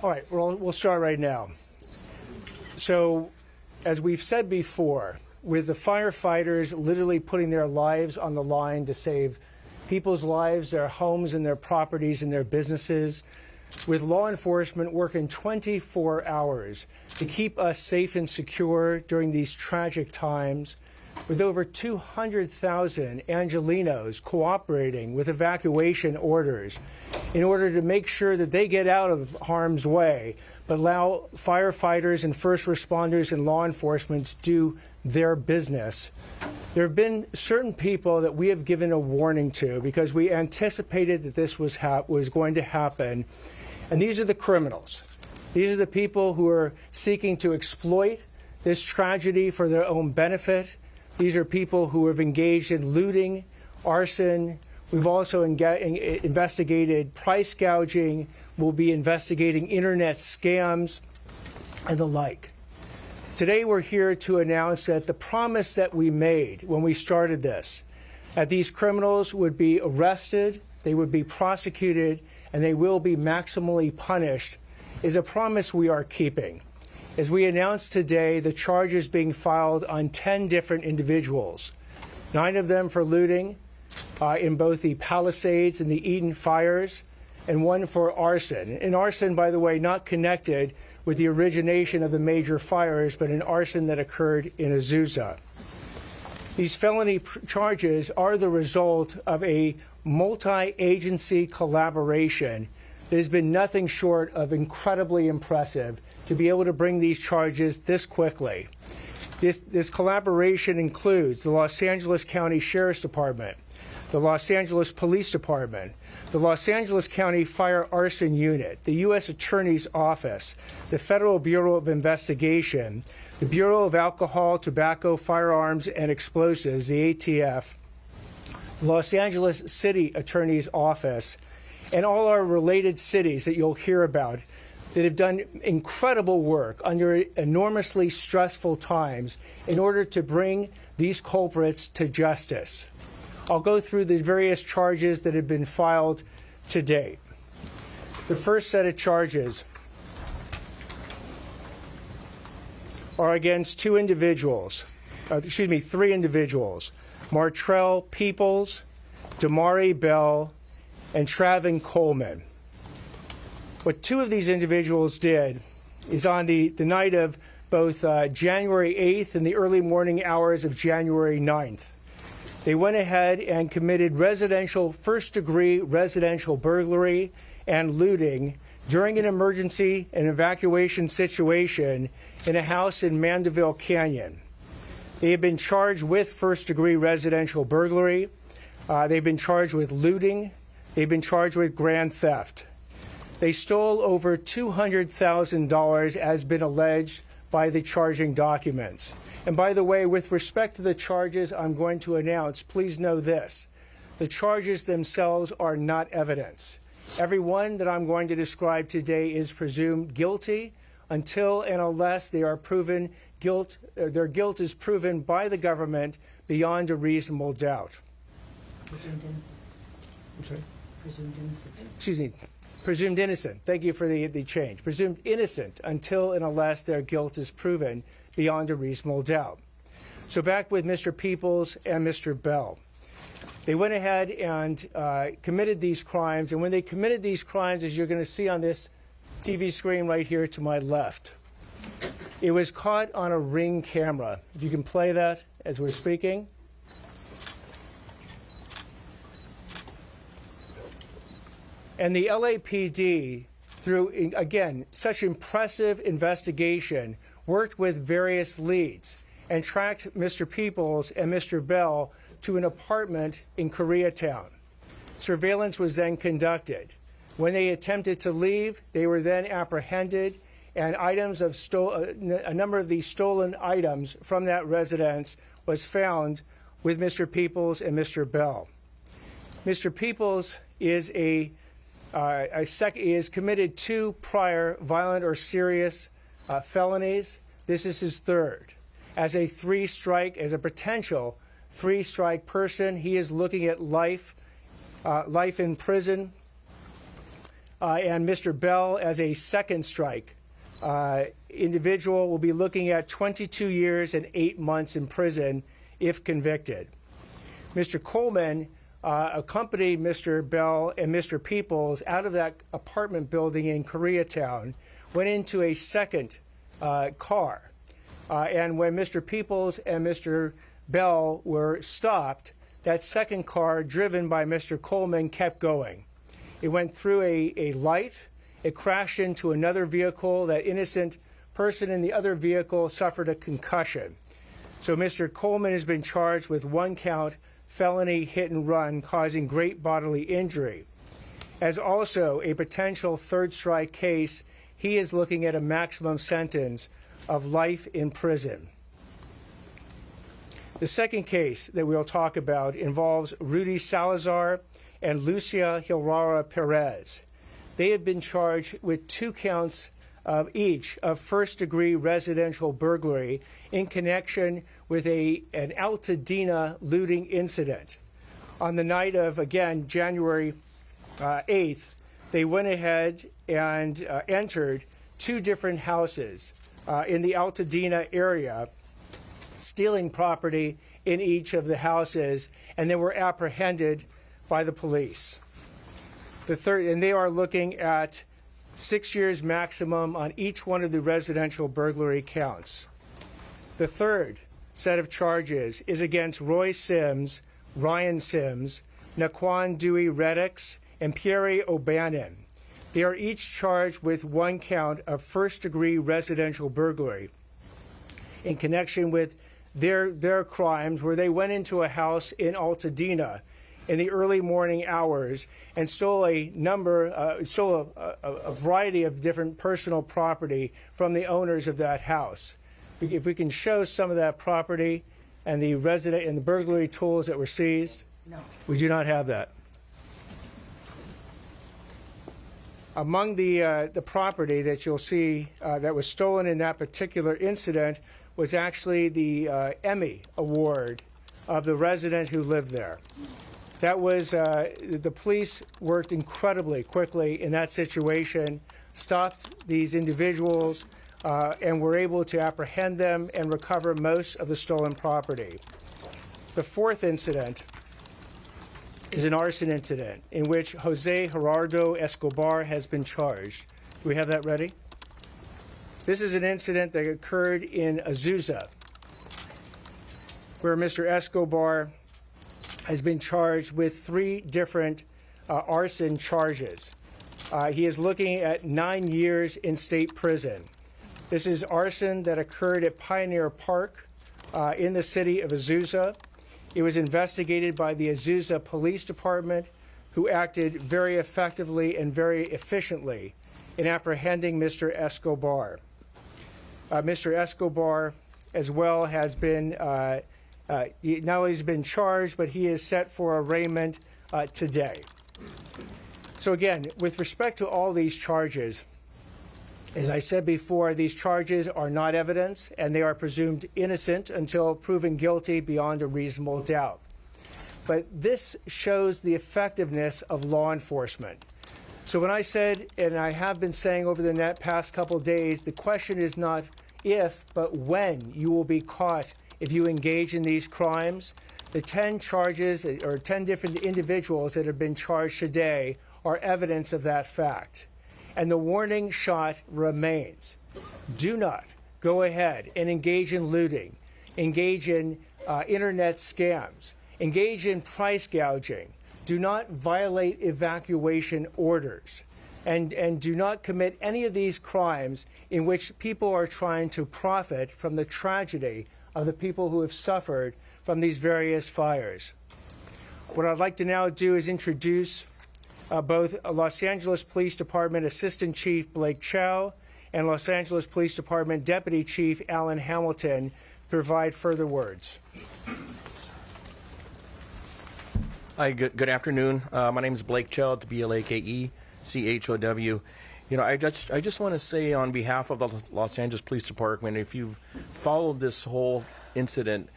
All right, we'll start right now. So, as we've said before, with the firefighters literally putting their lives on the line to save people's lives, their homes and their properties and their businesses, with law enforcement working 24 hours to keep us safe and secure during these tragic times, with over 200,000 Angelenos cooperating with evacuation orders in order to make sure that they get out of harm's way, but allow firefighters and first responders and law enforcement to do their business. There have been certain people that we have given a warning to because we anticipated that this was going to happen, and these are the criminals. These are the people who are seeking to exploit this tragedy for their own benefit. These are people who have engaged in looting, arson. We've also investigated price gouging. We'll be investigating internet scams and the like. Today we're here to announce that the promise that we made when we started this, that these criminals would be arrested, they would be prosecuted, and they will be maximally punished, is a promise we are keeping. As we announced today, the charges being filed on 10 different individuals, 9 of them for looting in both the Palisades and the Eden fires, and 1 for arson. And arson, by the way, not connected with the origination of the major fires, but an arson that occurred in Azusa. These felony charges are the result of a multi-agency collaboration that has been nothing short of incredibly impressive to be able to bring these charges this quickly. This collaboration includes the Los Angeles County Sheriff's Department, the Los Angeles Police Department, the Los Angeles County Fire Arson Unit, the U.S. Attorney's Office, the Federal Bureau of Investigation, the Bureau of Alcohol, Tobacco, Firearms, and Explosives, the ATF, the Los Angeles City Attorney's Office, and all our related cities that you'll hear about that have done incredible work under enormously stressful times in order to bring these culprits to justice. I'll go through the various charges that have been filed to date. The first set of charges are against 3 individuals, Martrell Peoples, Damari Bell, and Travin Coleman. What 2 of these individuals did is on the night of both January 8th and the early morning hours of January 9th, they went ahead and committed first-degree residential burglary and looting during an emergency and evacuation situation in a house in Mandeville Canyon. They have been charged with first-degree residential burglary. They've been charged with looting. They've been charged with grand theft. They stole over $200,000 as been alleged by the charging documents. And by the way, with respect to the charges I'm going to announce, please know this. The charges themselves are not evidence. Every one that I'm going to describe today is presumed guilty until and unless they are proven their guilt is proven by the government beyond a reasonable doubt. Presumed innocent. I'm sorry? Presumed innocent. Excuse me. Presumed innocent. Thank you for the change. Presumed innocent until and unless their guilt is proven beyond a reasonable doubt. So back with Mr. Peoples and Mr. Bell. They went ahead and committed these crimes, and when they committed these crimes, as you're going to see on this TV screen right here to my left, it was caught on a Ring camera. If you can play that as we're speaking. And the LAPD, through, again, such impressive investigation, worked with various leads and tracked Mr. Peoples and Mr. Bell to an apartment in Koreatown. Surveillance was then conducted. When they attempted to leave, they were then apprehended, and a number of these stolen items from that residence was found with Mr. Peoples and Mr. Bell. Mr. Peoples is is committed 2 prior violent or serious felonies. This is his 3rd. As a potential 3-strike person, he is looking at life in prison and Mr. Bell as a second strike individual will be looking at 22 years and 8 months in prison if convicted. Mr. Coleman accompanied Mr. Bell and Mr. Peoples out of that apartment building in Koreatown, went into a second car. And when Mr. Peoples and Mr. Bell were stopped, that second car, driven by Mr. Coleman, kept going. It went through a light. It crashed into another vehicle. That innocent person in the other vehicle suffered a concussion. So Mr. Coleman has been charged with 1 count felony hit and run causing great bodily injury. As also a potential third strike case, he is looking at a maximum sentence of life in prison. The second case that we'll talk about involves Rudy Salazar and Lucia Hilrara Perez. They have been charged with 2 counts each of first-degree residential burglary in connection with an Altadena looting incident. On the night of, again, January 8th, they went ahead and entered 2 different houses in the Altadena area, stealing property in each of the houses, and they were apprehended by the police. And they are looking at 6 years maximum on each one of the residential burglary counts. The third set of charges is against Roy Sims, Ryan Sims, Naquan Dewey Reddix, and Pierre O'Bannon. They are each charged with 1 count of first-degree residential burglary in connection with their crimes, where they went into a house in Altadena in the early morning hours and stole a variety of different personal property from the owners of that house. If we can show some of that property and the burglary tools that were seized. No. We do not have that. Among the property that you'll see that was stolen in that particular incident was actually the Emmy Award of the resident who lived there. That was, the police worked incredibly quickly in that situation, stopped these individuals, and were able to apprehend them and recover most of the stolen property. The fourth incident is an arson incident in which Jose Gerardo Escobar has been charged. Do we have that ready? This is an incident that occurred in Azusa, where Mr. Escobar has been charged with 3 different arson charges. He is looking at 9 years in state prison. This is arson that occurred at Pioneer Park in the city of Azusa. It was investigated by the Azusa Police Department, who acted very effectively and very efficiently in apprehending Mr. Escobar. Mr. Escobar, as well, has been not only has been charged, but he is set for arraignment today. So again, with respect to all these charges, as I said before, these charges are not evidence, and they are presumed innocent until proven guilty beyond a reasonable doubt. But this shows the effectiveness of law enforcement. So when I said, and I have been saying over the past couple days, the question is not if, but when you will be caught if you engage in these crimes. The 10 charges, or 10 different individuals that have been charged today, are evidence of that fact. And the warning shot remains. Do not go ahead and engage in looting, engage in internet scams, engage in price gouging. Do not violate evacuation orders. And do not commit any of these crimes in which people are trying to profit from the tragedy of the people who have suffered from these various fires. What I'd like to now do is introduce both Los Angeles Police Department Assistant Chief Blake Chow and Los Angeles Police Department Deputy Chief Alan Hamilton provide further words. Hi, good afternoon. My name is Blake Chow. It's BLAKECHOW. You know, I just want to say on behalf of the Los Angeles Police Department, if you've followed this whole incident,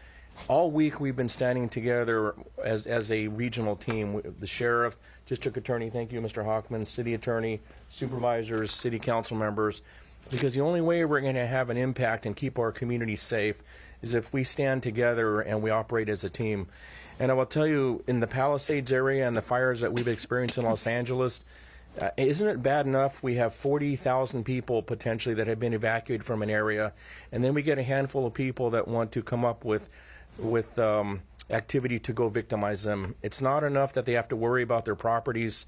all week we've been standing together as a regional team. The sheriff, district attorney, thank you, Mr. Hockman, city attorney, supervisors, city council members, because the only way we're going to have an impact and keep our community safe is if we stand together and we operate as a team. And I will tell you, in the Palisades area and the fires that we've experienced in Los Angeles, isn't it bad enough we have 40,000 people potentially that have been evacuated from an area, and then we get a handful of people that want to come up with activity to go victimize them. It's not enough that they have to worry about their properties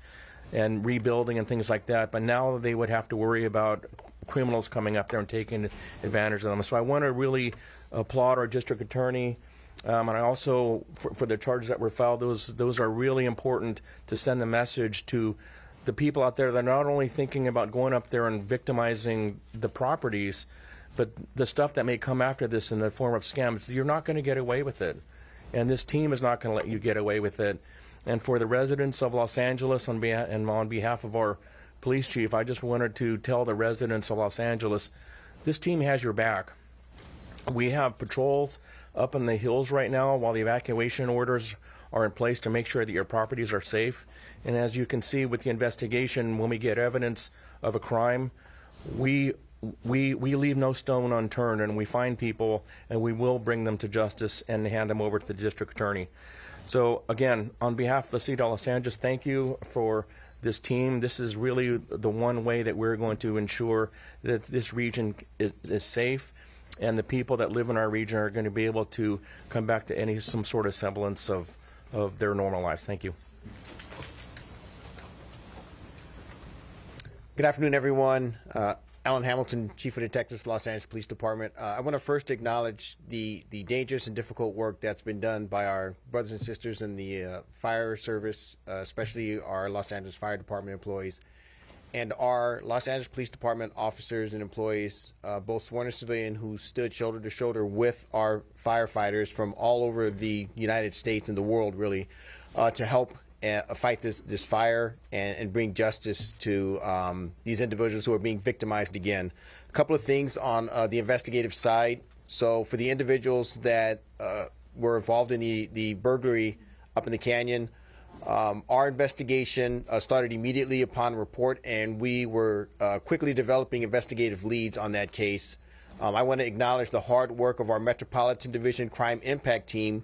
and rebuilding and things like that, but now they would have to worry about criminals coming up there and taking advantage of them. So I want to really applaud our district attorney, and I also, for the charges that were filed, those are really important to send the message to the people out there that are not only thinking about going up there and victimizing the properties, but the stuff that may come after this in the form of scams. You're not going to get away with it, and this team is not going to let you get away with it. And for the residents of Los Angeles, on behalf of our police chief, I just wanted to tell the residents of Los Angeles, this team has your back. We have patrols up in the hills right now while the evacuation orders are in place to make sure that your properties are safe. And as you can see with the investigation, when we get evidence of a crime, we leave no stone unturned, and we find people, and we will bring them to justice and hand them over to the district attorney. So again, on behalf of the city of Los Angeles, thank you for this team. This is really the one way that we're going to ensure that this region is safe, and the people that live in our region are going to be able to come back to some sort of semblance of their normal lives. Thank you. Good afternoon, everyone. Alan Hamilton, Chief of Detectives, Los Angeles Police Department. I want to first acknowledge the dangerous and difficult work that's been done by our brothers and sisters in the fire service, especially our Los Angeles Fire Department employees, and our Los Angeles Police Department officers and employees, both sworn and civilian, who stood shoulder to shoulder with our firefighters from all over the United States and the world, really, to help fight this fire and bring justice to these individuals who are being victimized again. A couple of things on the investigative side. So for the individuals that were involved in the burglary up in the canyon, our investigation started immediately upon report, and we were quickly developing investigative leads on that case. I want to acknowledge the hard work of our Metropolitan Division Crime Impact Team,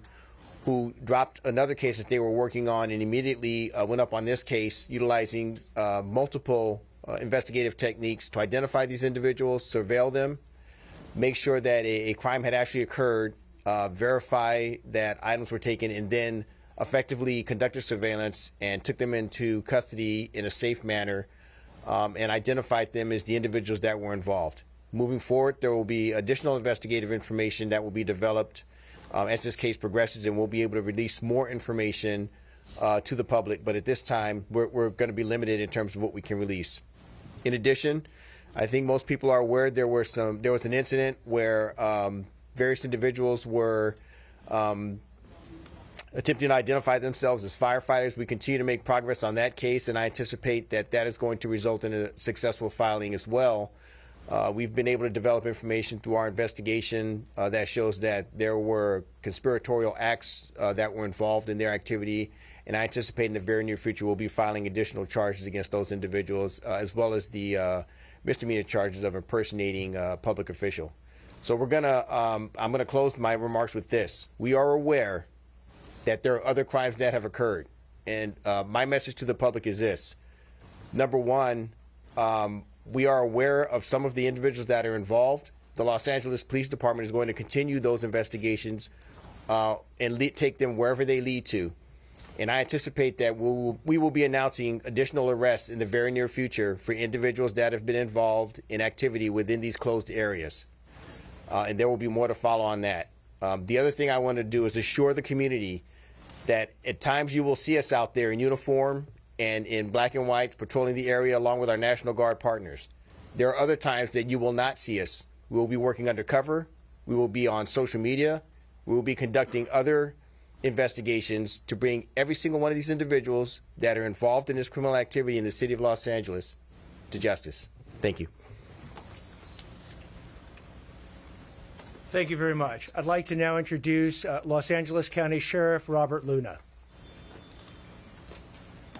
who dropped another case that they were working on and immediately went up on this case, utilizing multiple investigative techniques to identify these individuals, surveil them, make sure that a crime had actually occurred, verify that items were taken, and then effectively conducted surveillance and took them into custody in a safe manner, and identified them as the individuals that were involved. Moving forward, there will be additional investigative information that will be developed as this case progresses, and we'll be able to release more information to the public. But at this time, we're going to be limited in terms of what we can release. In addition, I think most people are aware there was an incident where various individuals were attempting to identify themselves as firefighters. We continue to make progress on that case, and I anticipate that is going to result in a successful filing as well. We've been able to develop information through our investigation that shows that there were conspiratorial acts that were involved in their activity, and I anticipate in the very near future we'll be filing additional charges against those individuals, as well as the misdemeanor charges of impersonating a public official. So I'm gonna close my remarks with this. We are aware that there are other crimes that have occurred, and my message to the public is this. Number one, we are aware of some of the individuals that are involved. The Los Angeles Police Department is going to continue those investigations and take them wherever they lead to. And I anticipate that we will be announcing additional arrests in the very near future for individuals that have been involved in activity within these closed areas. And there will be more to follow on that. The other thing I want to do is assure the community that at times you will see us out there in uniform and in black and white patrolling the area along with our National Guard partners. There are other times that you will not see us. We will be working undercover. We will be on social media. We will be conducting other investigations to bring every single one of these individuals that are involved in this criminal activity in the city of Los Angeles to justice. Thank you. Thank you very much. I'd like to now introduce Los Angeles County Sheriff Robert Luna.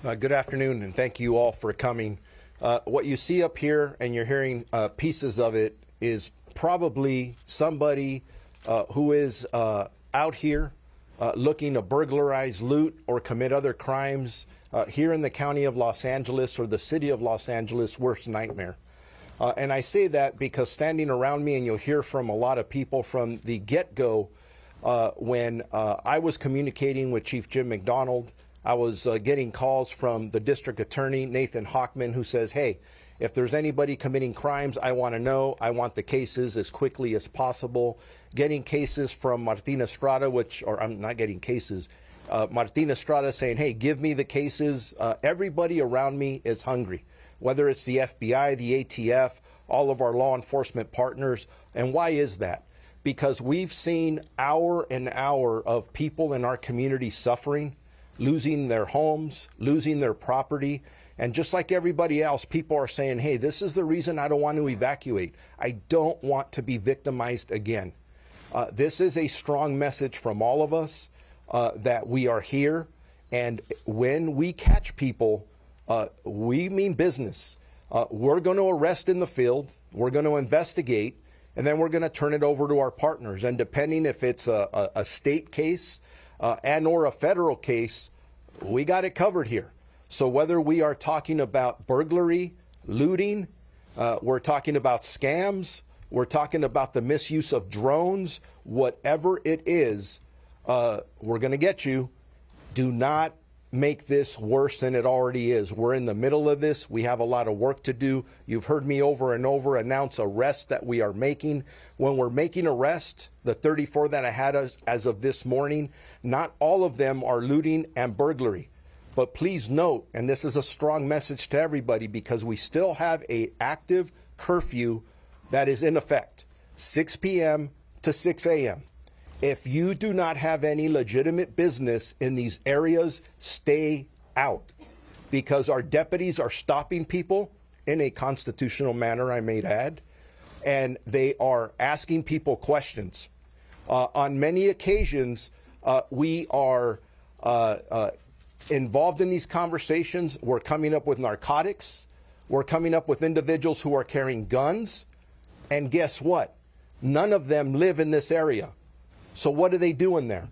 Good afternoon, and thank you all for coming. What you see up here, and you're hearing pieces of it, is probably somebody who is out here looking to burglarize, loot, or commit other crimes here in the county of Los Angeles or the city of Los Angeles' worst nightmare. And I say that because standing around me, and you'll hear from a lot of people from the get-go, when I was communicating with Chief Jim McDonald, I was getting calls from the district attorney, Nathan Hockman, who says, hey, if there's anybody committing crimes, I want to know. I want the cases as quickly as possible. Getting cases from Martin Estrada, or I'm not getting cases, Martin Estrada saying, hey, give me the cases. Everybody around me is hungry, whether it's the FBI, the ATF, all of our law enforcement partners. And why is that? Because we've seen hour and hour of people in our community suffering, losing their homes, losing their property. And just like everybody else, people are saying, hey, this is the reason I don't want to evacuate. I don't want to be victimized again. This is a strong message from all of us that we are here. And when we catch people, we mean business. We're going to arrest in the field. We're going to investigate. And then we're going to turn it over to our partners. And depending if it's a state case, and or a federal case, we got it covered here. So whether we are talking about burglary, looting, we're talking about scams, we're talking about the misuse of drones, whatever it is, we're going to get you. Do not make this worse than it already is. We're in the middle of this. We have a lot of work to do. You've heard me over and over announce arrests that we are making. When we're making arrests, the 34 that I had as of this morning, not all of them are looting and burglary. But please note, and this is a strong message to everybody, because we still have an active curfew that is in effect, 6 p.m. to 6 a.m. If you do not have any legitimate business in these areas, stay out, because our deputies are stopping people in a constitutional manner, I may add, and they are asking people questions. On many occasions, we are involved in these conversations. We're coming up with narcotics. We're coming up with individuals who are carrying guns. And guess what? None of them live in this area. So what are they doing there?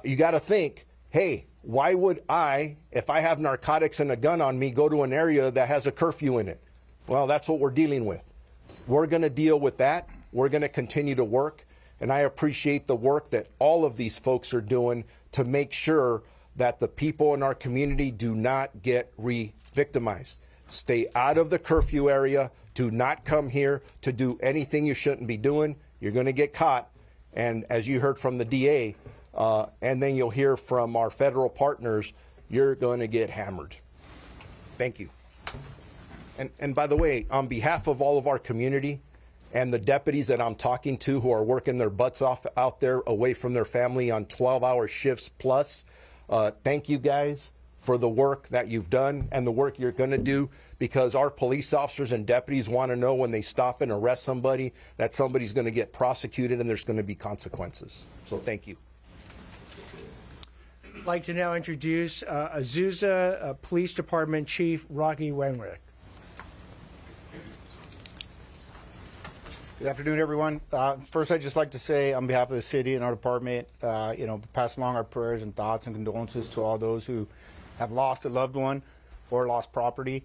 You got to think, hey, why would I, if I have narcotics and a gun on me, go to an area that has a curfew in it? Well, that's what we're dealing with. We're going to deal with that. We're going to continue to work. And I appreciate the work that all of these folks are doing to make sure that the people in our community do not get re-victimized. Stay out of the curfew area. Do not come here to do anything you shouldn't be doing. You're going to get caught. And as you heard from the DA, and then you'll hear from our federal partners, you're going to get hammered. Thank you. And by the way, on behalf of all of our community and the deputies that I'm talking to who are working their butts off out there away from their family on 12-hour shifts plus, thank you guys for the work that you've done and the work you're going to do, because our police officers and deputies want to know when they stop and arrest somebody that somebody's going to get prosecuted and there's going to be consequences. So thank you. I'd like to now introduce Azusa Police Department Chief Rocky Wenwick. Good afternoon, everyone. First, I'd just like to say, on behalf of the city and our department, pass along our prayers and thoughts and condolences to all those who have lost a loved one or lost property.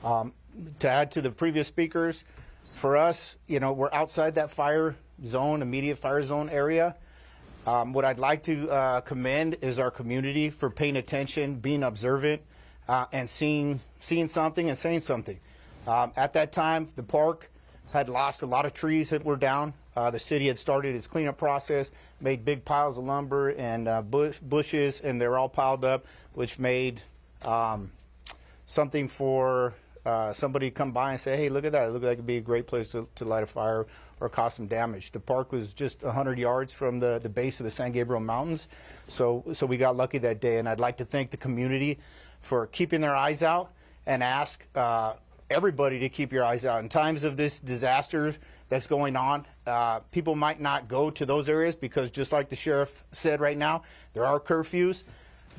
To add to the previous speakers, for us, we're outside that fire zone, immediate fire zone area. What I'd like to commend is our community for paying attention, being observant, and seeing something and saying something. At that time, the park had lost a lot of trees that were down. The city had started its cleanup process, made big piles of lumber and bushes, and they're all piled up, which made something for somebody to come by and say, hey, look at that. It looked like it'd be a great place to light a fire or cause some damage. The park was just 100 yards from the base of the San Gabriel Mountains, so we got lucky that day. And I'd like to thank the community for keeping their eyes out and ask everybody to keep your eyes out. In times of this disaster that's going on. People might not go to those areas because, just like the sheriff said right now, there are curfews,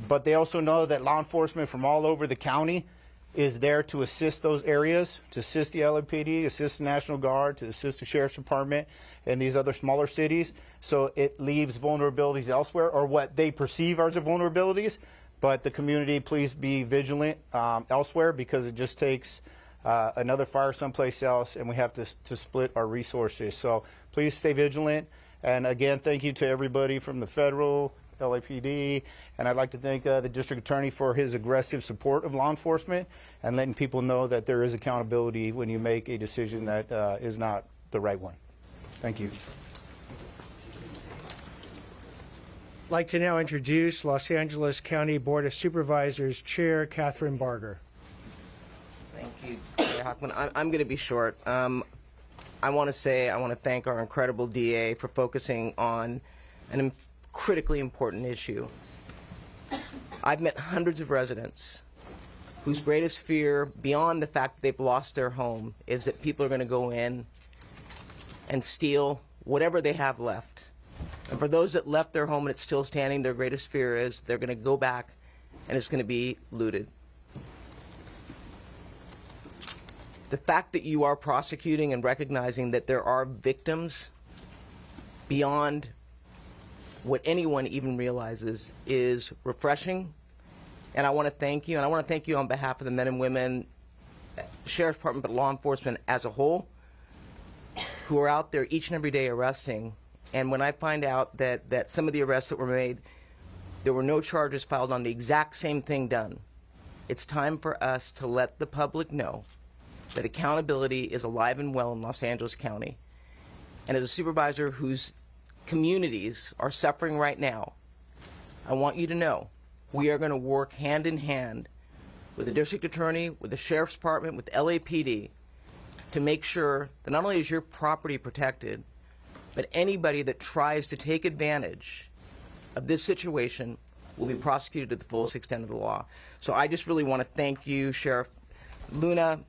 but they also know that law enforcement from all over the county is there to assist those areas, to assist the LAPD, assist the National Guard, to assist the Sheriff's Department and these other smaller cities. So it leaves vulnerabilities elsewhere, or what they perceive as vulnerabilities. But the community, please be vigilant elsewhere, because it just takes another fire someplace else, and we have to split our resources. So please stay vigilant. And again, thank you to everybody from the federal, LAPD, and I'd like to thank the district attorney for his aggressive support of law enforcement and letting people know that there is accountability when you make a decision that is not the right one. Thank you. I'd like to now introduce Los Angeles County Board of Supervisors Chair Catherine Barger. Thank you, Mayor Hockman. I'm going to be short. I want to thank our incredible DA for focusing on an critically important issue. I've met hundreds of residents whose greatest fear, beyond the fact that they've lost their home, is that people are going to go in and steal whatever they have left. And for those that left their home and it's still standing, their greatest fear is they're going to go back and it's going to be looted. The fact that you are prosecuting and recognizing that there are victims beyond what anyone even realizes is refreshing. And I want to thank you, and I want to thank you on behalf of the men and women, Sheriff's Department, but law enforcement as a whole, who are out there each and every day arresting. And when I find out that some of the arrests that were made, there were no charges filed on the exact same thing done, it's time for us to let the public know that accountability is alive and well in Los Angeles County. And as a supervisor whose communities are suffering right now, I want you to know we are going to work hand in hand with the district attorney, with the sheriff's department, with LAPD to make sure that not only is your property protected, but anybody that tries to take advantage of this situation will be prosecuted to the fullest extent of the law. So I just really want to thank you, Sheriff Luna,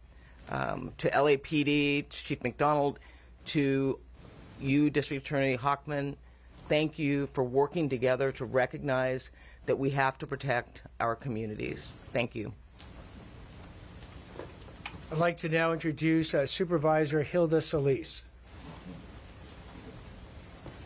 to LAPD, to Chief McDonald, to you, District Attorney Hockman. Thank you for working together to recognize that we have to protect our communities. Thank you. I'd like to now introduce Supervisor Hilda Solis.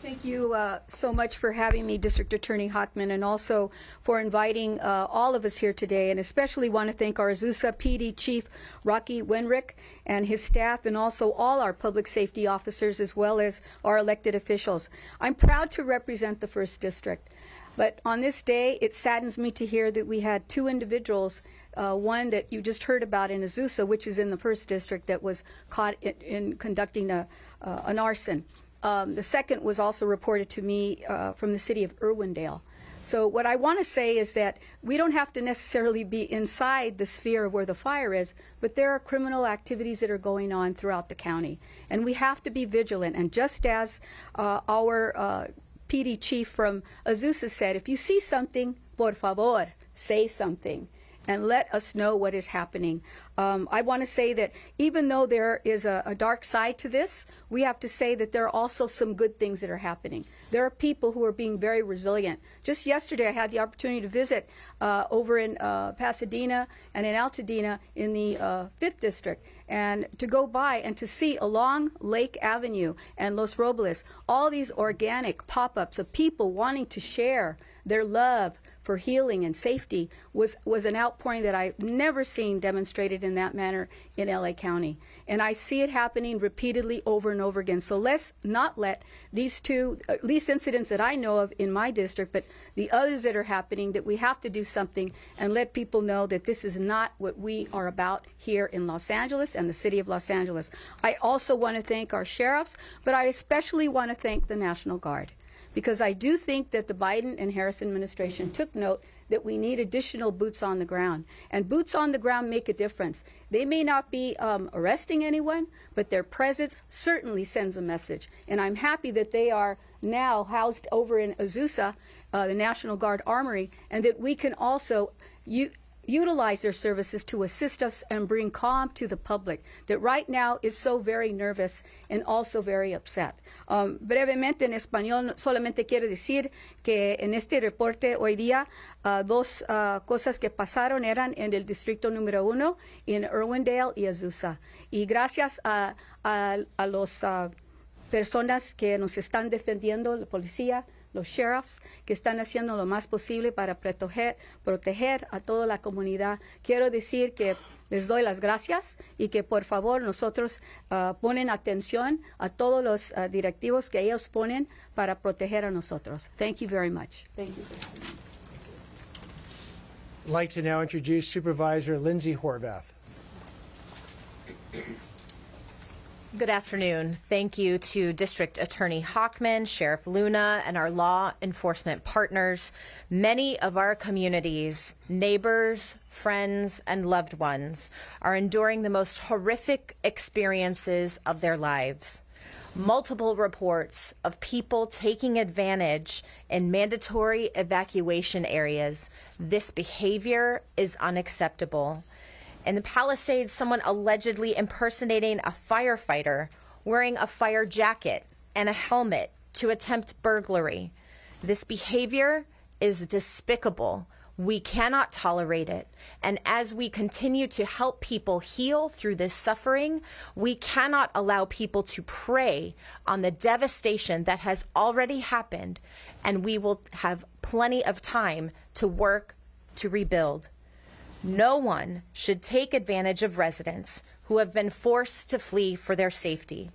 Thank you so much for having me, District Attorney Hockman, and also for inviting all of us here today, and especially want to thank our Azusa PD Chief Rocky Wenrick and his staff, and also all our public safety officers, as well as our elected officials. I'm proud to represent the 1st District, but on this day, it saddens me to hear that we had 2 individuals, one that you just heard about in Azusa, which is in the 1st District, that was caught in conducting an arson. The second was also reported to me from the city of Irwindale. So what I want to say is that we don't have to necessarily be inside the sphere of where the fire is, but there are criminal activities that are going on throughout the county. And we have to be vigilant. And just as our PD chief from Azusa said, if you see something, por favor, say something and let us know what is happening. I want to say that even though there is a dark side to this, we have to say that there are also some good things that are happening. There are people who are being very resilient. Just yesterday, I had the opportunity to visit over in Pasadena and in Altadena in the 5th District, and to go by and to see along Lake Avenue and Los Robles all these organic pop-ups of people wanting to share their love for healing and safety was an outpouring that I've never seen demonstrated in that manner in LA County. And I see it happening repeatedly over and over again. So let's not let these 2, at least incidents that I know of in my district, but the others that are happening, that we have to do something and let people know that this is not what we are about here in Los Angeles and the city of Los Angeles. I also want to thank our sheriffs, but I especially want to thank the National Guard, because I do think that the Biden and Harris administration took note that we need additional boots on the ground. And boots on the ground make a difference. They may not be arresting anyone, but their presence certainly sends a message. And I'm happy that they are now housed over in Azusa, the National Guard Armory, and that we can also utilize their services to assist us and bring calm to the public that right now is so very nervous and also very upset. Brevemente en español, solamente quiero decir que en este reporte hoy día dos cosas que pasaron eran en el distrito número 1, en Irwindale y Azusa. Y gracias a las personas que nos están defendiendo, la policía, los sheriffs, que están haciendo lo más posible para proteger a toda la comunidad. Quiero decir que les doy las gracias y que por favor nosotros ponen atención a todos los directivos que ellos ponen para proteger a nosotros. Thank you very much. Thank you. I'd like to now introduce Supervisor Lindsay Horvath. Good afternoon. Thank you to District Attorney Hockman, Sheriff Luna, and our law enforcement partners. Many of our communities, neighbors, friends, and loved ones are enduring the most horrific experiences of their lives. Multiple reports of people taking advantage in mandatory evacuation areas. This behavior is unacceptable. In the Palisades, someone allegedly impersonating a firefighter, wearing a fire jacket and a helmet to attempt burglary. This behavior is despicable. We cannot tolerate it. And as we continue to help people heal through this suffering, we cannot allow people to prey on the devastation that has already happened, and we will have plenty of time to work to rebuild. No one should take advantage of residents who have been forced to flee for their safety.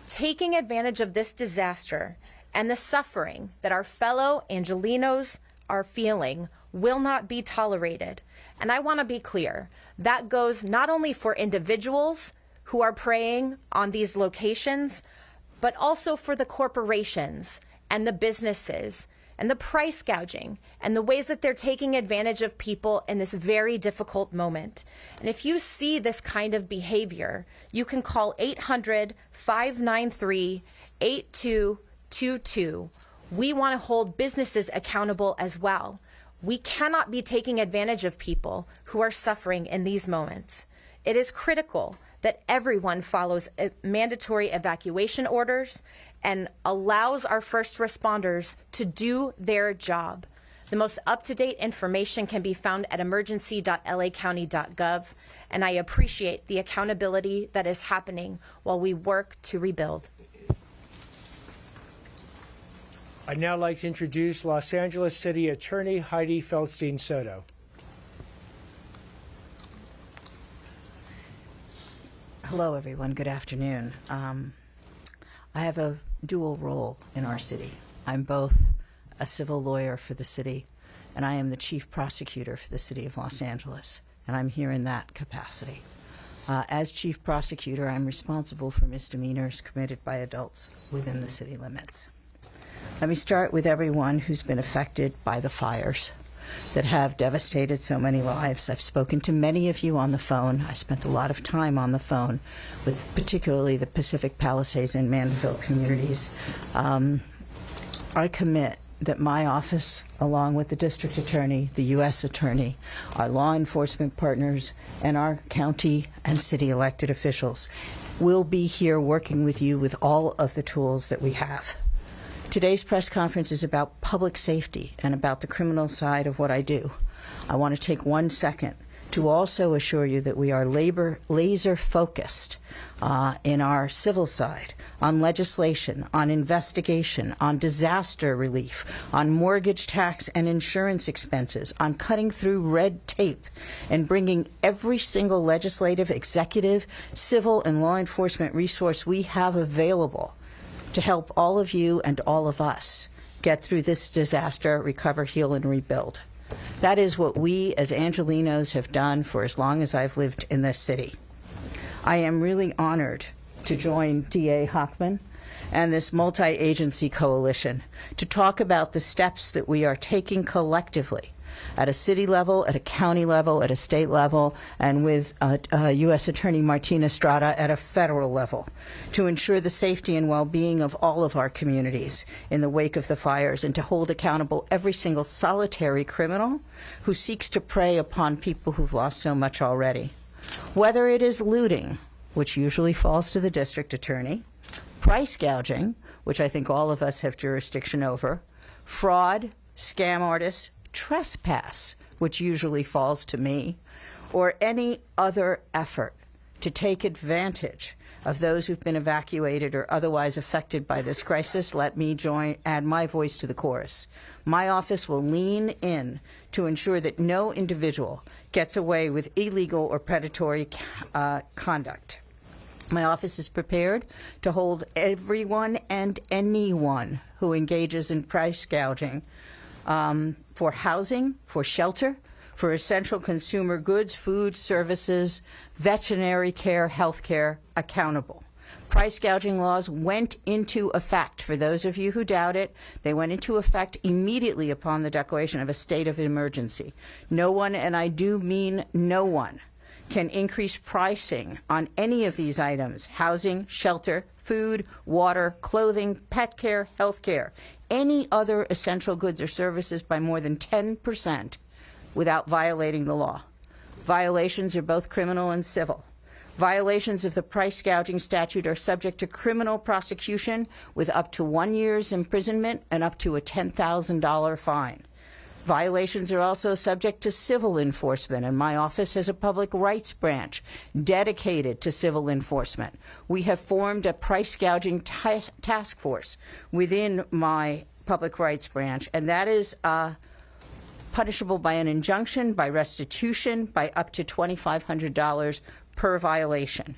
Taking advantage of this disaster and the suffering that our fellow Angelenos are feeling will not be tolerated. And I want to be clear, that goes not only for individuals who are preying on these locations, but also for the corporations and the businesses and the price gouging and the ways that they're taking advantage of people in this very difficult moment. And if you see this kind of behavior, you can call 800-593-8222. We want to hold businesses accountable as well. We cannot be taking advantage of people who are suffering in these moments. It is critical that everyone follows mandatory evacuation orders and allows our first responders to do their job. The most up-to-date information can be found at emergency.lacounty.gov, and I appreciate the accountability that is happening while we work to rebuild. I'd now like to introduce Los Angeles City Attorney Heidi Feldstein Soto. Hello, everyone. Good afternoon. I have a dual role in our city. I'm both a civil lawyer for the city, and I am the chief prosecutor for the city of Los Angeles, and I'm here in that capacity. As chief prosecutor, I'm responsible for misdemeanors committed by adults within the city limits. Let me start with everyone who's been affected by the fires that have devastated so many lives. I've spoken to many of you on the phone. I spent a lot of time on the phone with particularly the Pacific Palisades and Mandeville communities. I commit that my office, along with the district attorney, the U.S. attorney, our law enforcement partners, and our county and city elected officials, will be here working with you with all of the tools that we have. Today's press conference is about public safety and about the criminal side of what I do. I want to take 1 second to also assure you that we are laser focused in our civil side on legislation, on investigation, on disaster relief, on mortgage tax and insurance expenses, on cutting through red tape and bringing every single legislative, executive, civil, and law enforcement resource we have available to help all of you and all of us get through this disaster, recover, heal, and rebuild. That is what we as Angelenos have done for as long as I've lived in this city. I am really honored to join DA Hockman and this multi-agency coalition to talk about the steps that we are taking collectively at a city level, at a county level, at a state level, and with U.S. Attorney Martina Estrada at a federal level to ensure the safety and well-being of all of our communities in the wake of the fires, and to hold accountable every single solitary criminal who seeks to prey upon people who've lost so much already. Whether it is looting, which usually falls to the district attorney, price gouging, which I think all of us have jurisdiction over, fraud, scam artists, trespass, which usually falls to me, or any other effort to take advantage of those who've been evacuated or otherwise affected by this crisis, let me add my voice to the chorus. My office will lean in to ensure that no individual gets away with illegal or predatory conduct. My office is prepared to hold everyone and anyone who engages in price gouging for housing, for shelter, for essential consumer goods, food, services, veterinary care, health care, accountable. Price gouging laws went into effect. For those of you who doubt it, they went into effect immediately upon the declaration of a state of emergency. No one, and I do mean no one, can increase pricing on any of these items: housing, shelter, food, water, clothing, pet care, health care, any other essential goods or services by more than 10% without violating the law. Violations are both criminal and civil. Violations of the price gouging statute are subject to criminal prosecution with up to 1 year's imprisonment and up to a $10,000 fine. Violations are also subject to civil enforcement, and my office has a public rights branch dedicated to civil enforcement. We have formed a price gouging task force within my public rights branch, and that is punishable by an injunction, by restitution, by up to $2,500 per violation.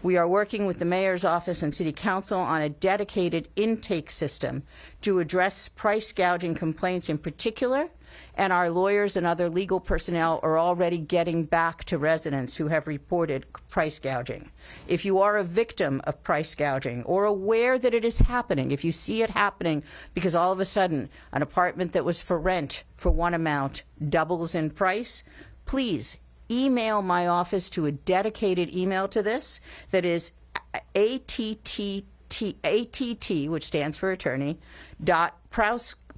We are working with the mayor's office and city council on a dedicated intake system to address price gouging complaints in particular, and our lawyers and other legal personnel are already getting back to residents who have reported price gouging. If you are a victim of price gouging or aware that it is happening, if you see it happening because all of a sudden an apartment that was for rent for one amount doubles in price, please email my office to a dedicated email to this that is ATT, which stands for attorney,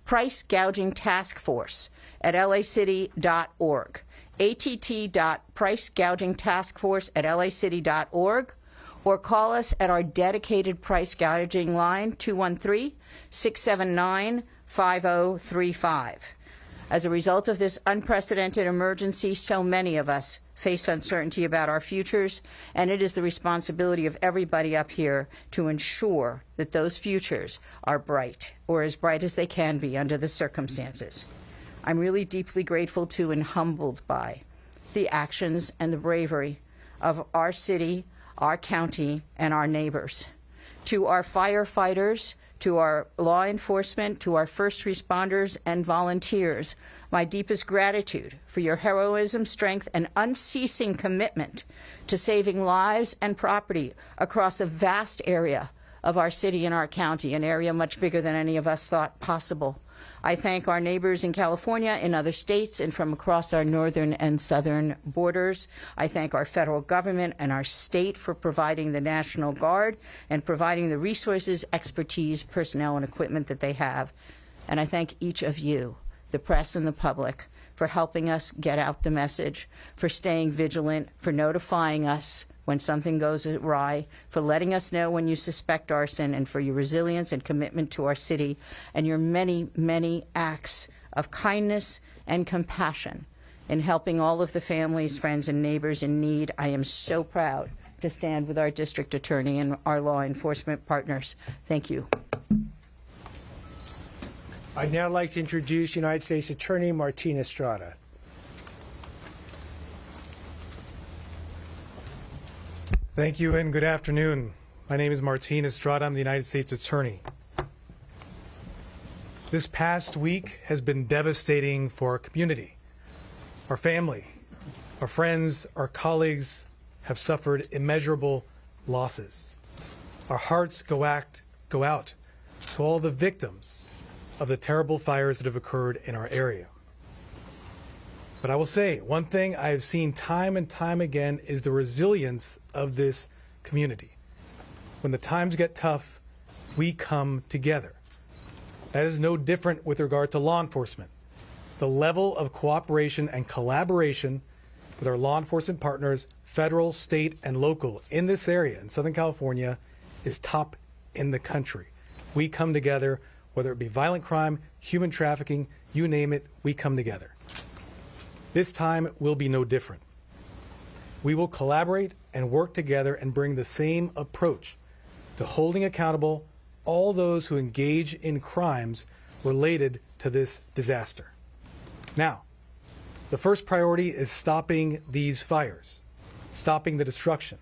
price gouging task force at lacity.org. att.pricegougingtaskforce@lacity.org, or call us at our dedicated price gouging line, 213-679-5035. As a result of this unprecedented emergency, so many of us face uncertainty about our futures, and it is the responsibility of everybody up here to ensure that those futures are bright, or as bright as they can be under the circumstances. I'm really deeply grateful to and humbled by the actions and the bravery of our city, our county, and our neighbors. To our firefighters, to our law enforcement, to our first responders and volunteers, my deepest gratitude for your heroism, strength, and unceasing commitment to saving lives and property across a vast area of our city and our county, an area much bigger than any of us thought possible. I thank our neighbors in California, in other states, and from across our northern and southern borders. I thank our federal government and our state for providing the National Guard and providing the resources, expertise, personnel, and equipment that they have. And I thank each of you, the press and the public, for helping us get out the message, for staying vigilant, for notifying us when something goes awry, for letting us know when you suspect arson, and for your resilience and commitment to our city, and your many, many acts of kindness and compassion in helping all of the families, friends, and neighbors in need. I am so proud to stand with our district attorney and our law enforcement partners. Thank you. I'd now like to introduce United States Attorney Martina Estrada. Thank you and good afternoon. My name is Martina Estrada. I'm the United States Attorney. This past week has been devastating for our community, our family, our friends, our colleagues have suffered immeasurable losses. Our hearts go out to all the victims of the terrible fires that have occurred in our area. But I will say, one thing I've seen time and time again is the resilience of this community. When the times get tough, we come together. That is no different with regard to law enforcement. The level of cooperation and collaboration with our law enforcement partners, federal, state, and local in this area in Southern California is top in the country. We come together, whether it be violent crime, human trafficking, you name it, we come together. This time will be no different. We will collaborate and work together and bring the same approach to holding accountable all those who engage in crimes related to this disaster. Now, the first priority is stopping these fires, stopping the destruction.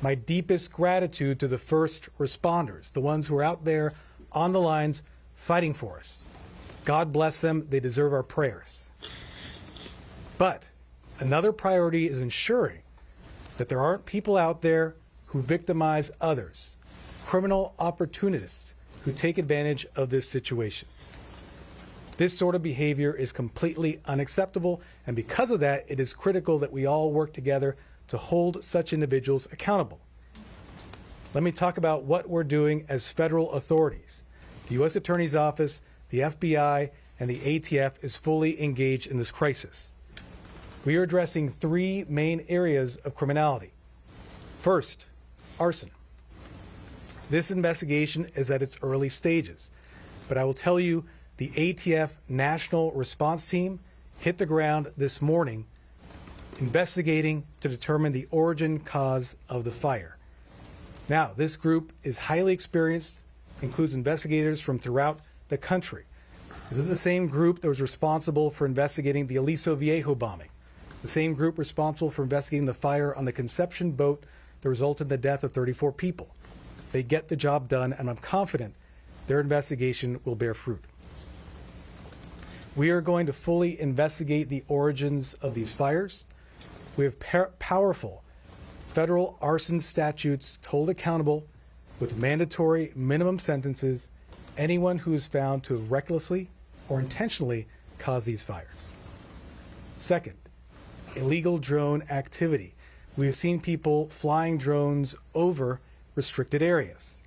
My deepest gratitude to the first responders, the ones who are out there on the lines fighting for us. God bless them, they deserve our prayers. But another priority is ensuring that there aren't people out there who victimize others, criminal opportunists who take advantage of this situation. This sort of behavior is completely unacceptable, and because of that, it is critical that we all work together to hold such individuals accountable. Let me talk about what we're doing as federal authorities. The U.S. Attorney's Office, the FBI, and the ATF is fully engaged in this crisis. We are addressing three main areas of criminality. First, arson. This investigation is at its early stages, but I will tell you the ATF National Response Team hit the ground this morning investigating to determine the origin cause of the fire. Now, this group is highly experienced, includes investigators from throughout the country. This is the same group that was responsible for investigating the Aliso Viejo bombing, the same group responsible for investigating the fire on the Conception boat that resulted in the death of 34 people. They get the job done, and I'm confident their investigation will bear fruit. We are going to fully investigate the origins of these fires. We have powerful federal arson statutes to hold accountable with mandatory minimum sentences anyone who is found to have recklessly or intentionally caused these fires. Second, illegal drone activity. We have seen people flying drones over restricted areas.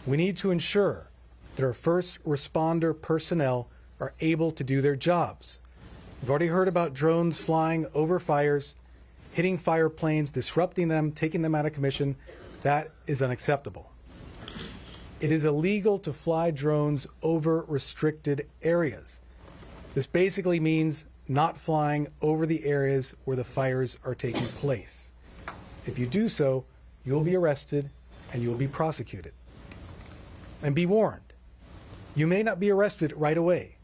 We need to ensure that our first responder personnel are able to do their jobs. We've already heard about drones flying over fires, hitting fire planes, disrupting them, taking them out of commission. That is unacceptable. It is illegal to fly drones over restricted areas. This basically means not flying over the areas where the fires are taking place. If you do so, you'll be arrested and you'll be prosecuted. And be warned, you may not be arrested right away,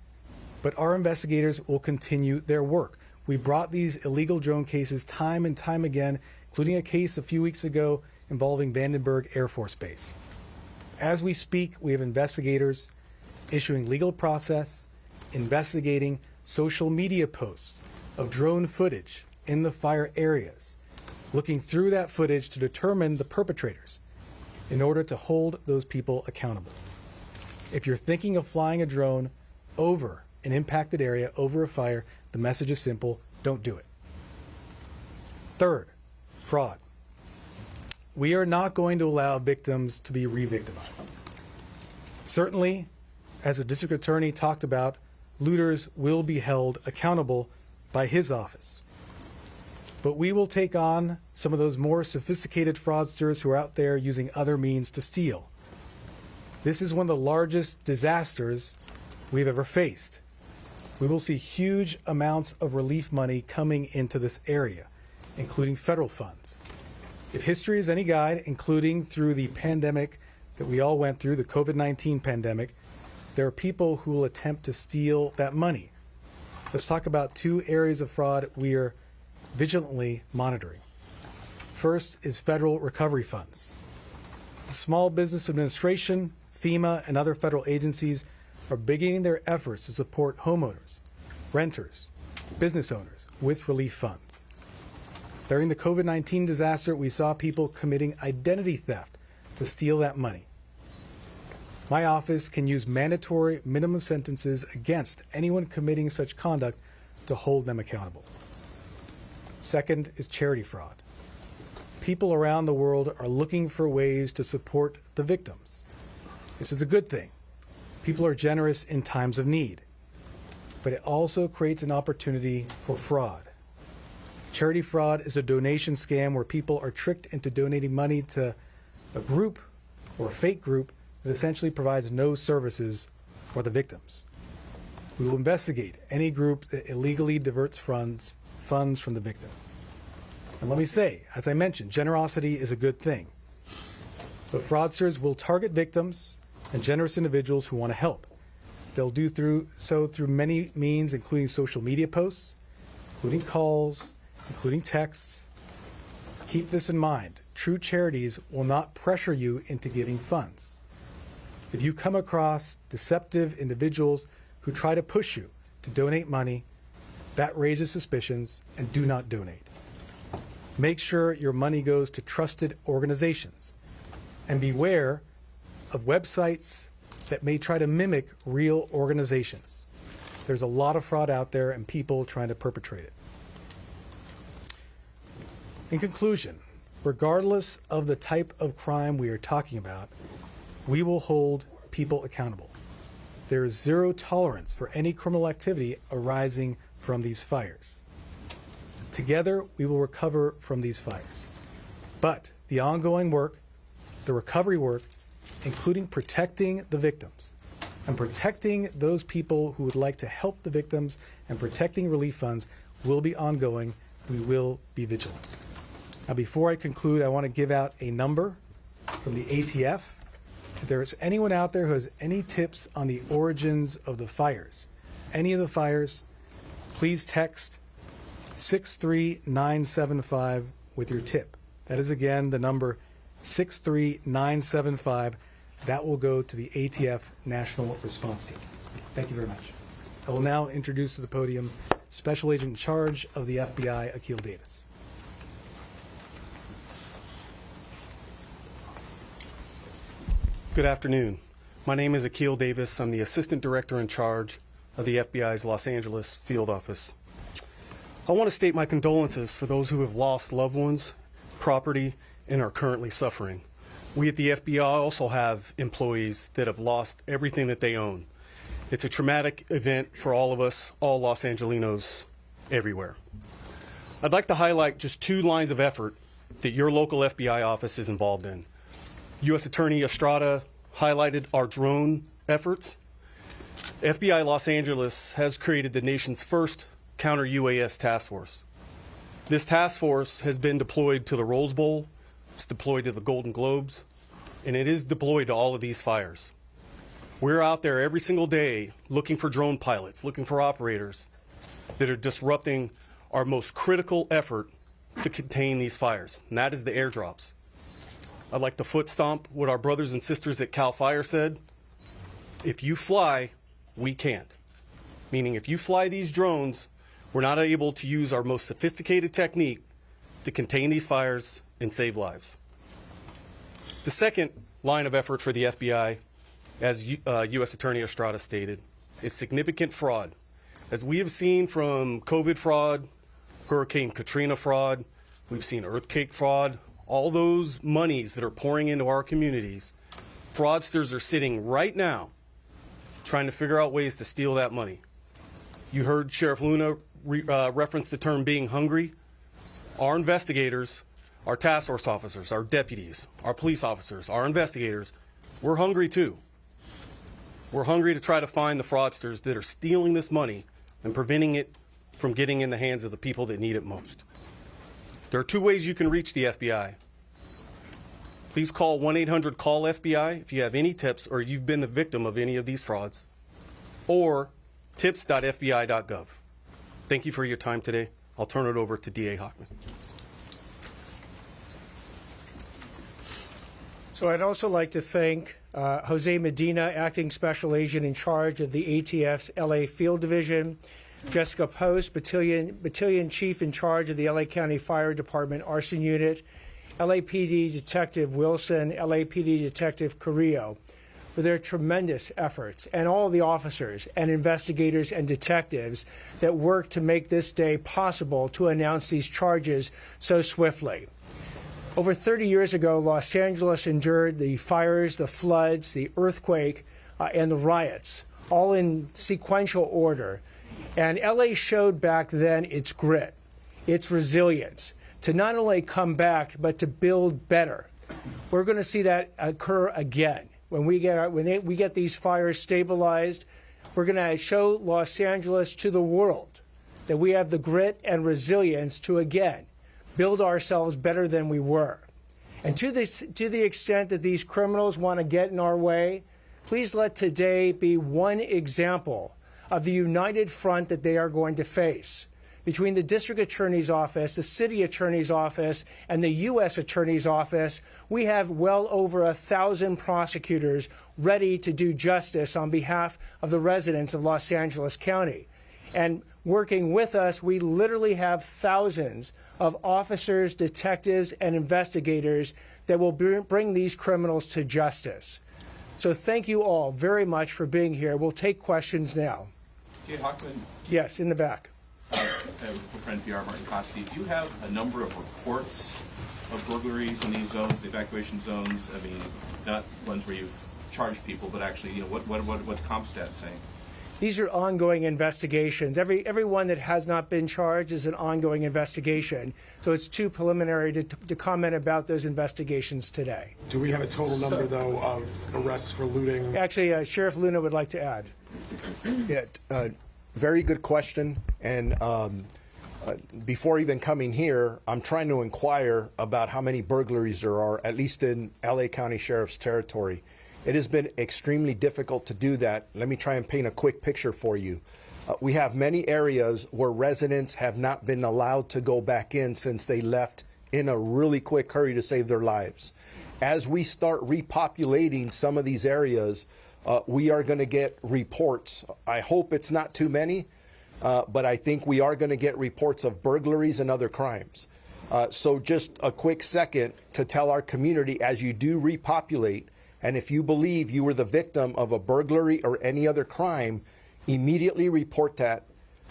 but our investigators will continue their work. We brought these illegal drone cases time and time again, including a case a few weeks ago involving Vandenberg Air Force Base. As we speak, we have investigators issuing legal process, investigating social media posts of drone footage in the fire areas, looking through that footage to determine the perpetrators in order to hold those people accountable. If you're thinking of flying a drone over an impacted area, over a fire, the message is simple: don't do it. Third, fraud. We are not going to allow victims to be re-victimized. Certainly, as the district attorney talked about, looters will be held accountable by his office. But we will take on some of those more sophisticated fraudsters who are out there using other means to steal. This is one of the largest disasters we've ever faced. We will see huge amounts of relief money coming into this area, including federal funds. If history is any guide, including through the pandemic that we all went through, the COVID-19 pandemic, there are people who will attempt to steal that money. Let's talk about two areas of fraud we are vigilantly monitoring. First is federal recovery funds. The Small Business Administration, FEMA, and other federal agencies are beginning their efforts to support homeowners, renters, business owners with relief funds. During the COVID-19 disaster, we saw people committing identity theft to steal that money. My office can use mandatory minimum sentences against anyone committing such conduct to hold them accountable. Second is charity fraud. People around the world are looking for ways to support the victims. This is a good thing. People are generous in times of need, but it also creates an opportunity for fraud. Charity fraud is a donation scam where people are tricked into donating money to a group or a fake group that essentially provides no services for the victims. We will investigate any group that illegally diverts funds from the victims. And let me say, as I mentioned, generosity is a good thing. But fraudsters will target victims and generous individuals who want to help. They'll do so through many means, including social media posts, including calls, including texts. Keep this in mind. True charities will not pressure you into giving funds. If you come across deceptive individuals who try to push you to donate money, that raises suspicions, and do not donate. Make sure your money goes to trusted organizations, and beware of websites that may try to mimic real organizations. There's a lot of fraud out there and people trying to perpetrate it. In conclusion, regardless of the type of crime we are talking about, we will hold people accountable. There is zero tolerance for any criminal activity arising from these fires. Together, we will recover from these fires. But the ongoing work, the recovery work, including protecting the victims and protecting those people who would like to help the victims and protecting relief funds, will be ongoing. We will be vigilant. Now, before I conclude, I want to give out a number from the ATF. If there is anyone out there who has any tips on the origins of the fires, any of the fires, please text 63975 with your tip. That is, again, the number 63975. That will go to the ATF National Response Team. Thank you very much. I will now introduce to the podium Special Agent in charge of the FBI, Akil Davis. Good afternoon. My name is Akil Davis. I'm the Assistant Director in charge of the FBI's Los Angeles Field Office. I want to state my condolences for those who have lost loved ones, property, and are currently suffering. We at the FBI also have employees that have lost everything that they own. It's a traumatic event for all of us, all Los Angelinos everywhere. I'd like to highlight just 2 lines of effort that your local FBI office is involved in. U.S. Attorney Estrada highlighted our drone efforts. FBI Los Angeles has created the nation's first counter-UAS task force. This task force has been deployed to the Rose Bowl, it's deployed to the Golden Globes, and it is deployed to all of these fires. We're out there every single day looking for drone pilots, looking for operators that are disrupting our most critical effort to contain these fires, and that is the airdrops. I'd like to foot stomp what our brothers and sisters at CAL FIRE said. If you fly, we can't. Meaning if you fly these drones, we're not able to use our most sophisticated technique to contain these fires and save lives. The second line of effort for the FBI, as U.S. Attorney Estrada stated, is significant fraud. As we have seen from COVID fraud, Hurricane Katrina fraud, we've seen earthquake fraud, all those monies that are pouring into our communities, fraudsters are sitting right now trying to figure out ways to steal that money. You heard Sheriff Luna reference the term being hungry. Our investigators, our task force officers, our deputies, our police officers, our investigators, we're hungry too. We're hungry to try to find the fraudsters that are stealing this money and preventing it from getting in the hands of the people that need it most. There are 2 ways you can reach the FBI. Please call 1-800-CALL-FBI if you have any tips or you've been the victim of any of these frauds, or tips.fbi.gov. Thank you for your time today. I'll turn it over to DA Hochman. So I'd also like to thank Jose Medina, Acting Special Agent in charge of the ATF's LA Field Division, Jessica Post, Battalion Chief in charge of the LA County Fire Department Arson Unit, LAPD Detective Wilson, LAPD Detective Carrillo, for their tremendous efforts, and all the officers and investigators and detectives that worked to make this day possible to announce these charges so swiftly. Over 30 years ago, Los Angeles endured the fires, the floods, the earthquake, and the riots, all in sequential order. And LA showed back then its grit, its resilience, to not only come back, but to build better. We're going to see that occur again. When we get these fires stabilized, we're going to show Los Angeles to the world that we have the grit and resilience to again build ourselves better than we were. And to the extent that these criminals want to get in our way, please let today be one example of the united front that they are going to face. Between the District Attorney's Office, the City Attorney's Office, and the U.S. Attorney's Office, we have well over 1,000 prosecutors ready to do justice on behalf of the residents of Los Angeles County. And working with us, we literally have thousands of officers, detectives, and investigators that will bring these criminals to justice. So thank you all very much for being here. We'll take questions now. Jay Hockman. Yes, in the back. For NPR, Martin Costi. Do you have a number of reports of burglaries in these zones, the evacuation zones? I mean, not ones where you've charged people, but actually, you know, what's CompStat saying? These are ongoing investigations. Every one that has not been charged is an ongoing investigation. So it's too preliminary to comment about those investigations today. Do we have a total number, though, of arrests for looting? Actually, Sheriff Luna would like to add. Yeah, very good question. And before even coming here, I'm trying to inquire about how many burglaries there are, at least in LA County Sheriff's territory. It has been extremely difficult to do that. Let me try and paint a quick picture for you. We have many areas where residents have not been allowed to go back in since they left in a really quick hurry to save their lives. As we start repopulating some of these areas, we are going to get reports. I hope it's not too many, but I think we are going to get reports of burglaries and other crimes. So just a quick second to tell our community, as you do repopulate, and if you believe you were the victim of a burglary or any other crime, immediately report that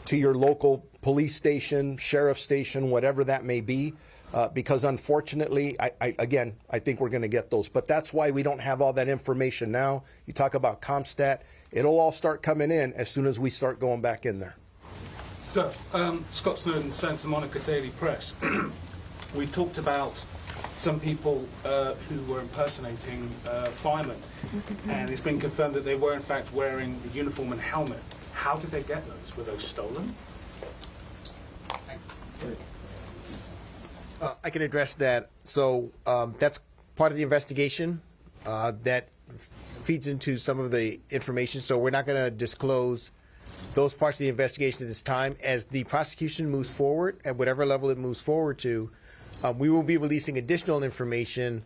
to your local police station, sheriff station, whatever that may be, because unfortunately, I think we're going to get those. But that's why we don't have all that information now. You talk about CompStat, it'll all start coming in as soon as we start going back in there. So, Scott Snowden, Santa Monica Daily Press. We talked about some people who were impersonating firemen, and it's been confirmed that they were in fact wearing the uniform and helmet. How did they get those? Were those stolen? I can address that. So that's part of the investigation that feeds into some of the information. So we're not going to disclose those parts of the investigation at this time. As the prosecution moves forward, at whatever level it moves forward to, we will be releasing additional information,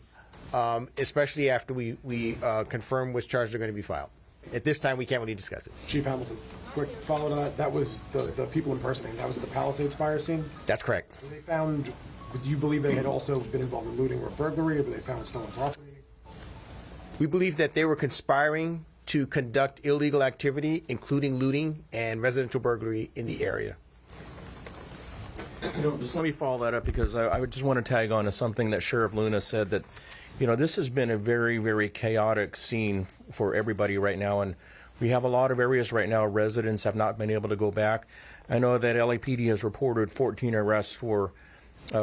especially after we confirm which charges are going to be filed. At this time, we can't really discuss it. Chief Hamilton, quick follow to that. That was the people impersonating. That was at the Palisades fire scene? That's correct. Were they found, do you believe they had also been involved in looting or burglary, or were they found stolen property? We believe that they were conspiring to conduct illegal activity, including looting and residential burglary in the area. You know, just let me follow that up, because I would just want to tag on to something that Sheriff Luna said, that, you know, this has been a very, very chaotic scene for everybody right now, and we have a lot of areas right now residents have not been able to go back. I know that LAPD has reported 14 arrests for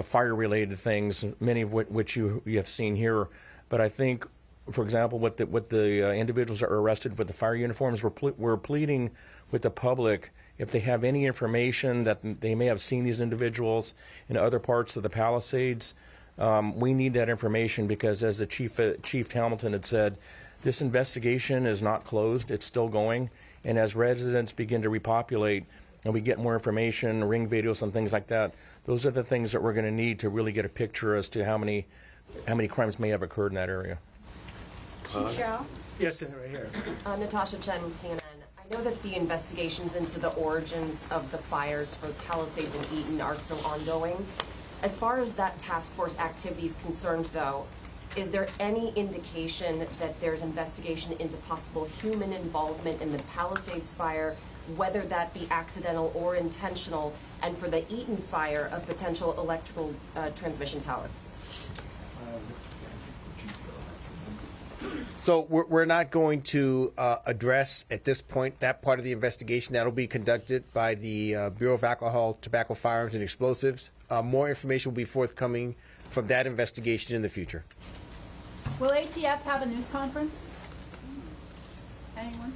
fire-related things, many of which you have seen here. But I think, for example, what the individuals that are arrested with the fire uniforms, we're pleading with the public, if they have any information that they may have seen these individuals in other parts of the Palisades, we need that information, because as the Chief Hamilton had said, this investigation is not closed, it's still going, and as residents begin to repopulate and we get more information, ring videos and things like that, those are the things that we're going to need to really get a picture as to how many crimes may have occurred in that area. Chief Cheryl? Yes, right here. Natasha Chen with CNN. I know that the investigations into the origins of the fires for Palisades and Eaton are still ongoing. As far as that task force activity is concerned, though, is there any indication that there's investigation into possible human involvement in the Palisades fire, whether that be accidental or intentional, and for the Eaton fire, a potential electrical transmission tower? So we're not going to address at this point that part of the investigation. That'll be conducted by the Bureau of Alcohol, Tobacco, Firearms, and Explosives. More information will be forthcoming from that investigation in the future. Will ATF have a news conference? Anyone?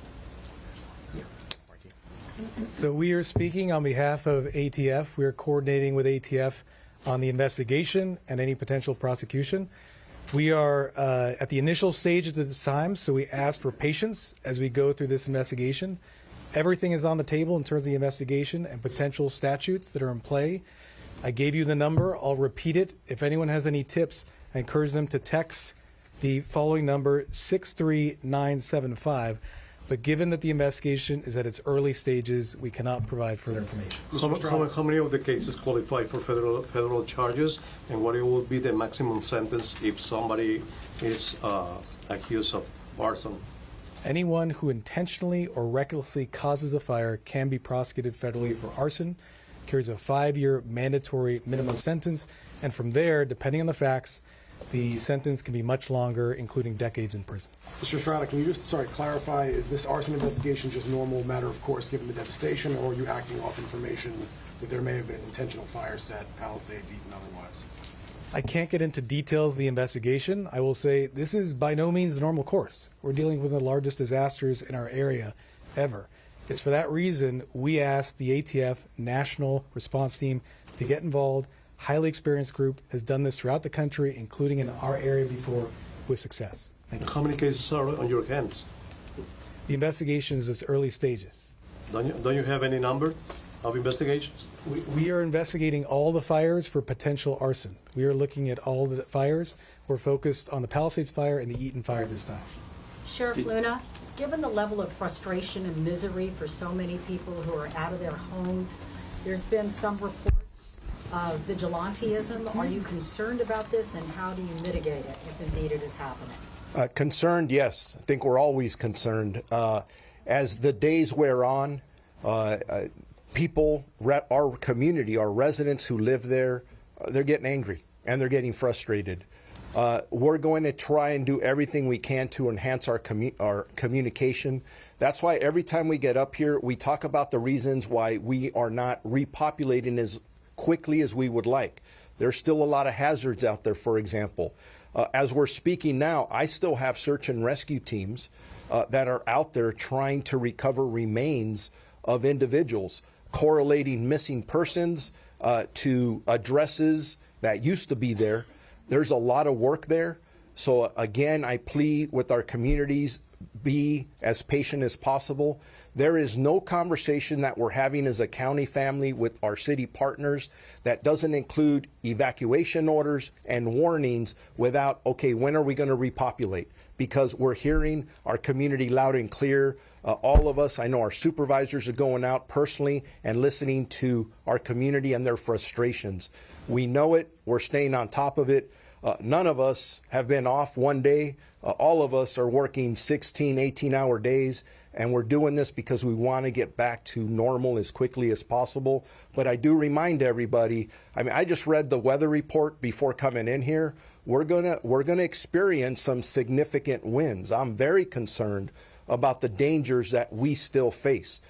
So we are speaking on behalf of ATF. We are coordinating with ATF on the investigation and any potential prosecution. We are at the initial stages at this time, so we ask for patience as we go through this investigation. Everything is on the table in terms of the investigation and potential statutes that are in play. I gave you the number. I'll repeat it. If anyone has any tips, I encourage them to text the following number, 63975. But given that the investigation is at its early stages, we cannot provide further information. How many of the cases qualify for federal charges, and what will be the maximum sentence if somebody is accused of arson? Anyone who intentionally or recklessly causes a fire can be prosecuted federally for arson, carries a 5-year mandatory minimum sentence, and from there, depending on the facts, the sentence can be much longer, including decades in prison. Mr. Estrada, can you just, clarify, is this arson investigation just normal matter of course given the devastation, or are you acting off information that there may have been an intentional fire set, Palisades, Eaton, otherwise? I can't get into details of the investigation. I will say this is by no means the normal course. We're dealing with the largest disasters in our area ever. It's for that reason we asked the ATF National Response Team to get involved. Highly experienced group has done this throughout the country, including in our area before, with success. Thank you. How many cases are on your hands? The investigation is at early stages. Don't you have any number of investigations? We are investigating all the fires for potential arson. We are looking at all the fires. We're focused on the Palisades fire and the Eaton fire this time. Sheriff Luna, given the level of frustration and misery for so many people who are out of their homes, there's been some reports of vigilantism. Are you concerned about this, and how do you mitigate it if indeed it is happening? Concerned, yes. I think we're always concerned. As the days wear on, people, our community, our residents who live there, they're getting angry and they're getting frustrated. We're going to try and do everything we can to enhance our communication. That's why every time we get up here, we talk about the reasons why we are not repopulating as quickly as we would like. There's still a lot of hazards out there, for example. As we're speaking now, I still have search and rescue teams that are out there trying to recover remains of individuals, correlating missing persons to addresses that used to be there. There's a lot of work there. So again, I plead with our communities, be as patient as possible. There is no conversation that we're having as a county family with our city partners that doesn't include evacuation orders and warnings without, okay, when are we going to repopulate? Because we're hearing our community loud and clear. All of us, I know our supervisors are going out personally and listening to our community and their frustrations. We know it. We're staying on top of it. None of us have been off one day. All of us are working 16, 18-hour days. And we're doing this because we want to get back to normal as quickly as possible. But I do remind everybody, I just read the weather report before coming in here. We're gonna experience some significant winds. I'm very concerned about the dangers that we still face,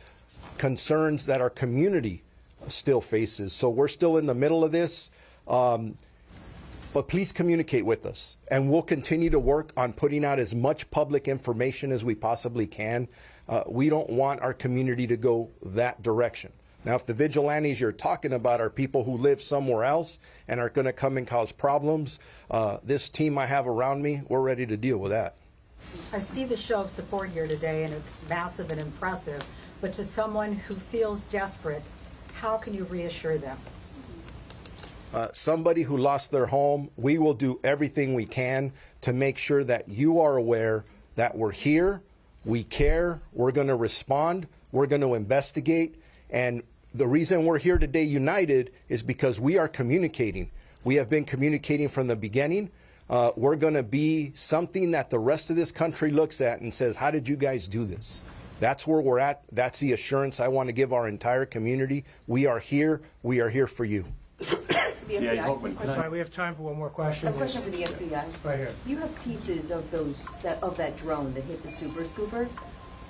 concerns that our community still faces. So we're still in the middle of this. But please communicate with us, and we'll continue to work on putting out as much public information as we possibly can. We don't want our community to go that direction. Now, if the vigilantes you're talking about are people who live somewhere else and are going to come and cause problems, this team I have around me, we're ready to deal with that. I see the show of support here today, and it's massive and impressive. But to someone who feels desperate, how can you reassure them? Somebody who lost their home, we will do everything we can to make sure that you are aware that we're here, we care, we're going to respond, we're going to investigate. And the reason we're here today united is because we are communicating. We have been communicating from the beginning. we're going to be something that the rest of this country looks at and says, how did you guys do this? That's where we're at. That's the assurance I want to give our entire community. We are here. We are here for you. All right, we have time for one more question. A question for the FBI. Right here. You have pieces of that drone that hit the Super Scooper.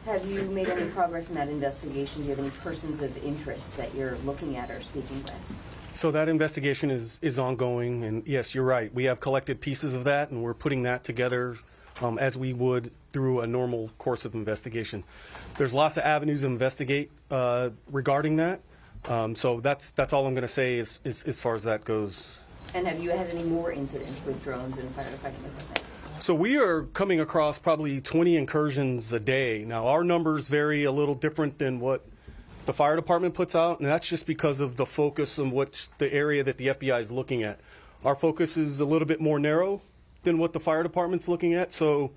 Have you made any progress in that investigation? Do you have any persons of interest that you're looking at or speaking with? So that investigation is ongoing, and yes, you're right. We have collected pieces of that, and we're putting that together as we would through a normal course of investigation. There's lots of avenues to investigate regarding that. So that's all I'm going to say as far as that goes. And have you had any more incidents with drones and firefighting equipment? So we are coming across probably 20 incursions a day. Now, our numbers vary a little different than what the fire department puts out, and that's just because of the focus on the area that the FBI is looking at. Our focus is a little bit more narrow than what the fire department's looking at. So,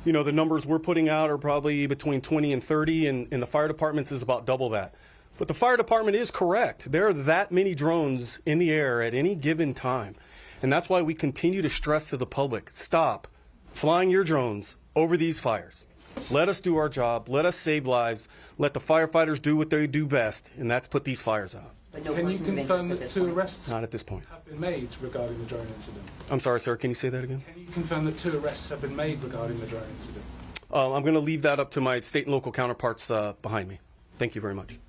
you know, the numbers we're putting out are probably between 20 and 30, and the fire department's is about double that. But the fire department is correct. There are that many drones in the air at any given time. And that's why we continue to stress to the public, stop flying your drones over these fires. Let us do our job. Let us save lives. Let the firefighters do what they do best, and that's put these fires out. But no Can you persons of confirm interest that at this two point? arrests Not at this point. have been made regarding the drone incident? I'm sorry, sir. Can you say that again? Can you confirm that 2 arrests have been made regarding the drone incident? I'm going to leave that up to my state and local counterparts behind me. Thank you very much.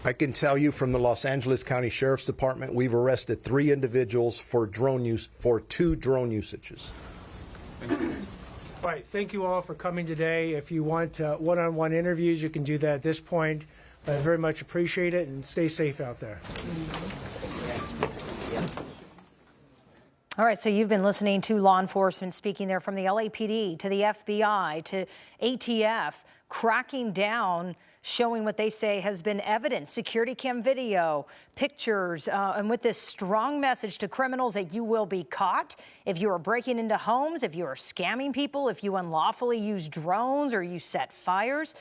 I can tell you from the Los Angeles County Sheriff's Department, we've arrested 3 individuals for 2 drone usages. All right, thank you all for coming today. If you want one-on-one interviews, you can do that at this point. I very much appreciate it, and stay safe out there. All right, so you've been listening to law enforcement speaking there from the LAPD to the FBI to ATF, cracking down, showing what they say has been evidence, security cam video, pictures, and with this strong message to criminals that you will be caught if you are breaking into homes, if you are scamming people, if you unlawfully use drones or you set fires,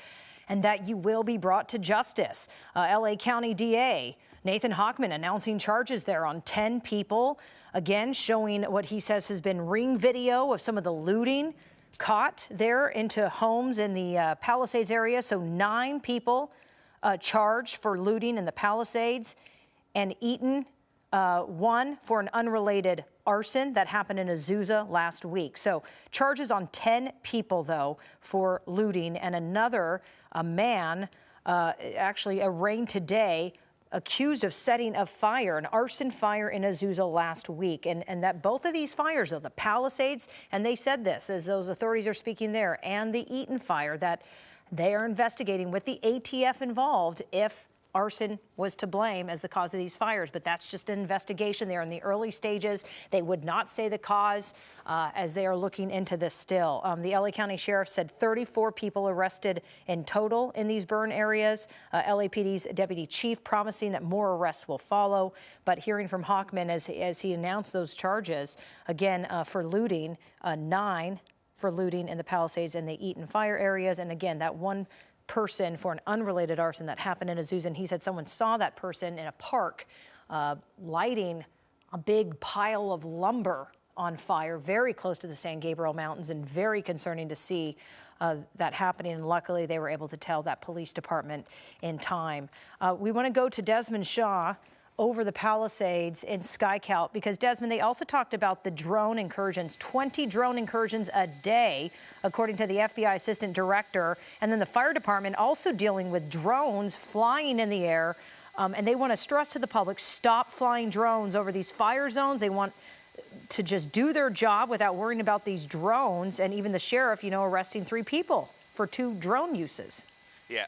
and that you will be brought to justice. LA County DA Nathan Hochman announcing charges there on 10 people, again showing what he says has been ring video of some of the looting caught there into homes in the Palisades area. So 9 people charged for looting in the Palisades, and Eaton 1 for an unrelated arson that happened in Azusa last week. So charges on 10 people, though, for looting, and another man actually arraigned today, accused of setting a fire, an arson fire in Azusa last week. And that both of these fires, though, the Palisades, and they said this as those authorities are speaking there, and the Eaton fire, that they are investigating with the ATF involved if arson was to blame as the cause of these fires. But that's just an investigation. They're in the early stages. They would not say the cause as they are looking into this still. The LA County Sheriff said 34 people arrested in total in these burn areas. LAPD's deputy chief promising that more arrests will follow. But hearing from Hochman as he announced those charges, again, for looting, 9 for looting in the Palisades and the Eaton fire areas. And again, that one person for an unrelated arson that happened in Azusa, and he said someone saw that person in a park lighting a big pile of lumber on fire very close to the San Gabriel Mountains, and very concerning to see that happening. And luckily they were able to tell that police department in time. We want to go to Desmond Shaw over the Palisades in Skycount, because Desmond, they also talked about the drone incursions, 20 drone incursions a day, according to the FBI assistant director. And then the fire department also dealing with drones flying in the air. And they want to stress to the public, stop flying drones over these fire zones. They want to just do their job without worrying about these drones. And even the sheriff, arresting 3 people for 2 drone uses. Yeah.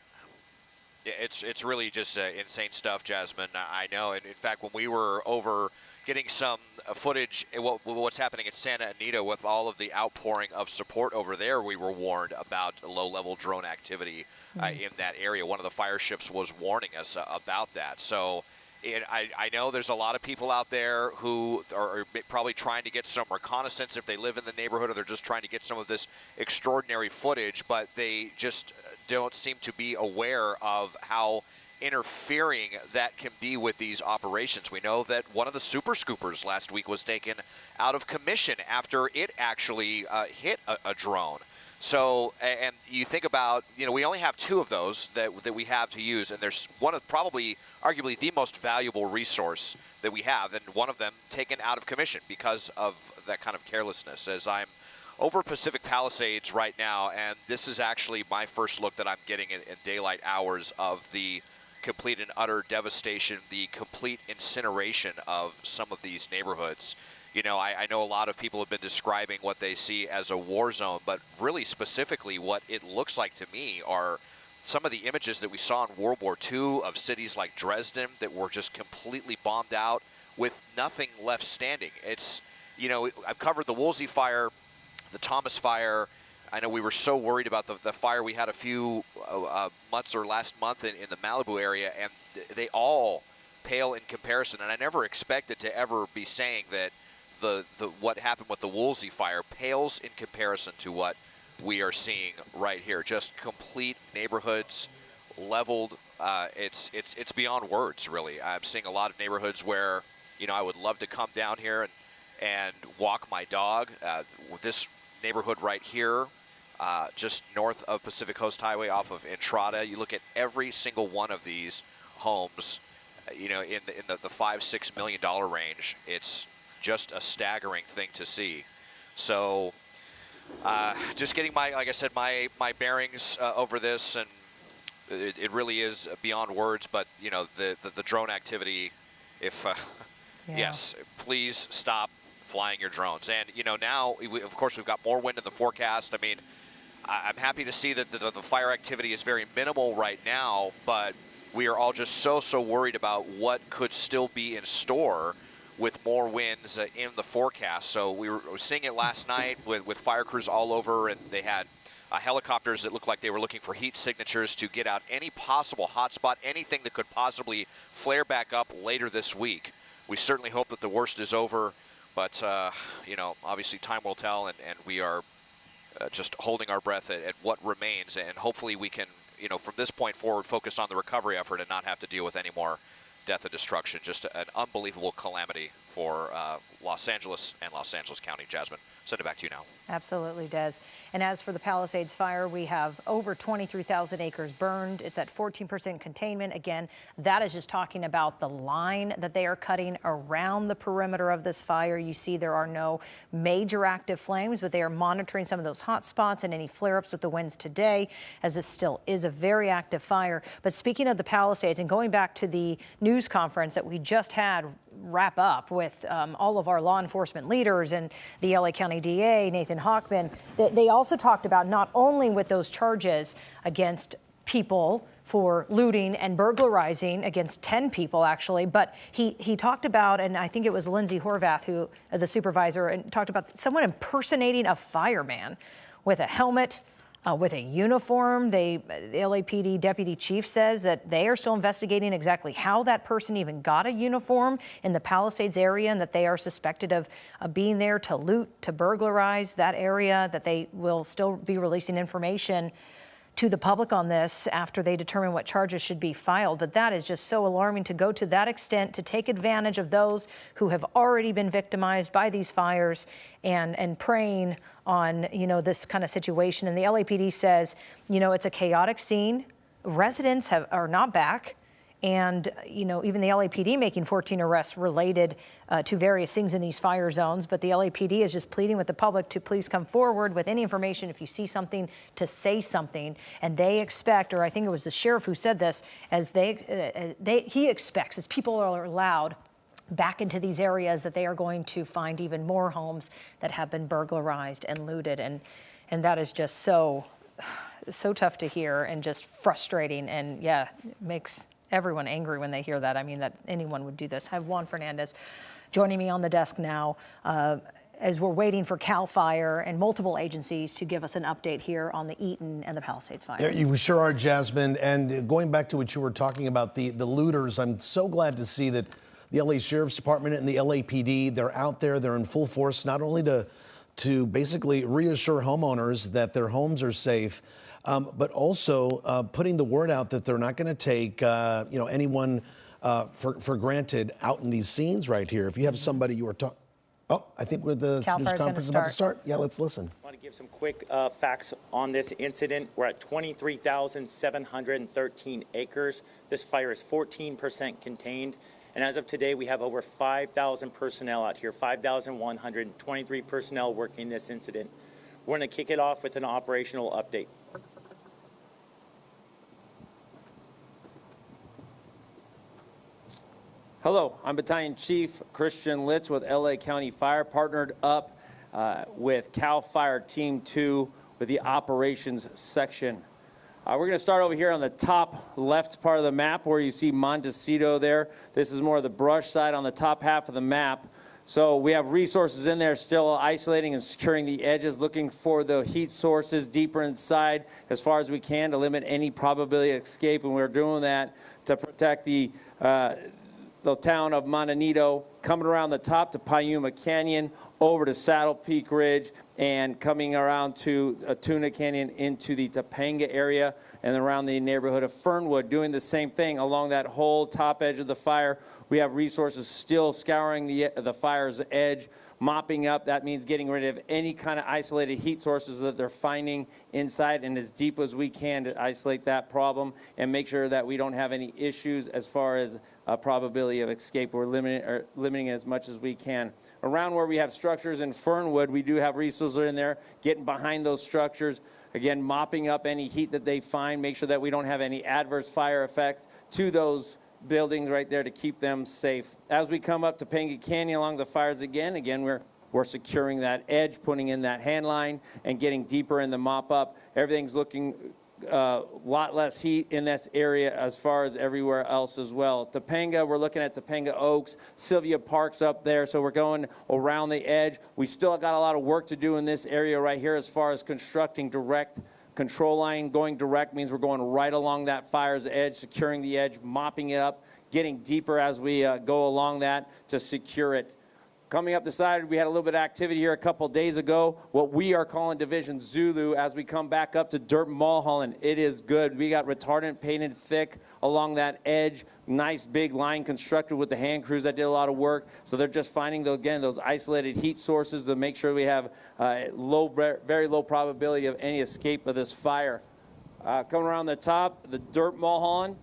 It's really just insane stuff, Jasmine. I know. And in fact, when we were over getting some footage, what's happening at Santa Anita with all of the outpouring of support over there, we were warned about low-level drone activity in that area. One of the fire ships was warning us about that. So I know there's a lot of people out there who are probably trying to get some reconnaissance if they live in the neighborhood, or they're just trying to get some of this extraordinary footage, but they just don't seem to be aware of how interfering that can be with these operations. We know that one of the super scoopers last week was taken out of commission after it actually hit a drone. So, and you think about, we only have 2 of those that we have to use, and there's one of probably, arguably, the most valuable resource that we have, and one of them taken out of commission because of that kind of carelessness. As I'm over Pacific Palisades right now, and this is actually my first look that I'm getting in daylight hours of the complete and utter devastation, the complete incineration of some of these neighborhoods. I know a lot of people have been describing what they see as a war zone, but really specifically what it looks like to me are some of the images that we saw in World War II of cities like Dresden that were just completely bombed out with nothing left standing. It's, I've covered the Woolsey fire, the Thomas fire. I know we were so worried about the fire we had a few months or last month in the Malibu area, and they all pale in comparison. And I never expected to ever be saying that what happened with the Woolsey fire pales in comparison to what we are seeing right here. Just complete neighborhoods leveled. It's beyond words, really. I'm seeing a lot of neighborhoods where, I would love to come down here and walk my dog. This neighborhood right here, just north of Pacific Coast Highway off of Entrada, you look at every single one of these homes, in the $5-6 million range. It's just a staggering thing to see. So just getting like I said, my bearings over this, and it really is beyond words. But the drone activity, if yes, please stop flying your drones. And now of course we've got more wind in the forecast. I mean, I'm happy to see that the fire activity is very minimal right now, but we are all just so worried about what could still be in store with more winds in the forecast. So we were seeing it last night with fire crews all over, and they had helicopters that looked like they were looking for heat signatures to get out any possible hotspot, anything that could possibly flare back up later this week. We certainly hope that the worst is over, but obviously time will tell, and we are just holding our breath at what remains, and hopefully we can, from this point forward, focus on the recovery effort and not have to deal with any more death and destruction. Just an unbelievable calamity for Los Angeles and Los Angeles County. Jasmine, send it back to you now. Absolutely, Des. And as for the Palisades fire, we have over 23,000 acres burned. It's at 14% containment. Again, that is just talking about the line that they are cutting around the perimeter of this fire. You see there are no major active flames, but they are monitoring some of those hot spots and any flare-ups with the winds today, as this still is a very active fire. But speaking of the Palisades, and going back to the news conference that we just had wrap up with all of our law enforcement leaders and the LA County DA, Nathan Hochman, they also talked about not only with those charges against people for looting and burglarizing, against 10 people actually, but he talked about, and I think it was Lindsay Horvath, who the supervisor, and talked about someone impersonating a fireman with a helmet, with a uniform. The LAPD deputy chief says that they are still investigating exactly how that person even got a uniform in the Palisades area, and that they are suspected of being there to loot, to burglarize that area, that they will still be releasing information to the public on this after they determine what charges should be filed. But that is just so alarming to go to that extent, to take advantage of those who have already been victimized by these fires and preying on, this kind of situation. And the LAPD says, it's a chaotic scene. Residents are not back. And, even the LAPD making 14 arrests related to various things in these fire zones. But the LAPD is just pleading with the public to please come forward with any information if you see something, to say something. And they expect, or I think it was the sheriff who said this, as he expects, as people are allowed back into these areas, that they are going to find even more homes that have been burglarized and looted. And that is just so tough to hear, and just frustrating. And yeah, it makes everyone angry when they hear that. I mean, that anyone would do this. I have Juan Fernandez joining me on the desk now as we're waiting for CAL FIRE and multiple agencies to give us an update here on the Eaton and the Palisades fire. You sure are, Jasmine. And going back to what you were talking about, the looters, I'm so glad to see that the LA Sheriff's Department and the LAPD, they're out there, they're in full force, not only to basically reassure homeowners that their homes are safe, but also putting the word out that they're not going to take anyone for granted out in these scenes right here. If you have somebody you are talking, I think we're the Cal news Fire's conference about to start. Yeah, let's listen. I want to give some quick facts on this incident. We're at 23,713 acres. This fire is 14% contained. And as of today, we have over 5,000 personnel out here, 5,123 personnel working this incident. We're going to kick it off with an operational update. Hello, I'm Battalion Chief Christian Litz with LA County Fire, partnered up with CAL FIRE Team 2 with the operations section. We're going to start over here on the top left part of the map where you see Montecito there. This is more of the brush side on the top half of the map. So we have resources in there still isolating and securing the edges, looking for the heat sources deeper inside as far as we can to limit any probability of escape. And we're doing that to protect the town of Montecito, coming around the top to Piuma Canyon, over to Saddle Peak Ridge, and coming around to Tuna Canyon into the Topanga area and around the neighborhood of Fernwood, doing the same thing along that whole top edge of the fire. We have resources still scouring the fire's edge, mopping up. That means getting rid of any kind of isolated heat sources that they're finding inside, and as deep as we can to isolate that problem and make sure that we don't have any issues as far as probability of escape. We're limiting it as much as we can. Around where we have structures in Fernwood, we do have resources in there, getting behind those structures, again, mopping up any heat that they find, make sure that we don't have any adverse fire effects to those buildings right there to keep them safe. As we come up to Topanga Canyon along the fires again, we're securing that edge, putting in that hand line, and getting deeper in the mop up. Everything's looking a lot less heat in this area as far as everywhere else as well. Topanga, we're looking at Topanga Oaks, Sylvia Park's up there, so we're going around the edge. We still got a lot of work to do in this area right here as far as constructing direct control line. Going direct means we're going right along that fire's edge, securing the edge, mopping it up, getting deeper as we go along that to secure it. Coming up the side, we had a little bit of activity here a couple days ago, what we are calling Division Zulu, as we come back up to Dirt Mulholland. It is good. We got retardant painted thick along that edge, nice big line constructed with the hand crews that did a lot of work. So they're just finding, those isolated heat sources to make sure we have very low probability of any escape of this fire. Coming around the top, the Dirt Mulholland.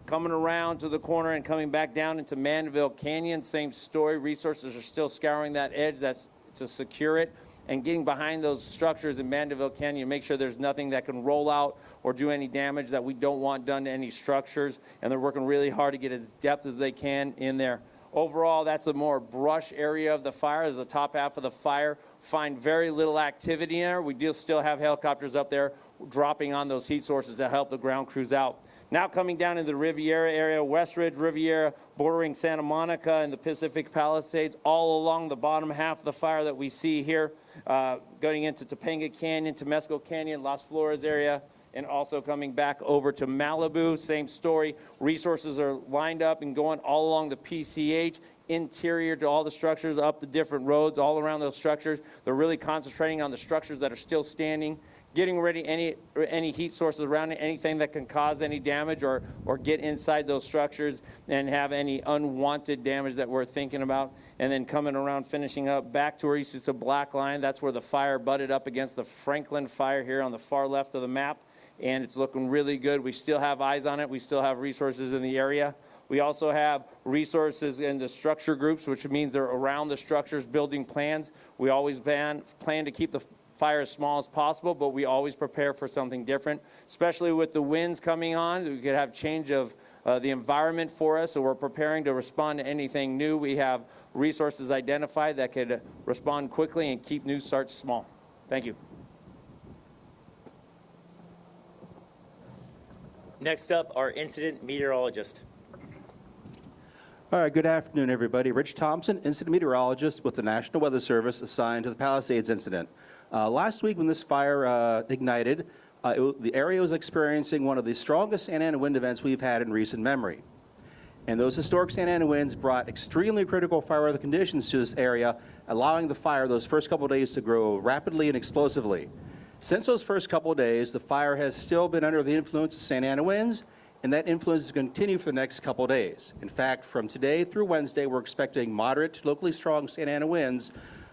Coming around to the corner and coming back down into Mandeville Canyon, same story. Resources are still scouring that edge to secure it, and getting behind those structures in Mandeville Canyon, make sure there's nothing that can roll out or do any damage that we don't want done to any structures. And they're working really hard to get as depth as they can in there. Overall, that's the more brush area of the fire, is the top half of the fire. Find very little activity in there. We do still have helicopters up there dropping on those heat sources to help the ground crews out. Now coming down into the Riviera area, West Ridge, Riviera, bordering Santa Monica and the Pacific Palisades, all along the bottom half of the fire that we see here, going into Topanga Canyon, Temescal Canyon, Las Flores area, and also coming back over to Malibu, same story. Resources are lined up and going all along the PCH, interior to all the structures, up the different roads, all around those structures. They're really concentrating on the structures that are still standing, getting ready any heat sources around it, anything that can cause any damage or get inside those structures and have any unwanted damage that we're thinking about. And then coming around, finishing up back to where you see the black line, that's where the fire butted up against the Franklin fire here on the far left of the map. And it's looking really good. We still have eyes on it. We still have resources in the area. We also have resources in the structure groups, which means they're around the structures building plans. We always plan to keep the fire as small as possible, but we always prepare for something different, especially with the winds coming on. We could have change of the environment for us, so we're preparing to respond to anything new. We have resources identified that could respond quickly and keep new starts small. Thank you. Next up, our incident meteorologist. All right, good afternoon, everybody. Rich Thompson, incident meteorologist with the National Weather Service, assigned to the Palisades incident. Last week when this fire ignited, the area was experiencing one of the strongest Santa Ana wind events we've had in recent memory. And those historic Santa Ana winds brought extremely critical fire weather conditions to this area, allowing the fire those first couple of days to grow rapidly and explosively. Since those first couple of days, the fire has still been under the influence of Santa Ana winds, and that influence is going to continue for the next couple of days. In fact, from today through Wednesday, we're expecting moderate to locally strong Santa Ana winds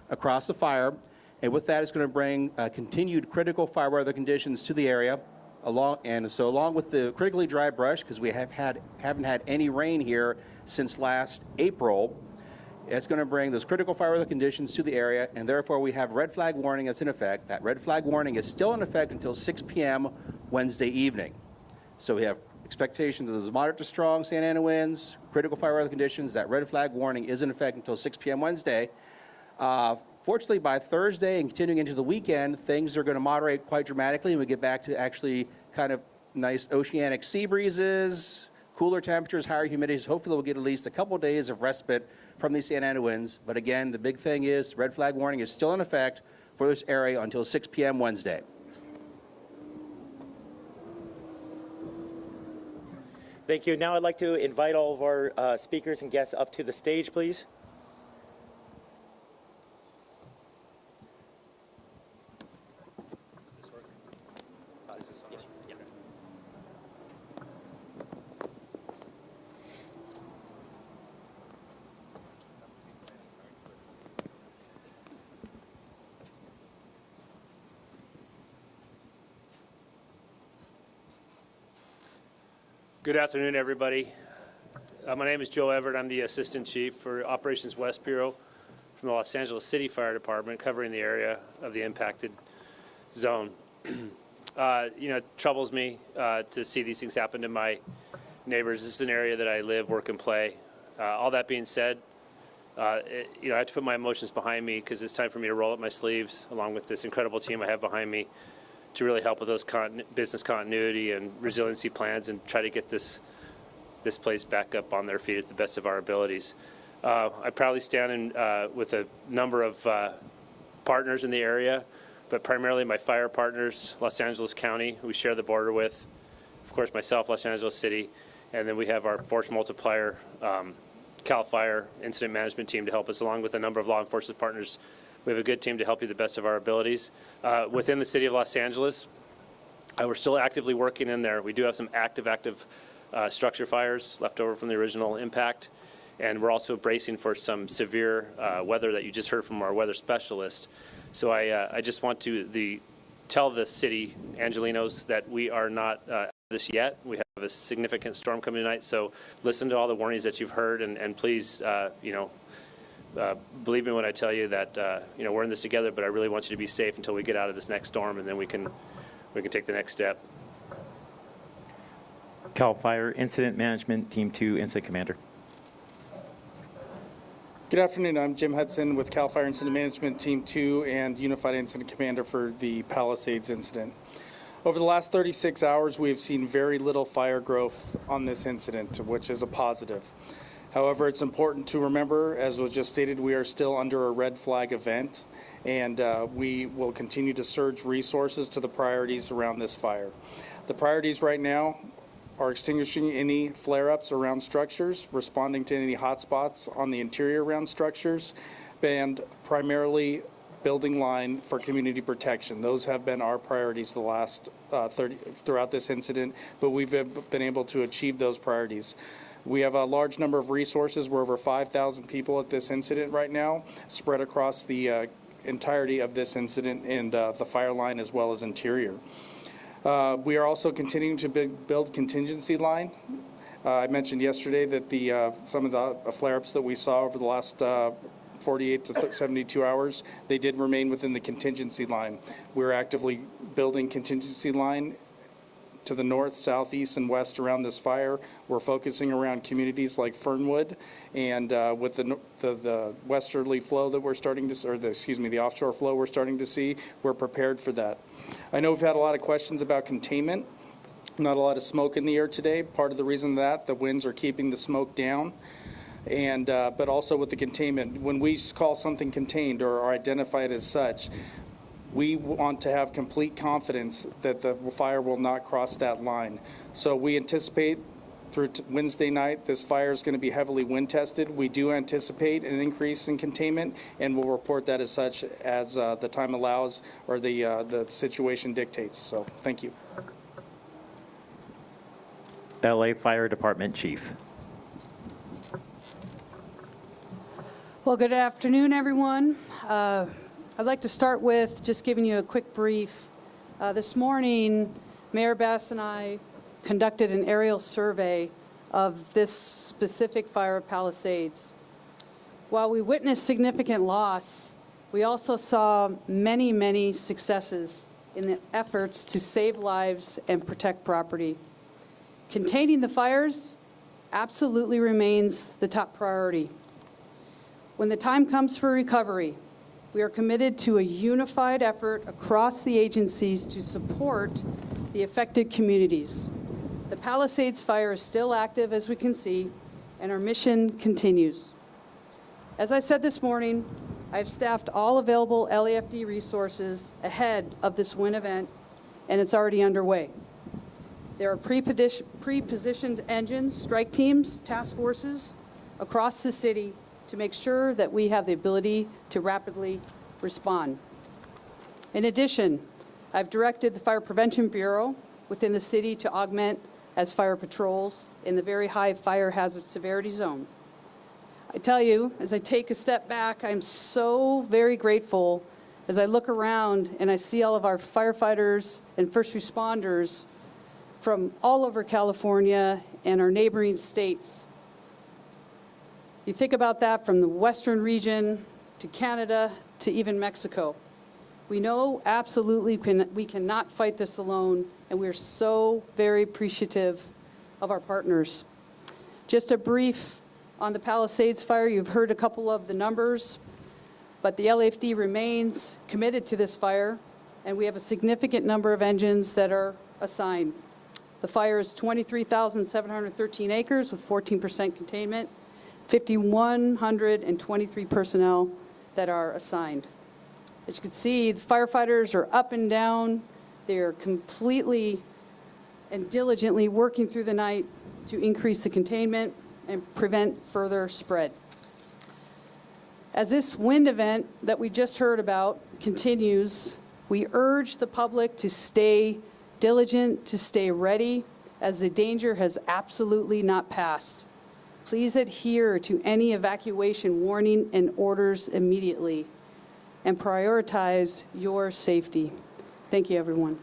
across the fire, and with that, it's going to bring continued critical fire weather conditions to the area, along with the critically dry brush, because we haven't had any rain here since last April. It's going to bring those critical fire weather conditions to the area, and therefore we have red flag warning that's in effect. That red flag warning is still in effect until 6 p.m. Wednesday evening. So we have expectations of those moderate to strong Santa Ana winds, critical fire weather conditions. That red flag warning is in effect until 6 p.m. Wednesday. Fortunately, by Thursday and continuing into the weekend, things are going to moderate quite dramatically, and we get back to actually kind of nice oceanic sea breezes, cooler temperatures, higher humidities. Hopefully we'll get at least a couple of days of respite from these Santa Ana winds. But again, the big thing is red flag warning is still in effect for this area until 6 p.m. Wednesday. Thank you. Now I'd like to invite all of our speakers and guests up to the stage, please. Good afternoon, everybody. My name is Joe Everett. I'm the Assistant Chief for Operations West Bureau from the Los Angeles City Fire Department, covering the area of the impacted zone. It troubles me to see these things happen to my neighbors. This is an area that I live, work, and play. All that being said, I have to put my emotions behind me because it's time for me to roll up my sleeves along with this incredible team I have behind me to really help with those business continuity and resiliency plans and try to get this place back up on their feet at the best of our abilities. I proudly stand with a number of partners in the area, but primarily my fire partners, Los Angeles County, who we share the border with, of course myself, Los Angeles City, and then we have our force multiplier, CAL FIRE incident management team to help us, along with a number of law enforcement partners. We have a good team to help you the best of our abilities. Within the city of Los Angeles, we're still actively working in there. We do have some active structure fires left over from the original impact, and we're also bracing for some severe weather that you just heard from our weather specialist. So I just want to tell the city, Angelinos, that we are not this yet. We have a significant storm coming tonight, so listen to all the warnings that you've heard, and please, believe me when I tell you that we're in this together, but I really want you to be safe until we get out of this next storm, and then we can take the next step. CAL FIRE Incident Management Team 2 Incident Commander. Good afternoon. I'm Jim Hudson with CAL FIRE Incident Management Team 2 and Unified Incident Commander for the Palisades incident. Over the last 36 hours, we have seen very little fire growth on this incident, which is a positive. However, it's important to remember, as was just stated, we are still under a red flag event, and we will continue to surge resources to the priorities around this fire. The priorities right now are extinguishing any flare-ups around structures, responding to any hotspots on the interior around structures, and primarily building line for community protection. Those have been our priorities the last throughout this incident, but we've been able to achieve those priorities. We have a large number of resources. We're over 5,000 people at this incident right now, spread across the entirety of this incident and the fire line as well as interior. We are also continuing to build contingency line. I mentioned yesterday that some of the flare-ups that we saw over the last 48 to 72 hours, they did remain within the contingency line. We're actively building contingency line to the north, south, east, and west around this fire. We're focusing around communities like Fernwood, and with the westerly flow that we're starting to, or the offshore flow we're starting to see, we're prepared for that. I know we've had a lot of questions about containment. Not a lot of smoke in the air today. Part of the reason that the winds are keeping the smoke down. And but also with the containment, when we call something contained or identify it as such, we want to have complete confidence that the fire will not cross that line. So we anticipate through Wednesday night. This fire is going to be heavily wind tested. We do anticipate an increase in containment, and we'll report that as such as the time allows or the situation dictates. So thank you. LA Fire Department Chief. Well, good afternoon, everyone. I'd like to start with just giving you a quick brief. This morning, Mayor Bass and I conducted an aerial survey of this specific fire of Palisades. While we witnessed significant loss, we also saw many, many successes in the efforts to save lives and protect property. Containing the fires absolutely remains the top priority. When the time comes for recovery, we are committed to a unified effort across the agencies to support the affected communities. The Palisades fire is still active, as we can see, and our mission continues. As I said this morning, I've staffed all available LAFD resources ahead of this wind event, and it's already underway. There are pre-positioned engines, strike teams, task forces across the city to make sure that we have the ability to rapidly respond. In addition, I've directed the Fire Prevention Bureau within the city to augment as fire patrols in the very high fire hazard severity zone. I tell you, as I take a step back, I'm so very grateful as I look around and I see all of our firefighters and first responders from all over California and our neighboring states. You think about that from the western region to Canada to even Mexico. We know absolutely we cannot fight this alone, and we're so very appreciative of our partners. Just a brief on the Palisades fire. You've heard a couple of the numbers, but the LAFD remains committed to this fire, and we have a significant number of engines that are assigned. The fire is 23,713 acres with 14% containment, 5,123 personnel that are assigned. As you can see, the firefighters are up and down. They're completely and diligently working through the night to increase the containment and prevent further spread. As this wind event that we just heard about continues, we urge the public to stay diligent, to stay ready, as the danger has absolutely not passed. Please adhere to any evacuation warning and orders immediately, and prioritize your safety. Thank you, everyone.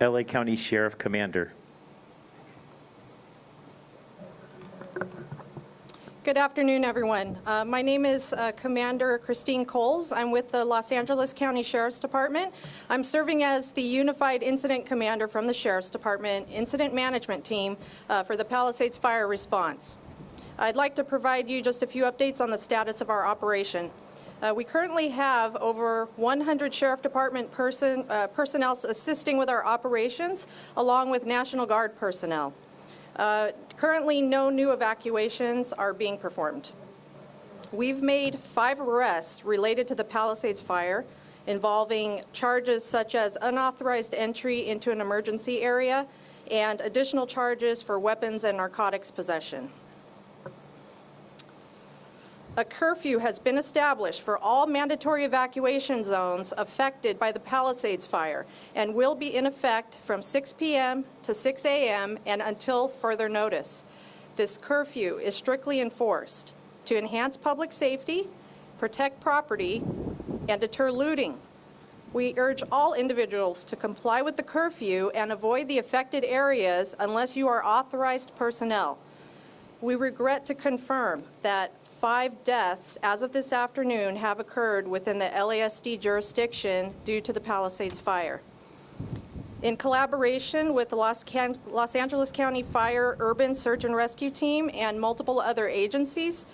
LA County Sheriff Commander. Good afternoon, everyone. My name is Commander Christine Coles. I'm with the Los Angeles County Sheriff's Department. I'm serving as the Unified Incident Commander from the Sheriff's Department Incident Management Team for the Palisades Fire Response. I'd like to provide you just a few updates on the status of our operation. We currently have over 100 Sheriff Department personnel assisting with our operations, along with National Guard personnel. Currently, no new evacuations are being performed. We've made 5 arrests related to the Palisades fire, involving charges such as unauthorized entry into an emergency area and additional charges for weapons and narcotics possession. A curfew has been established for all mandatory evacuation zones affected by the Palisades fire and will be in effect from 6 p.m. to 6 a.m. and until further notice. This curfew is strictly enforced to enhance public safety, protect property, and deter looting. We urge all individuals to comply with the curfew and avoid the affected areas unless you are authorized personnel. We regret to confirm that 5 deaths as of this afternoon have occurred within the LASD jurisdiction due to the Palisades fire. In collaboration with the Los Angeles County Fire Urban Search and Rescue Team and multiple other agencies,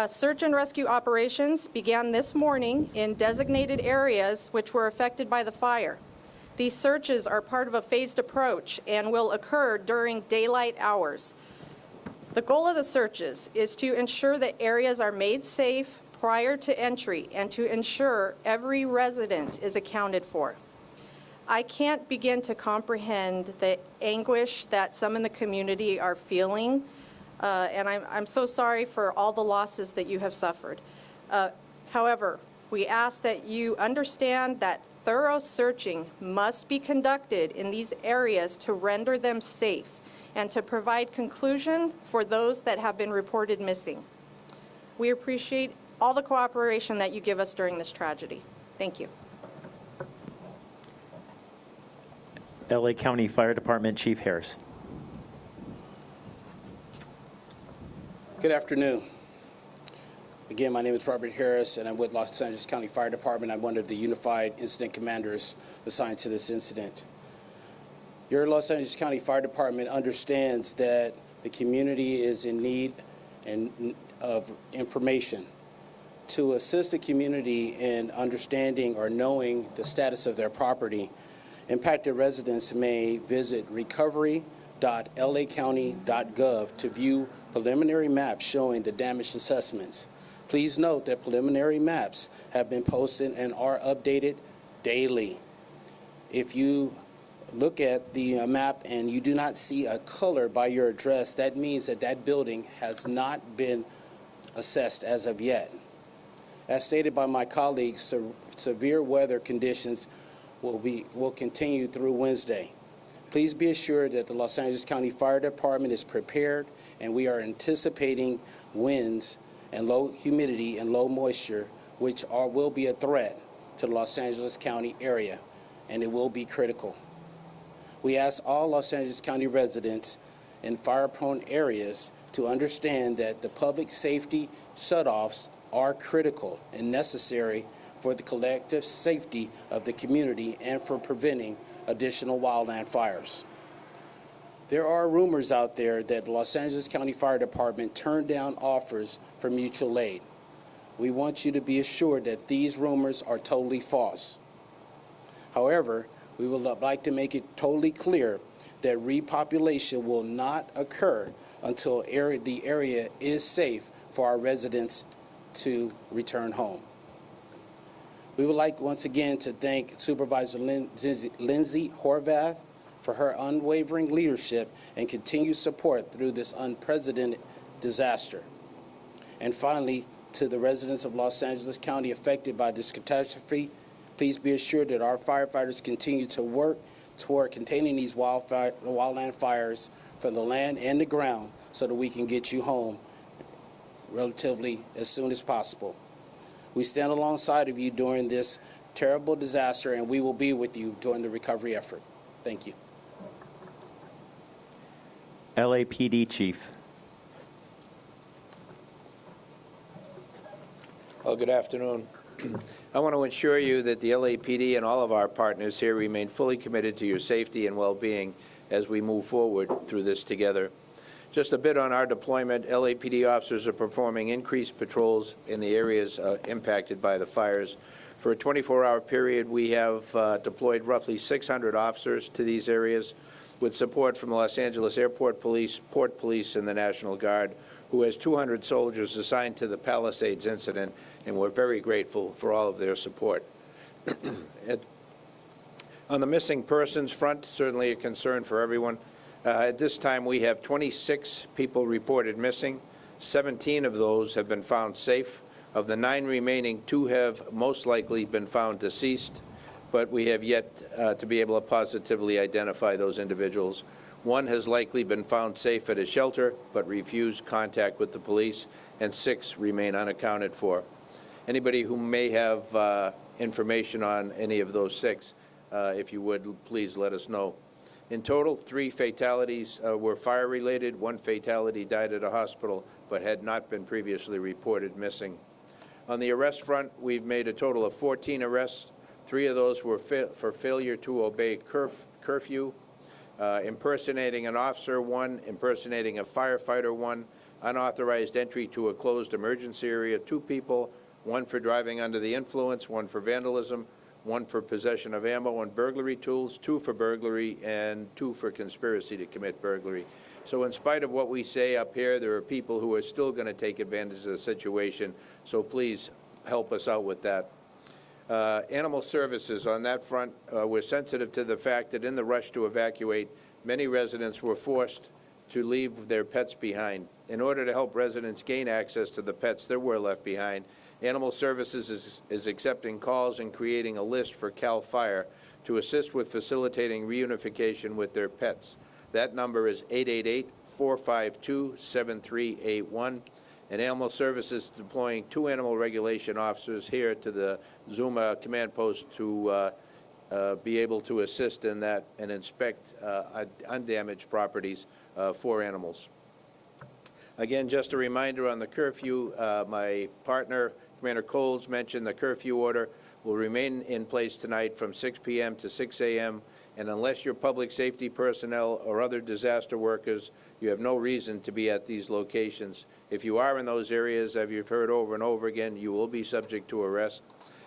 search and rescue operations began this morning in designated areas which were affected by the fire. These searches are part of a phased approach and will occur during daylight hours. The goal of the searches is to ensure that areas are made safe prior to entry and to ensure every resident is accounted for. I can't begin to comprehend the anguish that some in the community are feeling, and I'm so sorry for all the losses that you have suffered. However, we ask that you understand that thorough searching must be conducted in these areas to render them safe and to provide conclusion for those that have been reported missing. We appreciate all the cooperation that you give us during this tragedy. Thank you. LA County Fire Department Chief Harris. Good afternoon. Again, my name is Robert Harris, and I'm with Los Angeles County Fire Department. I'm one of the unified incident commanders assigned to this incident. Your Los Angeles County Fire Department understands that the community is in need of information. To assist the community in understanding or knowing the status of their property, impacted residents may visit recovery.lacounty.gov to view preliminary maps showing the damage assessments. Please note that preliminary maps have been posted and are updated daily. If you look at the map and you do not see a color by your address, that means that that building has not been assessed as of yet. As stated by my colleagues, severe weather conditions will continue through Wednesday. Please be assured that the Los Angeles County Fire Department is prepared, and we are anticipating winds and low humidity and low moisture, which will be a threat to the Los Angeles County area, and it will be critical. We ask all Los Angeles County residents in fire-prone areas to understand that the public safety shutoffs are critical and necessary for the collective safety of the community and for preventing additional wildland fires. There are rumors out there that the Los Angeles County Fire Department turned down offers for mutual aid. We want you to be assured that these rumors are totally false. However, we would like to make it totally clear that repopulation will not occur until the area is safe for our residents to return home. We would like once again to thank Supervisor Lindsay Horvath for her unwavering leadership and continued support through this unprecedented disaster. And finally, to the residents of Los Angeles County affected by this catastrophe, please be assured that our firefighters continue to work toward containing these wildland fires from the land and the ground so that we can get you home relatively as soon as possible. We stand alongside of you during this terrible disaster, and we will be with you during the recovery effort. Thank you. LAPD Chief. Well, good afternoon. I want to assure you that the LAPD and all of our partners here remain fully committed to your safety and well-being as we move forward through this together. Just a bit on our deployment. LAPD officers are performing increased patrols in the areas impacted by the fires. For a 24-hour period, we have deployed roughly 600 officers to these areas with support from the Los Angeles Airport Police, Port Police, and the National Guard, who has 200 soldiers assigned to the Palisades incident, and we're very grateful for all of their support. On the missing persons front, certainly a concern for everyone. At this time, we have 26 people reported missing. 17 of those have been found safe. Of the 9 remaining, 2 have most likely been found deceased, but we have yet to be able to positively identify those individuals. 1 has likely been found safe at a shelter, but refused contact with the police, and 6 remain unaccounted for. Anybody who may have information on any of those 6, if you would, please let us know. In total, 3 fatalities were fire-related. 1 fatality died at a hospital, but had not been previously reported missing. On the arrest front, we've made a total of 14 arrests. 3 of those were for failure to obey curfew, impersonating an officer 1, impersonating a firefighter 1, unauthorized entry to a closed emergency area 2 people, 1 for driving under the influence, 1 for vandalism, 1 for possession of ammo and burglary tools, 2 for burglary, and 2 for conspiracy to commit burglary. So in spite of what we say up here, there are people who are still going to take advantage of the situation, so please help us out with that. Animal Services, on that front, we're sensitive to the fact that in the rush to evacuate, many residents were forced to leave their pets behind. In order to help residents gain access to the pets that were left behind, Animal Services is accepting calls and creating a list for CAL FIRE to assist with facilitating reunification with their pets. That number is 888-452-7381. And Animal Services deploying 2 animal regulation officers here to the Zuma command post to be able to assist in that and inspect undamaged properties for animals. Again, just a reminder on the curfew, my partner, Commander Coles, mentioned the curfew order will remain in place tonight from 6 p.m. to 6 a.m. And unless you're public safety personnel or other disaster workers, you have no reason to be at these locations. If you are in those areas, as you've heard over and over again, you will be subject to arrest.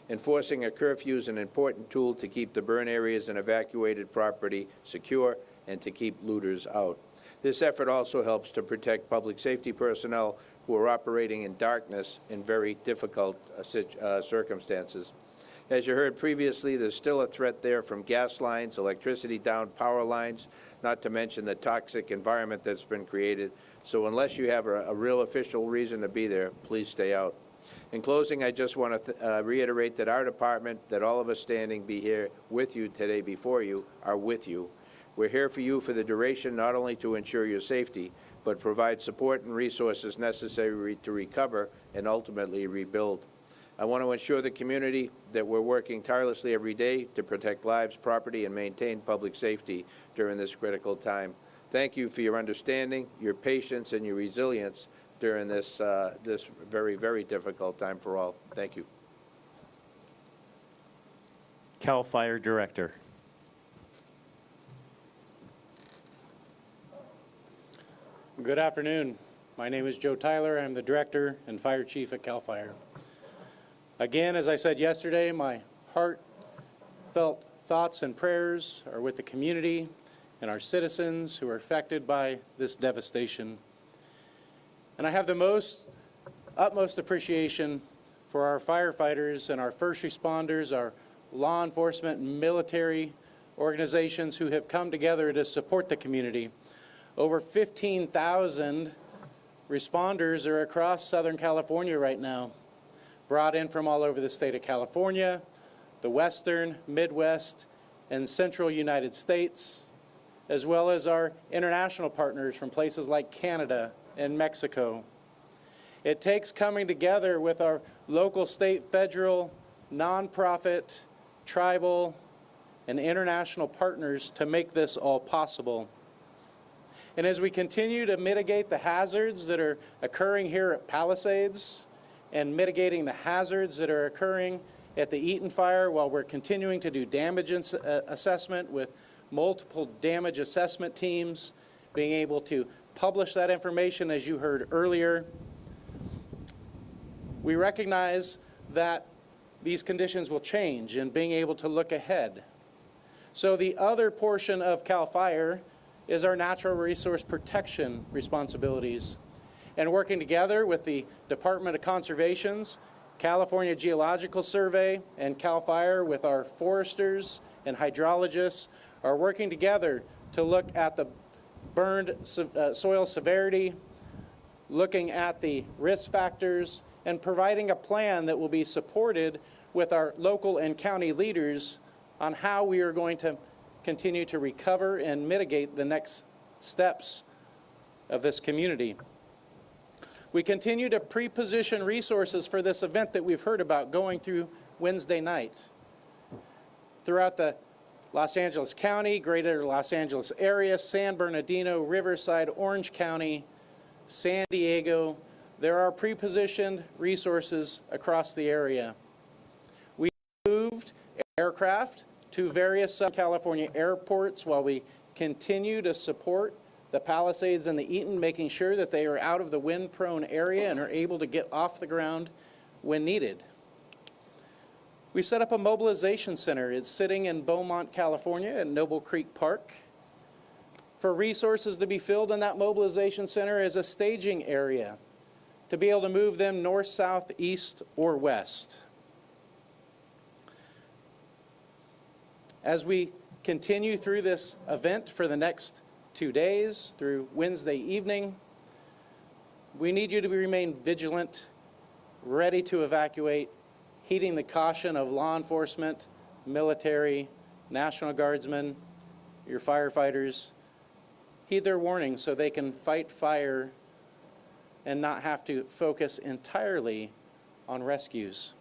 Enforcing a curfew is an important tool to keep the burn areas and evacuated property secure and to keep looters out. This effort also helps to protect public safety personnel who are operating in darkness in very difficult circumstances. As you heard previously, there's still a threat there from gas lines, electricity down, power lines, not to mention the toxic environment that's been created. So unless you have a real official reason to be there, please stay out. In closing, I just want to reiterate that our department, that all of us standing be here with you today before you, are with you. We're here for you for the duration, not only to ensure your safety, but provide support and resources necessary to recover and ultimately rebuild. I want to ensure the community that we're working tirelessly every day to protect lives, property, and maintain public safety during this critical time. Thank you for your understanding, your patience, and your resilience during this very, very difficult time for all. Thank you. CAL FIRE Director. Good afternoon. My name is Joe Tyler. I'm the Director and Fire Chief at CAL FIRE. Again, as I said yesterday, my heartfelt thoughts and prayers are with the community and our citizens who are affected by this devastation. And I have the utmost appreciation for our firefighters and our first responders, our law enforcement and military organizations who have come together to support the community. Over 15,000 responders are across Southern California right now, brought in from all over the state of California, the Western, Midwest, and Central United States, as well as our international partners from places like Canada and Mexico. It takes coming together with our local, state, federal, nonprofit, tribal, and international partners to make this all possible. And as we continue to mitigate the hazards that are occurring here at Palisades and mitigating the hazards that are occurring at the Eaton Fire while we're continuing to do damage assessment with multiple damage assessment teams, being able to publish that information as you heard earlier, we recognize that these conditions will change and being able to look ahead. So the other portion of CAL FIRE is our natural resource protection responsibilities. And working together with the Department of Conservation's California Geological Survey and CAL FIRE with our foresters and hydrologists are working together to look at the burned soil severity, looking at the risk factors, and providing a plan that will be supported with our local and county leaders on how we are going to continue to recover and mitigate the next steps of this community. We continue to pre-position resources for this event that we've heard about going through Wednesday night. Throughout the Los Angeles County, greater Los Angeles area, San Bernardino, Riverside, Orange County, San Diego, there are pre-positioned resources across the area. We moved aircraft to various Southern California airports while we continue to support the Palisades and the Eaton, making sure that they are out of the wind-prone area and are able to get off the ground when needed. We set up a mobilization center. It's sitting in Beaumont, California at Noble Creek Park. For resources to be filled in that mobilization center as a staging area to be able to move them north, south, east, or west. As we continue through this event for the next 2 days through Wednesday evening, we need you to remain vigilant, ready to evacuate, heeding the caution of law enforcement, military, National Guardsmen, your firefighters. Heed their warnings so they can fight fire and not have to focus entirely on rescues.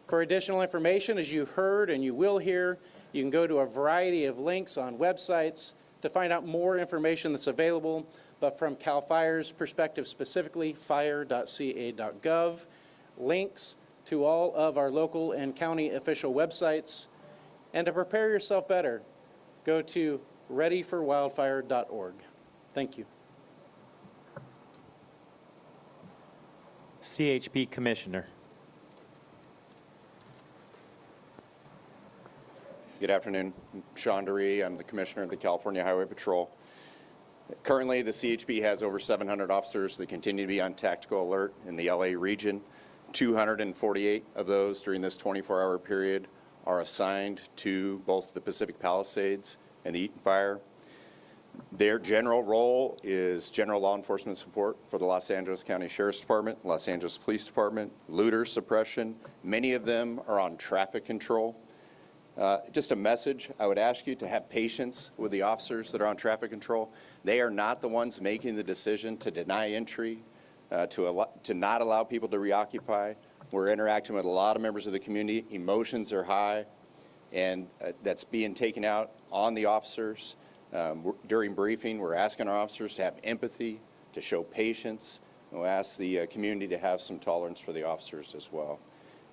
For additional information, as you heard and you will hear, you can go to a variety of links on websites to find out more information that's available, but from CAL FIRE's perspective specifically, fire.ca.gov, links to all of our local and county official websites. And to prepare yourself better, go to readyforwildfire.org. Thank you. CHP Commissioner. Good afternoon. I'm Sean DeRee. I'm the Commissioner of the California Highway Patrol. Currently, the CHP has over 700 officers that continue to be on tactical alert in the LA region. 248 of those during this 24-hour period are assigned to both the Pacific Palisades and the Eaton Fire. Their general role is general law enforcement support for the Los Angeles County Sheriff's Department, Los Angeles Police Department, looter suppression. Many of them are on traffic control. Just a message, I would ask you to have patience with the officers that are on traffic control. They are not the ones making the decision to deny entry, to not allow people to reoccupy. We're interacting with a lot of members of the community. Emotions are high, and that's being taken out on the officers. During briefing, we're asking our officers to have empathy, to show patience. We'll ask the community to have some tolerance for the officers as well.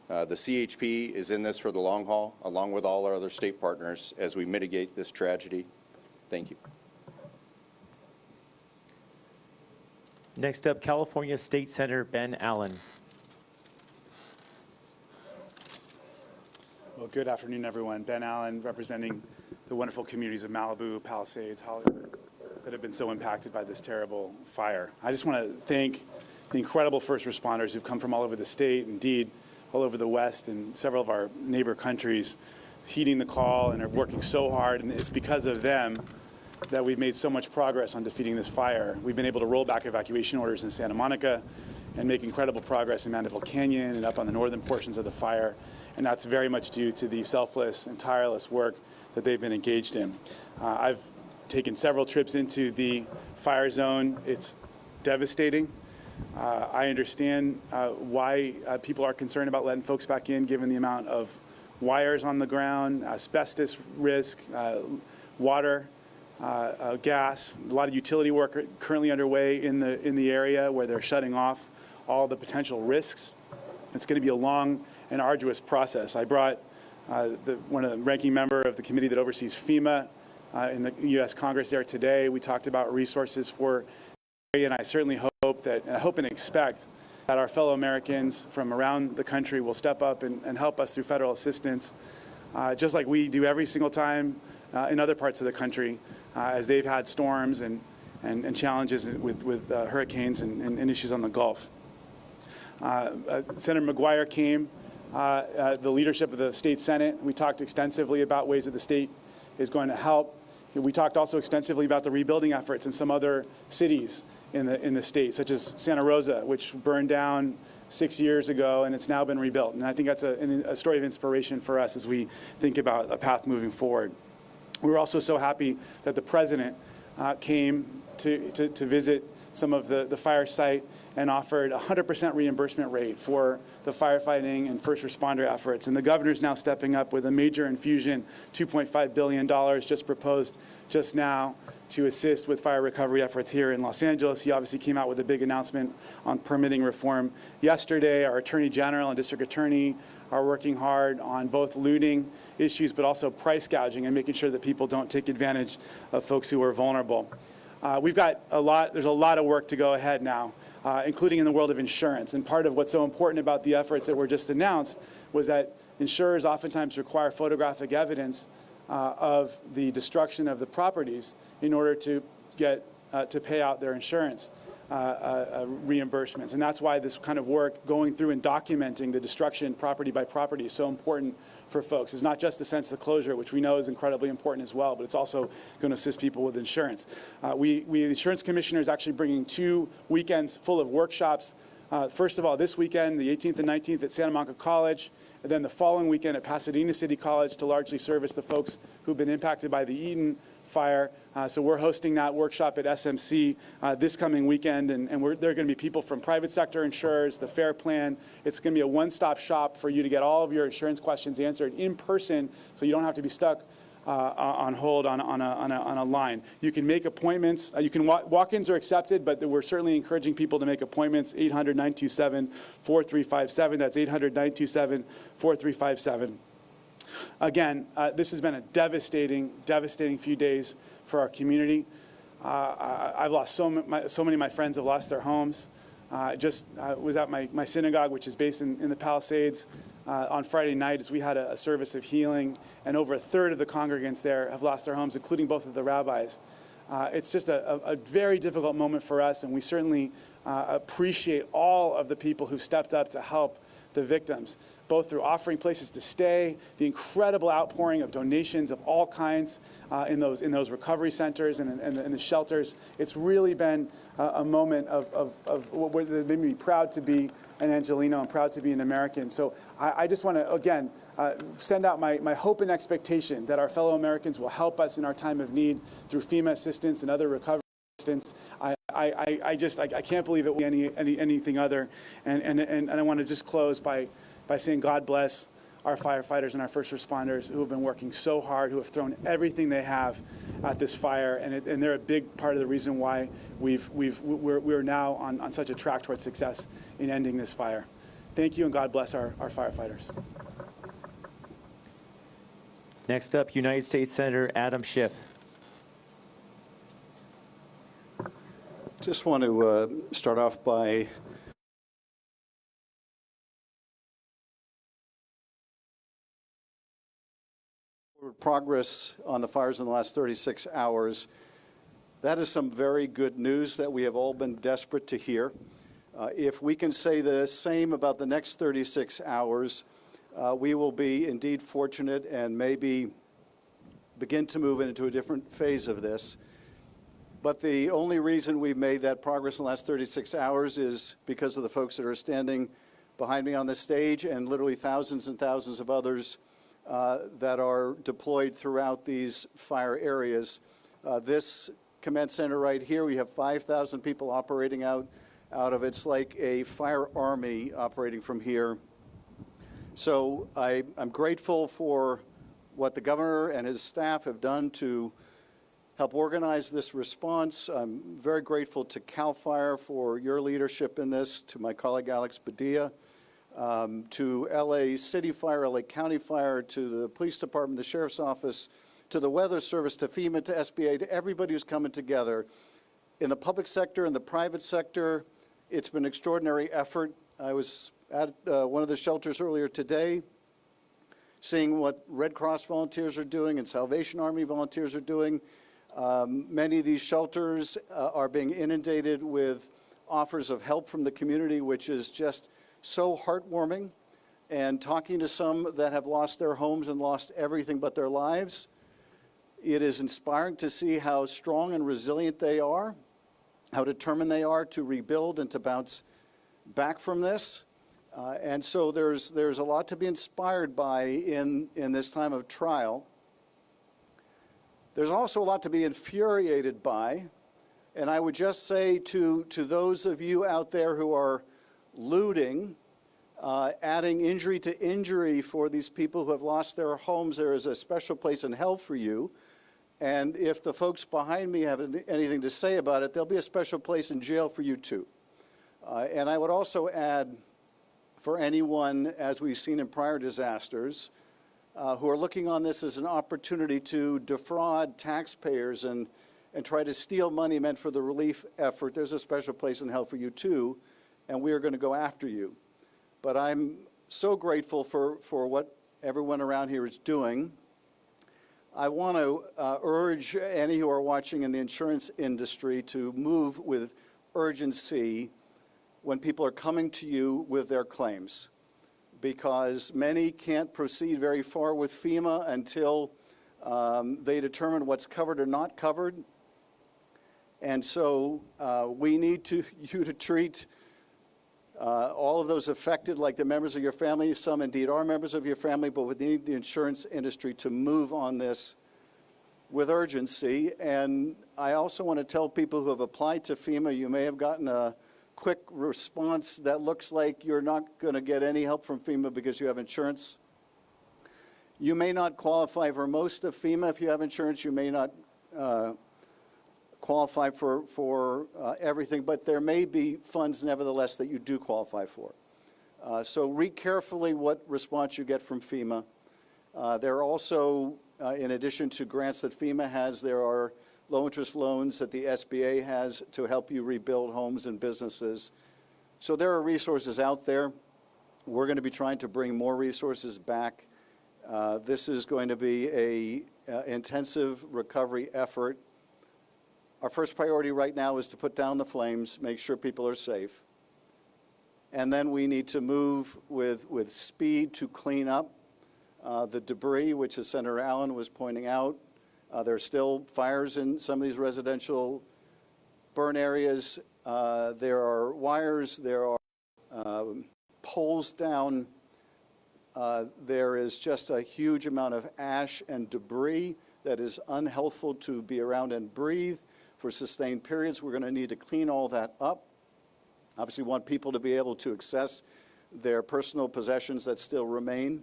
The CHP is in this for the long haul, along with all our other state partners, as we mitigate this tragedy. Thank you. Next up, California State Senator Ben Allen. Well, good afternoon, everyone. Ben Allen, representing the wonderful communities of Malibu, Palisades, Hollywood, that have been so impacted by this terrible fire. I just want to thank the incredible first responders who've come from all over the state, indeed, all over the West and several of our neighbor countries, heeding the call and are working so hard. And it's because of them that we've made so much progress on defeating this fire. We've been able to roll back evacuation orders in Santa Monica and make incredible progress in Mandeville Canyon and up on the northern portions of the fire. And that's very much due to the selfless and tireless work that they've been engaged in. I've taken several trips into the fire zone. It's devastating. I understand why people are concerned about letting folks back in, given the amount of wires on the ground, asbestos risk, water, gas, a lot of utility work currently underway in the area where they're shutting off all the potential risks. It's going to be a long and arduous process. I brought one of the ranking member of the committee that oversees FEMA in the U.S. Congress there today. We talked about resources for the area, and I certainly hope and expect that our fellow Americans from around the country will step up and help us through federal assistance, just like we do every single time in other parts of the country, as they've had storms and challenges with hurricanes and issues on the Gulf. Senator McGuire came, the leadership of the state Senate. We talked extensively about ways that the state is going to help. We talked also extensively about the rebuilding efforts in some other cities in the state, such as Santa Rosa, which burned down 6 years ago, and it's now been rebuilt. And I think that's a story of inspiration for us as we think about a path moving forward. We were also so happy that the president came to visit some of the fire site and offered a 100% reimbursement rate for the firefighting and first responder efforts. And the governor's now stepping up with a major infusion, $2.5 billion just proposed just now to assist with fire recovery efforts here in Los Angeles. He obviously came out with a big announcement on permitting reform yesterday. Our Attorney General and District Attorney are working hard on both looting issues but also price gouging and making sure that people don't take advantage of folks who are vulnerable. We've got there's a lot of work to go ahead now, including in the world of insurance. And part of what's so important about the efforts that were just announced was that insurers oftentimes require photographic evidence of the destruction of the properties in order to get to pay out their insurance. reimbursements. And that's why this kind of work, going through and documenting the destruction property by property, is so important for folks. It's not just the sense of closure, which we know is incredibly important as well, but it's also going to assist people with insurance. The insurance commissioner is actually bringing 2 weekends full of workshops. First of all, this weekend, the 18th and 19th at Santa Monica College, and then the following weekend at Pasadena City College to largely service the folks who've been impacted by the Eaton fire. So we're hosting that workshop at SMC this coming weekend, and there are going to be people from private sector insurers, the FAIR Plan. It's going to be a one-stop shop for you to get all of your insurance questions answered in person, so you don't have to be stuck on hold on a line. You can make appointments. You can walk-ins are accepted, but we're certainly encouraging people to make appointments. 800-927-4357. That's 800-927-4357. Again, this has been a devastating few days for our community. I've lost so many of my friends have lost their homes. Just was at my synagogue, which is based in the Palisades, on Friday night as we had a service of healing, and over a third of the congregants there have lost their homes, including both of the rabbis. It's just a very difficult moment for us, and we certainly appreciate all of the people who stepped up to help the victims, both through offering places to stay, the incredible outpouring of donations of all kinds in those recovery centers and in the shelters. It's really been a moment of what made me proud to be an Angelino and proud to be an American. So I just want to, again, send out my hope and expectation that our fellow Americans will help us in our time of need through FEMA assistance and other recovery assistance. I can't believe it will be anything other. And I want to just close by saying God bless our firefighters and our first responders who have been working so hard, who have thrown everything they have at this fire, and they're a big part of the reason why we're now on such a track towards success in ending this fire. Thank you, and God bless our firefighters. Next up, United States Senator Adam Schiff. Just want to start off by progress on the fires in the last 36 hours. That is some very good news that we have all been desperate to hear. If we can say the same about the next 36 hours, we will be indeed fortunate and maybe begin to move into a different phase of this. But the only reason we've made that progress in the last 36 hours is because of the folks that are standing behind me on the stage and literally thousands and thousands of others that are deployed throughout these fire areas. This command center right here, we have 5,000 people operating out of it. It's like a fire army operating from here. So I'm grateful for what the governor and his staff have done to help organize this response. I'm very grateful to CAL FIRE for your leadership in this, to my colleague Alex Padilla, to LA City Fire, LA County Fire, to the police department, the sheriff's office, to the weather service, to FEMA, to SBA, to everybody who's coming together. In the public sector and the private sector, it's been an extraordinary effort. I was at one of the shelters earlier today, seeing what Red Cross volunteers are doing and Salvation Army volunteers are doing. Many of these shelters are being inundated with offers of help from the community, which is just so heartwarming. And talking to some that have lost their homes and lost everything but their lives, it is inspiring to see how strong and resilient they are, how determined they are to rebuild and to bounce back from this. And so there's a lot to be inspired by in this time of trial. There's also a lot to be infuriated by, and I would just say to those of you out there who are looting, adding injury to injury for these people who have lost their homes, there is a special place in hell for you. And if the folks behind me have anything to say about it, there'll be a special place in jail for you too. And I would also add, for anyone, as we've seen in prior disasters, who are looking on this as an opportunity to defraud taxpayers and try to steal money meant for the relief effort, there's a special place in hell for you too, and we are going to go after you. But I'm so grateful for what everyone around here is doing. I want to urge any who are watching in the insurance industry to move with urgency when people are coming to you with their claims, because many can't proceed very far with FEMA until they determine what's covered or not covered. And so we need you to treat all of those affected like the members of your family. Some indeed are members of your family, but we need the insurance industry to move on this with urgency. And I also want to tell people who have applied to FEMA, you may have gotten a quick response that looks like you're not going to get any help from FEMA because you have insurance. You may not qualify for most of FEMA. If you have insurance, you may not qualify for everything, but there may be funds nevertheless that you do qualify for. So read carefully what response you get from FEMA. There are also, in addition to grants that FEMA has, there are low-interest loans that the SBA has to help you rebuild homes and businesses. So there are resources out there. We're going to be trying to bring more resources back. This is going to be an intensive recovery effort. Our first priority right now is to put down the flames, make sure people are safe. And then we need to move with speed to clean up the debris, which, as Senator Allen was pointing out, there are still fires in some of these residential burn areas. There are wires, there are poles down. There is just a huge amount of ash and debris that is unhealthful to be around and breathe for sustained periods. We're going to need to clean all that up. Obviously, we want people to be able to access their personal possessions that still remain.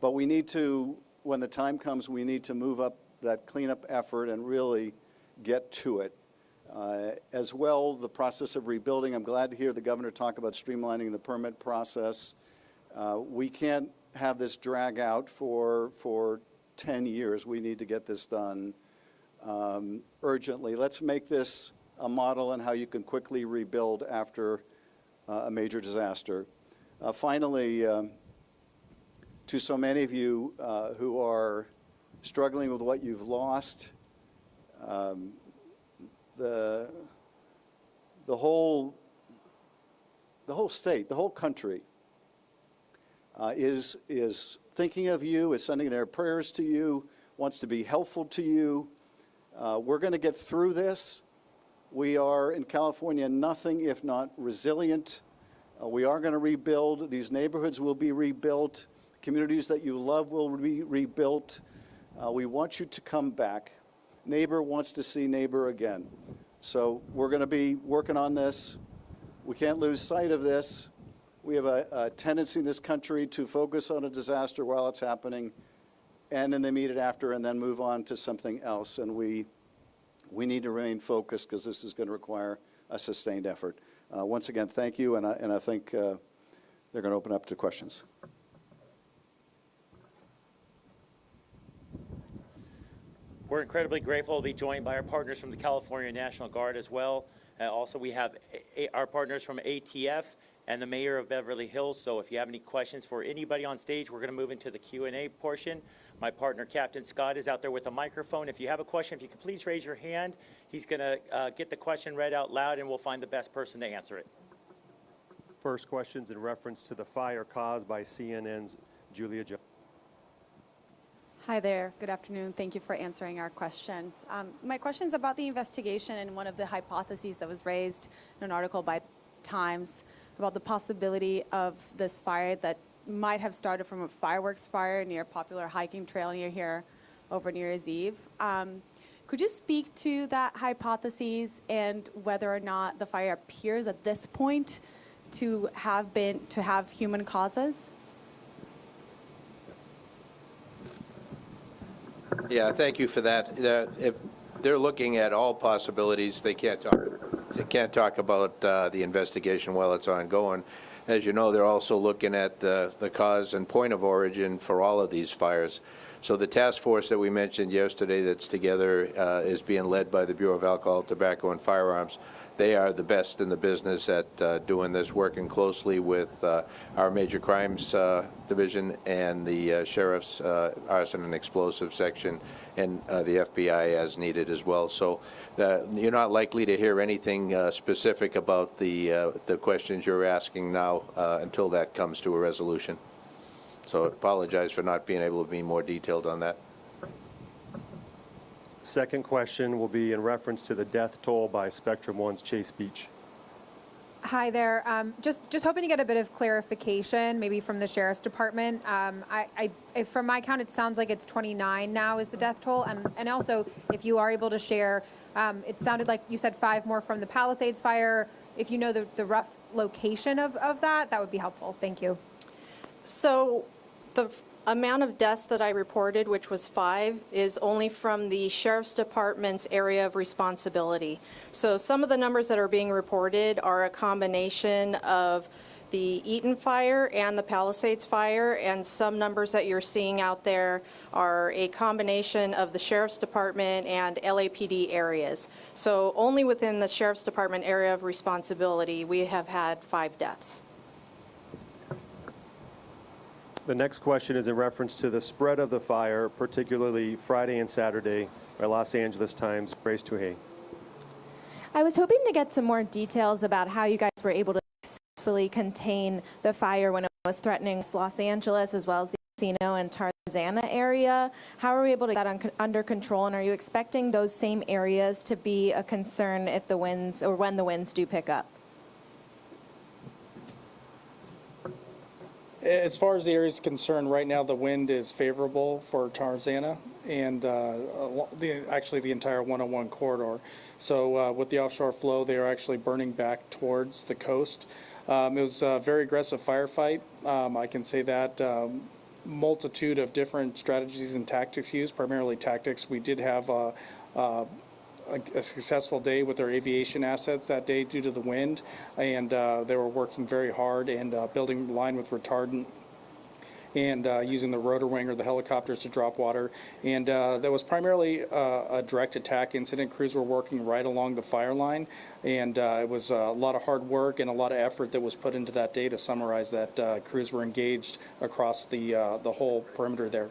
But we need to, when the time comes, we need to move up that cleanup effort and really get to it. As well, the process of rebuilding, I'm glad to hear the governor talk about streamlining the permit process. We can't have this drag out for 10 years. We need to get this done urgently. Let's make this a model on how you can quickly rebuild after a major disaster. Finally, to so many of you who are struggling with what you've lost, the whole state, the whole country is thinking of you, is sending their prayers to you, wants to be helpful to you. We're going to get through this. We are in California nothing if not resilient. We are going to rebuild. These neighborhoods will be rebuilt. Communities that you love will be rebuilt. We want you to come back. Neighbor wants to see neighbor again. So we're going to be working on this. We can't lose sight of this. We have a tendency in this country to focus on a disaster while it's happening and in the immediate after, and then move on to something else. And we need to remain focused because this is going to require a sustained effort. Once again, thank you, and I think they're going to open up to questions. We're incredibly grateful to be joined by our partners from the California National Guard as well. Also, we have our partners from ATF and the Mayor of Beverly Hills. So if you have any questions for anybody on stage, we're going to move into the Q&A portion. My partner, Captain Scott, is out there with a microphone. If you have a question, if you could please raise your hand. He's going to get the question read out loud, and we'll find the best person to answer it. First question's in reference to the fire caused by CNN's Julia Jones. Hi there. Good afternoon. Thank you for answering our questions. My question is about the investigation and one of the hypotheses that was raised in an article by Times about the possibility of this fire that might have started from a fireworks fire near a popular hiking trail near here over New Year's Eve. Could you speak to that hypothesis and whether or not the fire appears at this point to have human causes? Yeah, thank you for that. If they're looking at all possibilities, they can't talk about the investigation while it's ongoing. as you know, they're also looking at the cause and point of origin for all of these fires. So the task force that we mentioned yesterday that's together is being led by the Bureau of Alcohol, Tobacco, and Firearms. They are the best in the business at doing this, working closely with our Major Crimes Division and the Sheriff's Arson and Explosive Section and the FBI as needed as well. So you're not likely to hear anything specific about the questions you're asking now until that comes to a resolution. So I apologize for not being able to be more detailed on that. Second question will be in reference to the death toll by Spectrum 1's Chase Beach. Hi there. Just hoping to get a bit of clarification, maybe from the Sheriff's Department. From my count, it sounds like it's 29 now is the death toll. And also, if you are able to share, it sounded like you said 5 more from the Palisades fire. If you know the rough location of that, that would be helpful. Thank you. So the amount of deaths that I reported, which was 5, is only from the Sheriff's Department's area of responsibility. So some of the numbers that are being reported are a combination of the Eaton fire and the Palisades fire, and some numbers that you're seeing out there are a combination of the Sheriff's Department and LAPD areas. So only within the Sheriff's Department area of responsibility, we have had 5 deaths. The next question is in reference to the spread of the fire, particularly Friday and Saturday by Los Angeles Times. Grace Tuhey. I was hoping to get some more details about how you guys were able to successfully contain the fire when it was threatening Los Angeles as well as the Casino and Tarzana area. How are we able to get that under control, and are you expecting those same areas to be a concern if the winds or when the winds do pick up? As far as the area is concerned, right now the wind is favorable for Tarzana and actually the entire 101 corridor. So with the offshore flow, they are actually burning back towards the coast. It was a very aggressive firefight. I can say that. Multitude of different strategies and tactics used, primarily tactics. We did have a successful day with their aviation assets that day due to the wind, and they were working very hard and building line with retardant and using the rotor wing or the helicopters to drop water. And that was primarily a direct attack incident. Crews were working right along the fire line, and it was a lot of hard work and a lot of effort that was put into that day to summarize that. Crews were engaged across the whole perimeter there.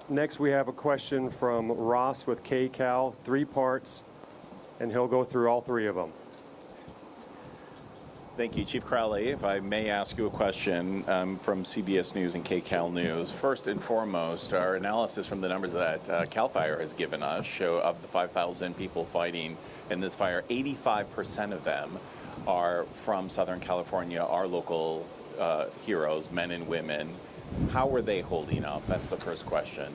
Next, we have a question from Ross with KCAL, 3 parts, and he'll go through all 3 of them. Thank you, Chief Crowley. If I may ask you a question from CBS News and KCAL News. First and foremost, our analysis from the numbers that CAL FIRE has given us show of the 5,000 people fighting in this fire, 85% of them are from Southern California, our local heroes, men and women. How are they holding up? That's the first question.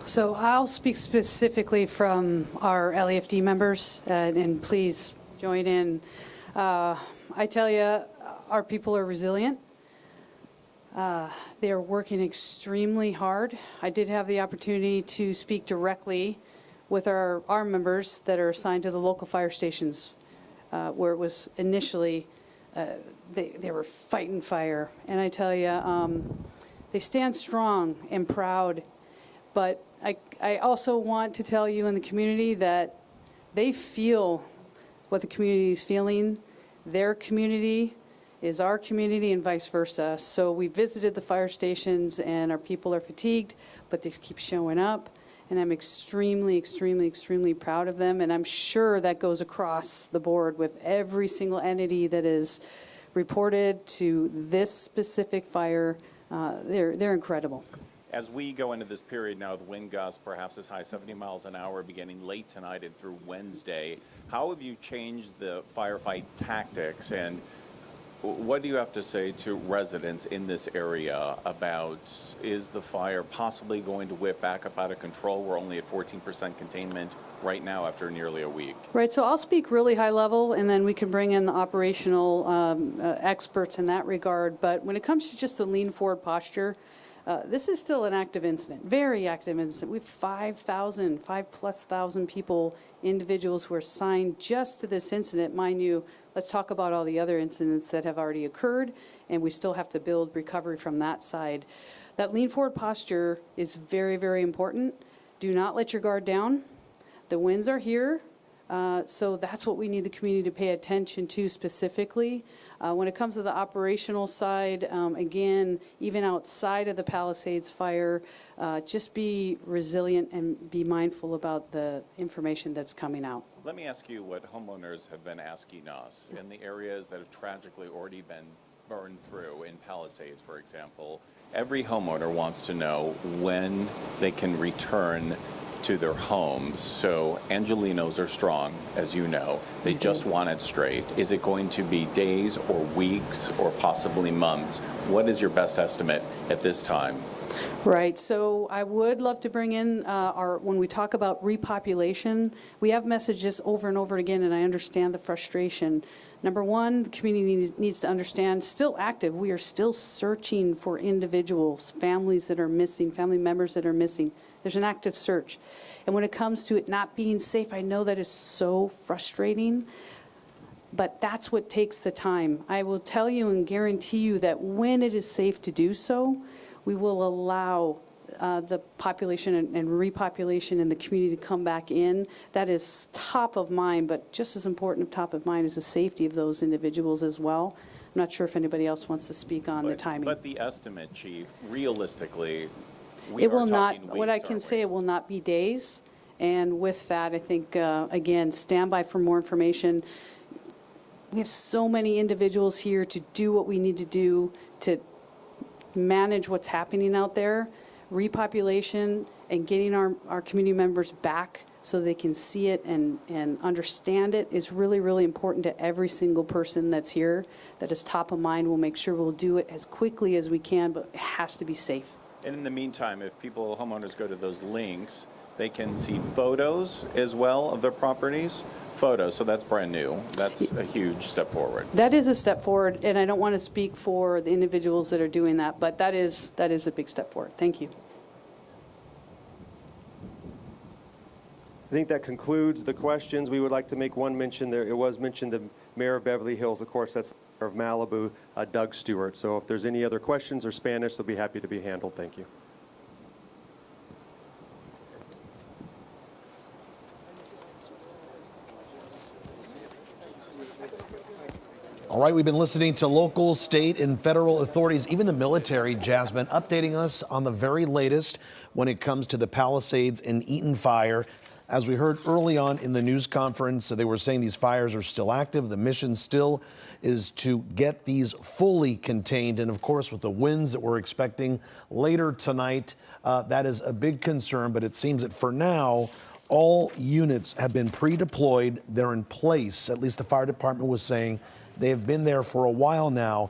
So I'll speak specifically from our LAFD members, and please join in. I tell you, our people are resilient. They are working extremely hard. I did have the opportunity to speak directly with our members that are assigned to the local fire stations, where it was initially, they were fighting fire. And I tell you, they stand strong and proud, but I also want to tell you in the community that they feel what the community is feeling. Their community is our community and vice versa. So we visited the fire stations and our people are fatigued, but they keep showing up. And I'm extremely, extremely, extremely proud of them. And I'm sure that goes across the board with every single entity that is reported to this specific fire. They're incredible. As we go into this period now, the wind gusts perhaps as high as 70 miles an hour beginning late tonight and through Wednesday, how have you changed the firefight tactics, and what do you have to say to residents in this area about, is the fire possibly going to whip back up out of control? We're only at 14% containment right now after nearly a week. Right, so I'll speak really high level, and then we can bring in the operational experts in that regard. But when it comes to just the lean forward posture, This is still an active incident, very active incident. We have 5,000 people, individuals who are assigned just to this incident. Mind you, let's talk about all the other incidents that have already occurred, and we still have to build recovery from that side. That lean forward posture is very, very important. Do not let your guard down. The winds are here, so that's what we need the community to pay attention to specifically. When it comes to the operational side, again, even outside of the Palisades fire, just be resilient and be mindful about the information that's coming out. Let me ask you what homeowners have been asking us in the areas that have tragically already been burned through, in Palisades, for example. Every homeowner wants to know when they can return to their homes. So Angelinos are strong, as you know. They just want it straight. Is it going to be days or weeks or possibly months? What is your best estimate at this time? Right, so I would love to bring in when we talk about repopulation, we have messages over and over again, and I understand the frustration. Number one, the community needs to understand, still active, we are still searching for individuals, families that are missing, family members that are missing. There's an active search. And when it comes to it not being safe, I know that is so frustrating, but that's what takes the time. I will tell you and guarantee you that when it is safe to do so, we will allow the population and repopulation in the community to come back in. That is top of mind, but just as important of top of mind is the safety of those individuals as well. I'm not sure if anybody else wants to speak on the timing. But the estimate, Chief, realistically, it will not, what I can say, it will not be days. And with that, I think, again, stand by for more information. We have so many individuals here to do what we need to do to manage what's happening out there. Repopulation and getting our community members back so they can see it and understand it is really, really important to every single person that's here. That is top of mind. We'll make sure we'll do it as quickly as we can, but it has to be safe. And in the meantime, if homeowners go to those links, they can see photos as well of their properties. Photos, so that's brand new. That's a huge step forward. That is a step forward, and I don't want to speak for the individuals that are doing that, but that is a big step forward. Thank you. I think that concludes the questions. We would like to make one mention there. It was mentioned the Mayor of Beverly Hills, of course, that's the Mayor of Malibu, Doug Stewart. So if there's any other questions or Spanish, they'll be happy to be handled. Thank you. All right, we've been listening to local, state, and federal authorities, even the military, Jasmine, updating us on the very latest when it comes to the Palisades and Eaton fire. As we heard early on in the news conference, they were saying these fires are still active. The mission still is to get these fully contained. And of course, with the winds that we're expecting later tonight, that is a big concern. But it seems that for now, all units have been pre-deployed. They're in place. At least the fire department was saying they have been there for a while now.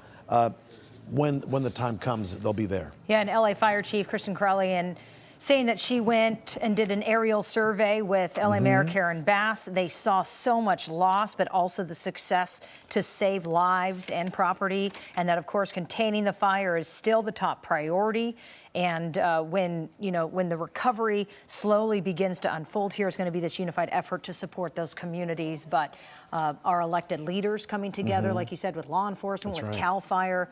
When the time comes, they'll be there. Yeah, and LA Fire Chief Kristen Crowley and saying that she went and did an aerial survey with LA Mayor Karen Bass. They saw so much loss, but also the success to save lives and property, and that, of course, containing the fire is still the top priority. And when the recovery slowly begins to unfold here, is going to be this unified effort to support those communities. But our elected leaders coming together, like you said, with law enforcement, with CAL FIRE,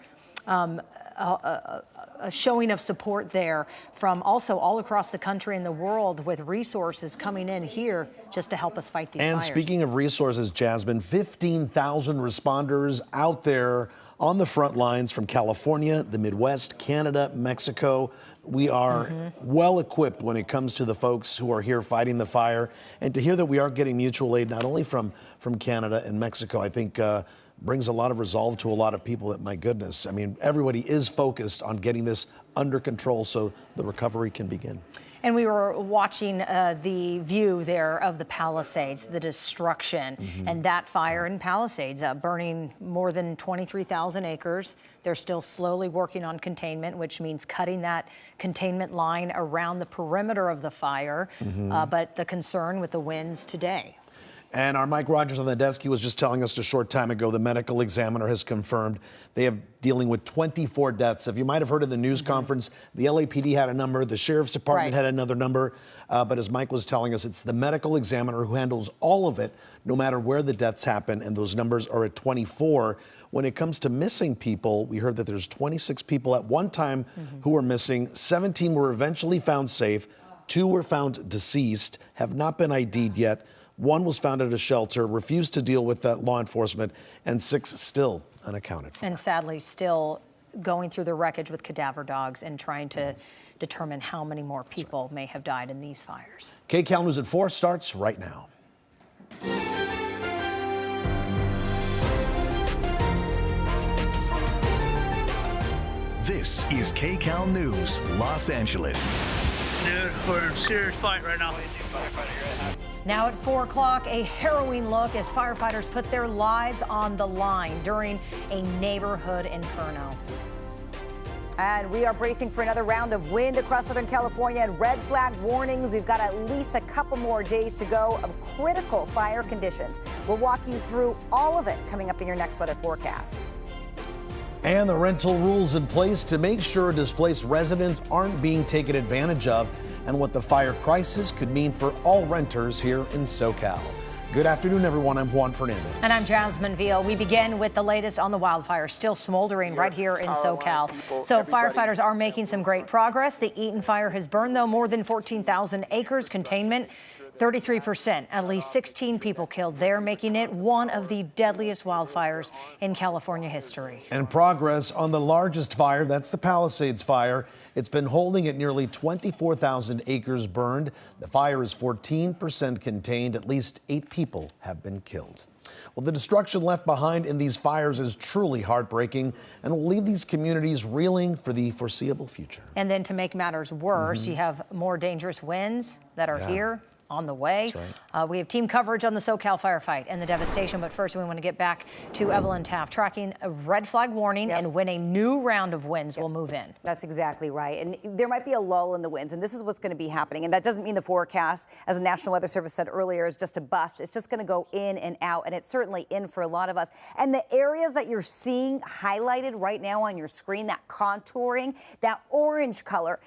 a showing of support there from also all across the country and the world, with resources coming in here just to help us fight these fires. And speaking of resources, Jasmine, 15,000 responders out there on the front lines from California, the Midwest, Canada, Mexico. We are well equipped when it comes to the folks who are here fighting the fire. And to hear that we are getting mutual aid, not only from Canada and Mexico, I think brings a lot of resolve to a lot of people that, my goodness, I mean, everybody is focused on getting this under control so the recovery can begin. And we were watching the view there of the Palisades, the destruction, and that fire in Palisades burning more than 23,000 acres. They're still slowly working on containment, which means cutting that containment line around the perimeter of the fire. But the concern with the winds today. And our Mike Rogers on the desk, he was just telling us a short time ago, the medical examiner has confirmed they have dealing with 24 deaths. If you might have heard of the news conference, the LAPD had a number, the Sheriff's Department had another number. But as Mike was telling us, it's the medical examiner who handles all of it, no matter where the deaths happen. And those numbers are at 24. When it comes to missing people, we heard that there's 26 people at one time who were missing. 17 were eventually found safe. 2 were found deceased, have not been ID'd yet. 1 was found at a shelter, refused to deal with law enforcement, and 6 still unaccounted for. And sadly, still going through the wreckage with cadaver dogs and trying to determine how many more people may have died in these fires. KCAL News at 4 starts right now. This is KCAL News, Los Angeles. Dude, we're in a serious fight right now. Now at 4 o'clock, a harrowing look as firefighters put their lives on the line during a neighborhood inferno. And we are bracing for another round of wind across Southern California and red flag warnings. We've got at least a couple more days to go of critical fire conditions. We'll walk you through all of it coming up in your next weather forecast. And the rental rules in place to make sure displaced residents aren't being taken advantage of, and what the fire crisis could mean for all renters here in SoCal. Good afternoon, everyone. I'm Juan Fernandez. And I'm Jasmine Veal. We begin with the latest on the wildfires still smoldering right here in SoCal. So firefighters are making some great progress. The Eaton fire has burned, though, more than 14,000 acres. Containment 33%, at least 16 people killed there, making it one of the deadliest wildfires in California history. And progress on the largest fire, that's the Palisades fire. It's been holding at nearly 24,000 acres burned. The fire is 14% contained. At least 8 people have been killed. Well, the destruction left behind in these fires is truly heartbreaking and will leave these communities reeling for the foreseeable future. And then to make matters worse, you have more dangerous winds that are here on the way. That's right. We have team coverage on the SoCal firefight and the devastation, but first we want to get back to Evelyn Taft, tracking a red flag warning and when a new round of winds will move in. That's exactly right. And there might be a lull in the winds, and this is what's going to be happening. And that doesn't mean the forecast, as the National Weather Service said earlier, is just a bust. It's just going to go in and out, and it's certainly in for a lot of us. And the areas that you're seeing highlighted right now on your screen, that contouring, that orange color,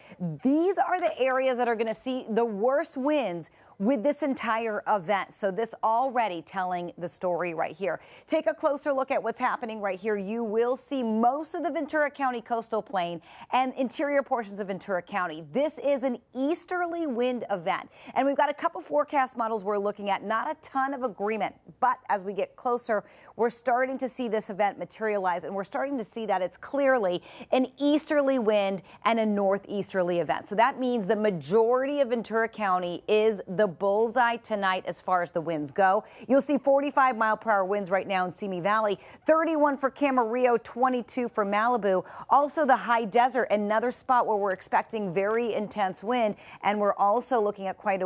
these are the areas that are going to see the worst winds with this entire event. So this already telling the story right here. Take a closer look at what's happening right here. You will see most of the Ventura County coastal plain and interior portions of Ventura County. This is an easterly wind event. And we've got a couple forecast models we're looking at, not a ton of agreement, but as we get closer, we're starting to see this event materialize, and we're starting to see that it's clearly an easterly wind and a northeasterly event. So that means the majority of Ventura County is the bullseye tonight as far as the winds go. You'll see 45-mile-per-hour winds right now in Simi Valley, 31 for Camarillo, 22 for Malibu. Also the high desert, another spot where we're expecting very intense wind, and we're also looking at quite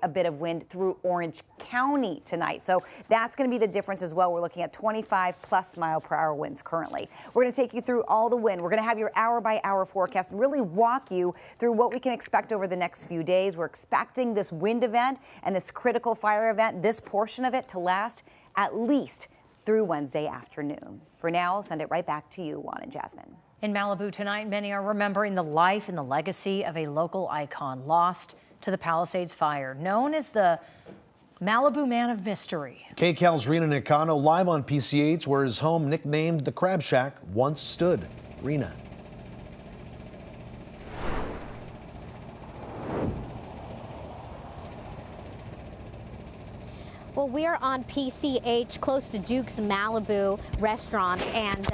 a bit of wind through Orange County tonight. So that's going to be the difference as well. We're looking at 25+ mile-per-hour winds currently. We're going to take you through all the wind. We're going to have your hour-by-hour forecast and really walk you through what we can expect over the next few days. We're expecting this wind event and this critical fire event, this portion of it, to last at least through Wednesday afternoon. For now, I'll send it right back to you, Juan and Jasmine. In Malibu tonight, many are remembering the life and the legacy of a local icon lost to the Palisades fire, known as the Malibu Man of Mystery. KCAL's Rena Nakano live on PCH, where his home, nicknamed the Crab Shack, once stood. Rena. Well, we are on PCH, close to Duke's Malibu restaurant, and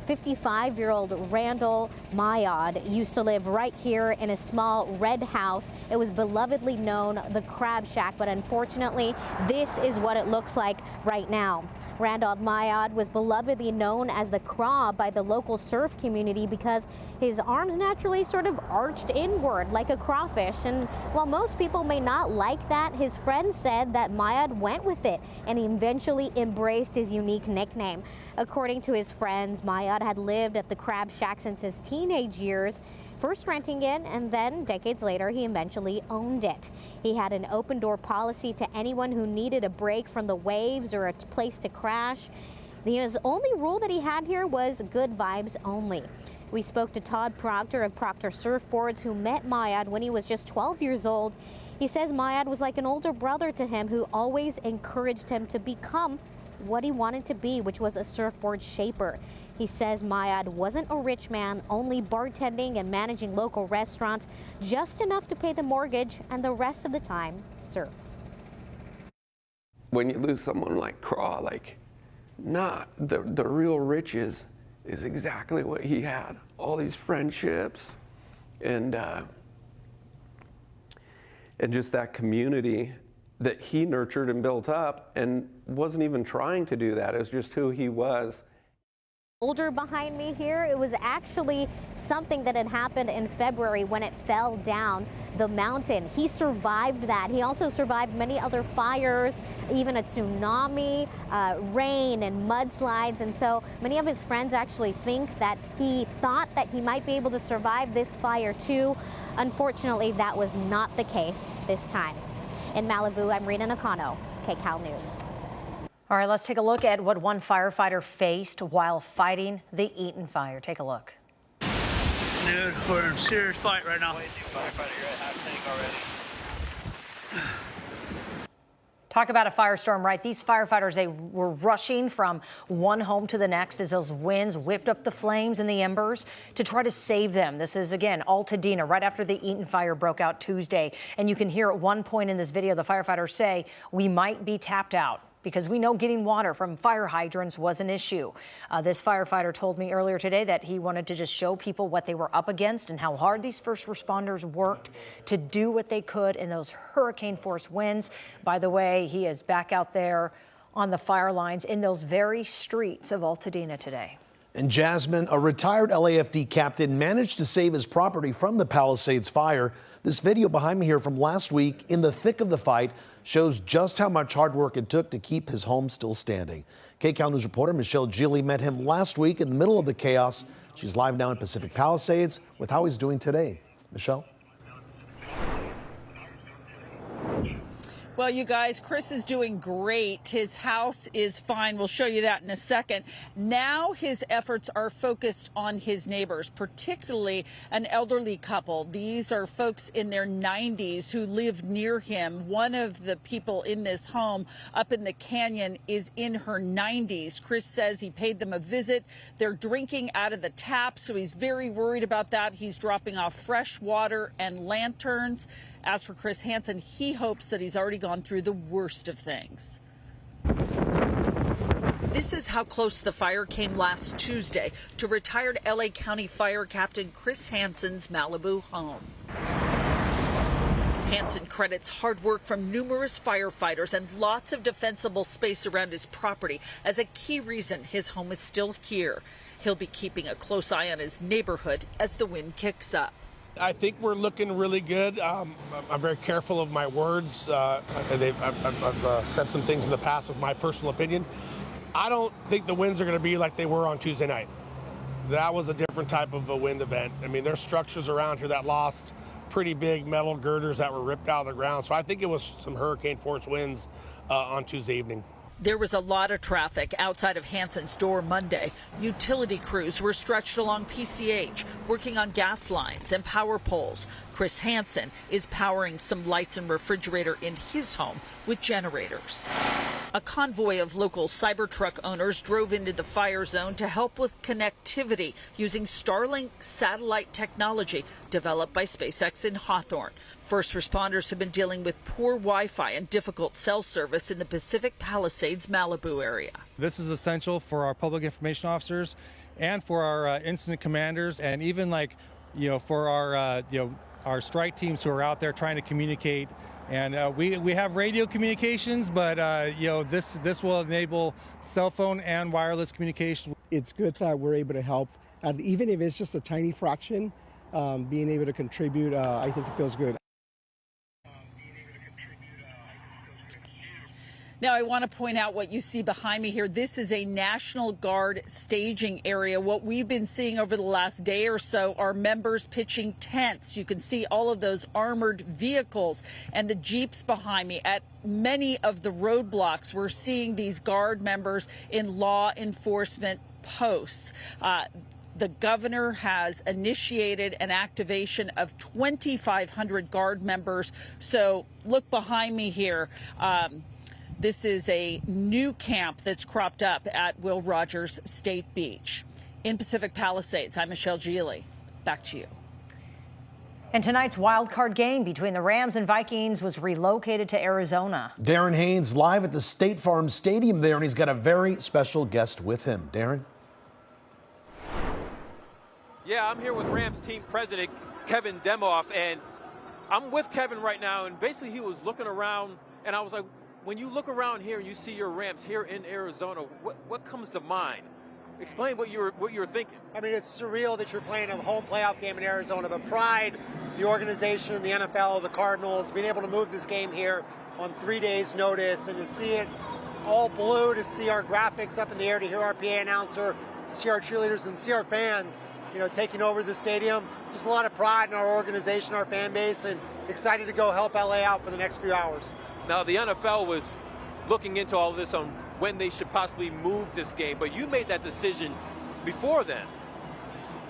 55-year-old Randall Mayad used to live right here in a small red house. It was belovedly known the Crab Shack, but unfortunately, this is what it looks like right now. Randall Mayad was belovedly known as the Crab by the local surf community because his arms naturally sort of arched inward like a crawfish. And while most people may not like that, his friends said that Mayad went with it, and he eventually embraced his unique nickname. According to his friends, Mayad had lived at the Crab Shack since his teenage years, first renting it, and then decades later, he eventually owned it. He had an open door policy to anyone who needed a break from the waves or a place to crash. The only rule that he had here was good vibes only. We spoke to Todd Proctor of Proctor Surfboards, who met Mayad when he was just 12 years old. He says Mayad was like an older brother to him who always encouraged him to become what he wanted to be, which was a surfboard shaper. He says Mayad wasn't a rich man, only bartending and managing local restaurants, just enough to pay the mortgage and the rest of the time surf. When you lose someone like Craw, the real riches is exactly what he had. All these friendships and just that community that he nurtured and built up, and wasn't even trying to do that. It was just who he was. Boulder behind me here, it was actually something that had happened in February when it fell down the mountain. He survived that. He also survived many other fires, even a tsunami, rain and mudslides. And so many of his friends actually think that he thought that he might be able to survive this fire too. Unfortunately, that was not the case this time. In Malibu, I'm Rena Nakano, KCAL News. All right, let's take a look at what one firefighter faced while fighting the Eaton fire. Take a look. Dude, we're in a serious fight right now. Talk about a firestorm, right? These firefighters, they were rushing from one home to the next as those winds whipped up the flames and the embers to try to save them. This is, again, Altadena, right after the Eaton fire broke out Tuesday. And you can hear at one point in this video, the firefighters say, we might be tapped out, because we know getting water from fire hydrants was an issue. This firefighter told me earlier today that he wanted to just show people what they were up against and how hard these first responders worked to do what they could in those hurricane-force winds. By the way, he is back out there on the fire lines in those very streets of Altadena today. And Jasmine, a retired LAFD captain, managed to save his property from the Palisades fire. This video behind me here from last week, in the thick of the fight, shows just how much hard work it took to keep his home still standing. KCAL News reporter Michelle Gilly met him last week in the middle of the chaos. She's live now in Pacific Palisades with how he's doing today. Michelle? Well, you guys, Chris is doing great. His house is fine. We'll show you that in a second. Now his efforts are focused on his neighbors, particularly an elderly couple. These are folks in their 90s who live near him. One of the people in this home up in the canyon is in her 90s. Chris says he paid them a visit. They're drinking out of the tap, so he's very worried about that. He's dropping off fresh water and lanterns. As for Chris Hansen, he hopes that he's already gone through the worst of things. This is how close the fire came last Tuesday to retired LA County Fire Captain Chris Hansen's Malibu home. Hansen credits hard work from numerous firefighters and lots of defensible space around his property as a key reason his home is still here. He'll be keeping a close eye on his neighborhood as the wind kicks up. I think we're looking really good. I'm very careful of my words. I've said some things in the past with my personal opinion. I don't think the winds are going to be like they were on Tuesday night. That was a different type of a wind event. I mean, there's structures around here that lost pretty big metal girders that were ripped out of the ground. So I think it was some hurricane force winds on Tuesday evening. There was a lot of traffic outside of Hansen's door Monday. Utility crews were stretched along PCH, working on gas lines and power poles. Chris Hansen is powering some lights and refrigerator in his home with generators. A convoy of local Cybertruck owners drove into the fire zone to help with connectivity using Starlink satellite technology developed by SpaceX in Hawthorne. First responders have been dealing with poor Wi-Fi and difficult cell service in the Pacific Palisades, Malibu area. This is essential for our public information officers and for our incident commanders, and even for our strike teams who are out there trying to communicate. And we have radio communications, but this will enable cell phone and wireless communication. It's good that we're able to help, and even if it's just a tiny fraction, being able to contribute, I think it feels good. Now, I want to point out what you see behind me here. This is a National Guard staging area. What we've been seeing over the last day or so are members pitching tents. You can see all of those armored vehicles and the Jeeps behind me. At many of the roadblocks, we're seeing these Guard members in law enforcement posts. The governor has initiated an activation of 2,500 Guard members. So look behind me here. This is a new camp that's cropped up at Will Rogers State Beach. In Pacific Palisades, I'm Michelle Gili. Back to you. And tonight's wild card game between the Rams and Vikings was relocated to Arizona. Darren Haynes live at the State Farm Stadium there, and he's got a very special guest with him. Darren? Yeah, I'm here with Rams team president Kevin Demoff, and I'm with Kevin right now, and basically he was looking around, and I was like, when you look around here and you see your Rams here in Arizona, what comes to mind? Explain what you were thinking. I mean, it's surreal that you're playing a home playoff game in Arizona, but pride, the organization, the NFL, the Cardinals, being able to move this game here on 3 days' notice, and to see it all blue, to see our graphics up in the air, to hear our PA announcer, to see our cheerleaders, and see our fans, you know, taking over the stadium. Just a lot of pride in our organization, our fan base, and excited to go help LA out for the next few hours. Now, the NFL was looking into all of this on when they should possibly move this game, but you made that decision before then.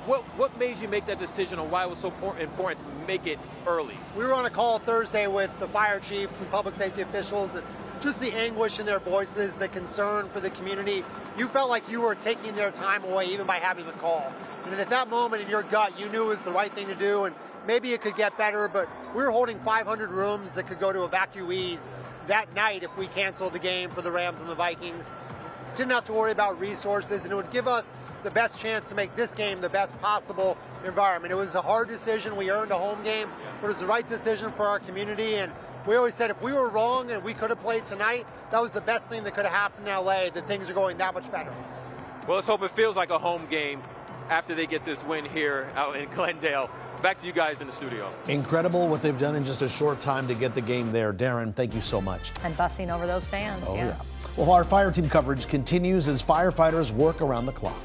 What made you make that decision on why it was so important to make it early? We were on a call Thursday with the fire chiefs and public safety officials, and just the anguish in their voices, the concern for the community. You felt like you were taking their time away even by having the call. And at that moment in your gut, you knew it was the right thing to do, and maybe it could get better, but we were holding 500 rooms that could go to evacuees that night if we canceled the game for the Rams and the Vikings. Didn't have to worry about resources, and it would give us the best chance to make this game the best possible environment. It was a hard decision. We earned a home game, but it was the right decision for our community, and we always said if we were wrong and we could have played tonight, that was the best thing that could have happened in LA, that things are going that much better. Well, let's hope it feels like a home game after they get this win here out in Glendale. Back to you guys in the studio. Incredible what they've done in just a short time to get the game there. Darren, thank you so much. And busting over those fans. Oh, yeah. Well, our fire team coverage continues as firefighters work around the clock.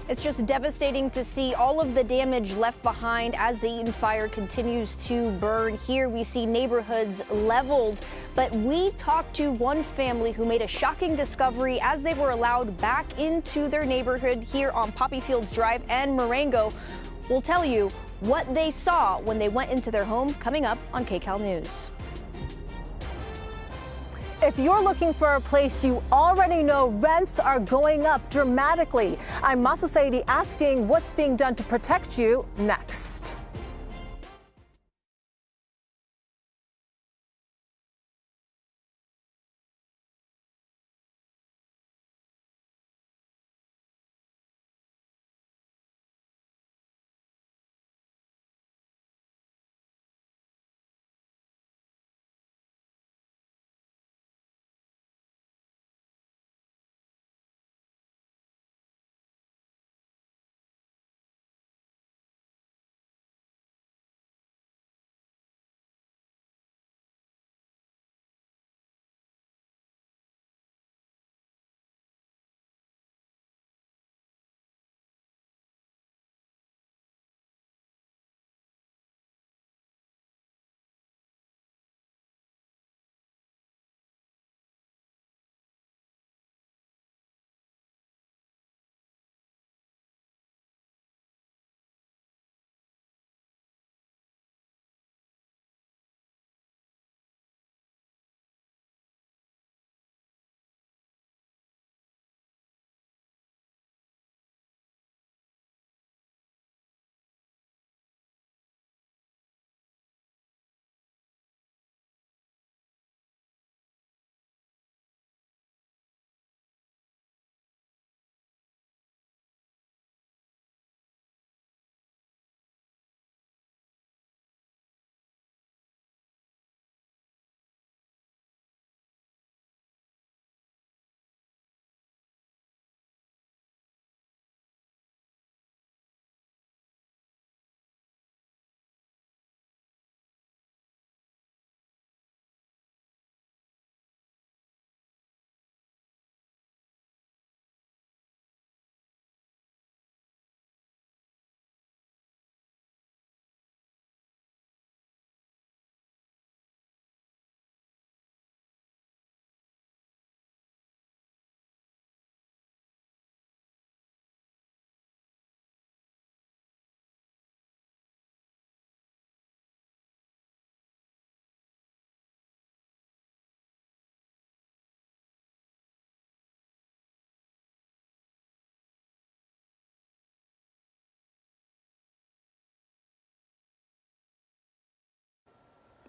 It's just devastating to see all of the damage left behind as the Eaton fire continues to burn. Here we see neighborhoods leveled, but we talked to one family who made a shocking discovery as they were allowed back into their neighborhood here on Poppy Fields Drive and Marengo. We'll tell you what they saw when they went into their home, coming up on KCAL News. If you're looking for a place, you already know rents are going up dramatically. I'm Masa Saidi asking what's being done to protect you next.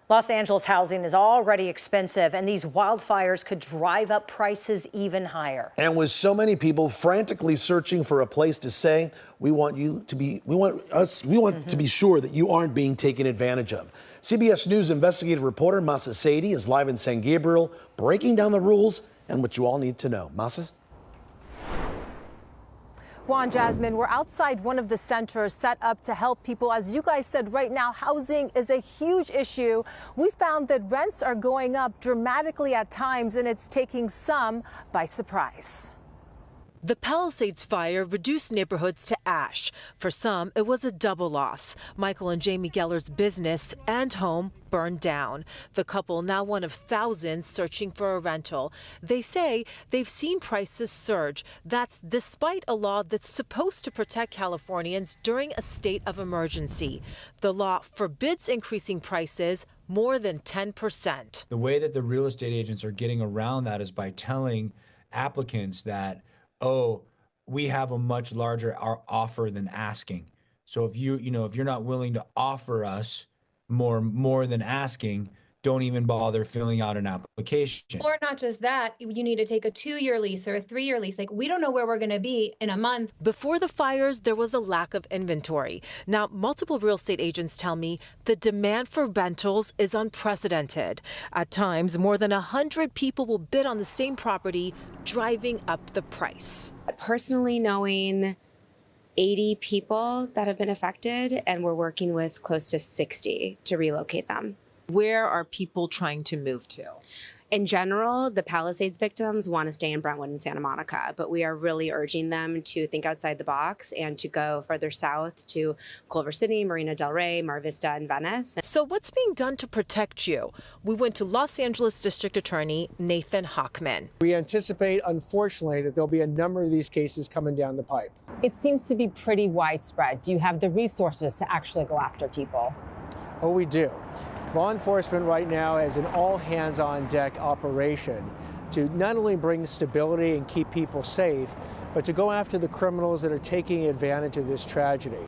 Los Angeles housing is already expensive, and these wildfires could drive up prices even higher. And with so many people frantically searching for a place to stay, we want to be sure that you aren't being taken advantage of. CBS News investigative reporter Masa Sadie is live in San Gabriel, breaking down the rules and what you all need to know. Masa? Juan, Jasmine, we're outside one of the centers set up to help people. As you guys said, right now, housing is a huge issue. We found that rents are going up dramatically at times, and it's taking some by surprise. The Palisades fire reduced neighborhoods to ash. For some, it was a double loss. Michael and Jamie Geller's business and home burned down. The couple, now one of thousands searching for a rental. They say they've seen prices surge. That's despite a law that's supposed to protect Californians during a state of emergency. The law forbids increasing prices more than 10%. The way that the real estate agents are getting around that is by telling applicants that, oh, we have a much larger offer than asking. So if you're not willing to offer us more than asking, don't even bother filling out an application. Or not just that, you need to take a 2-year lease or a 3-year lease. Like, we don't know where we're going to be in a month. Before the fires, there was a lack of inventory. Now, multiple real estate agents tell me the demand for rentals is unprecedented. At times, more than 100 people will bid on the same property, driving up the price. Personally, knowing 80 people that have been affected, and we're working with close to 60 to relocate them. Where are people trying to move to? In general, the Palisades victims want to stay in Brentwood and Santa Monica, but we are really urging them to think outside the box and to go further south to Culver City, Marina del Rey, Mar Vista, and Venice. So what's being done to protect you? We went to Los Angeles District Attorney Nathan Hochman. We anticipate, unfortunately, that there'll be a number of these cases coming down the pipe. It seems to be pretty widespread. Do you have the resources to actually go after people? Oh, we do. Law enforcement right now has an all-hands-on-deck operation to not only bring stability and keep people safe, but to go after the criminals that are taking advantage of this tragedy.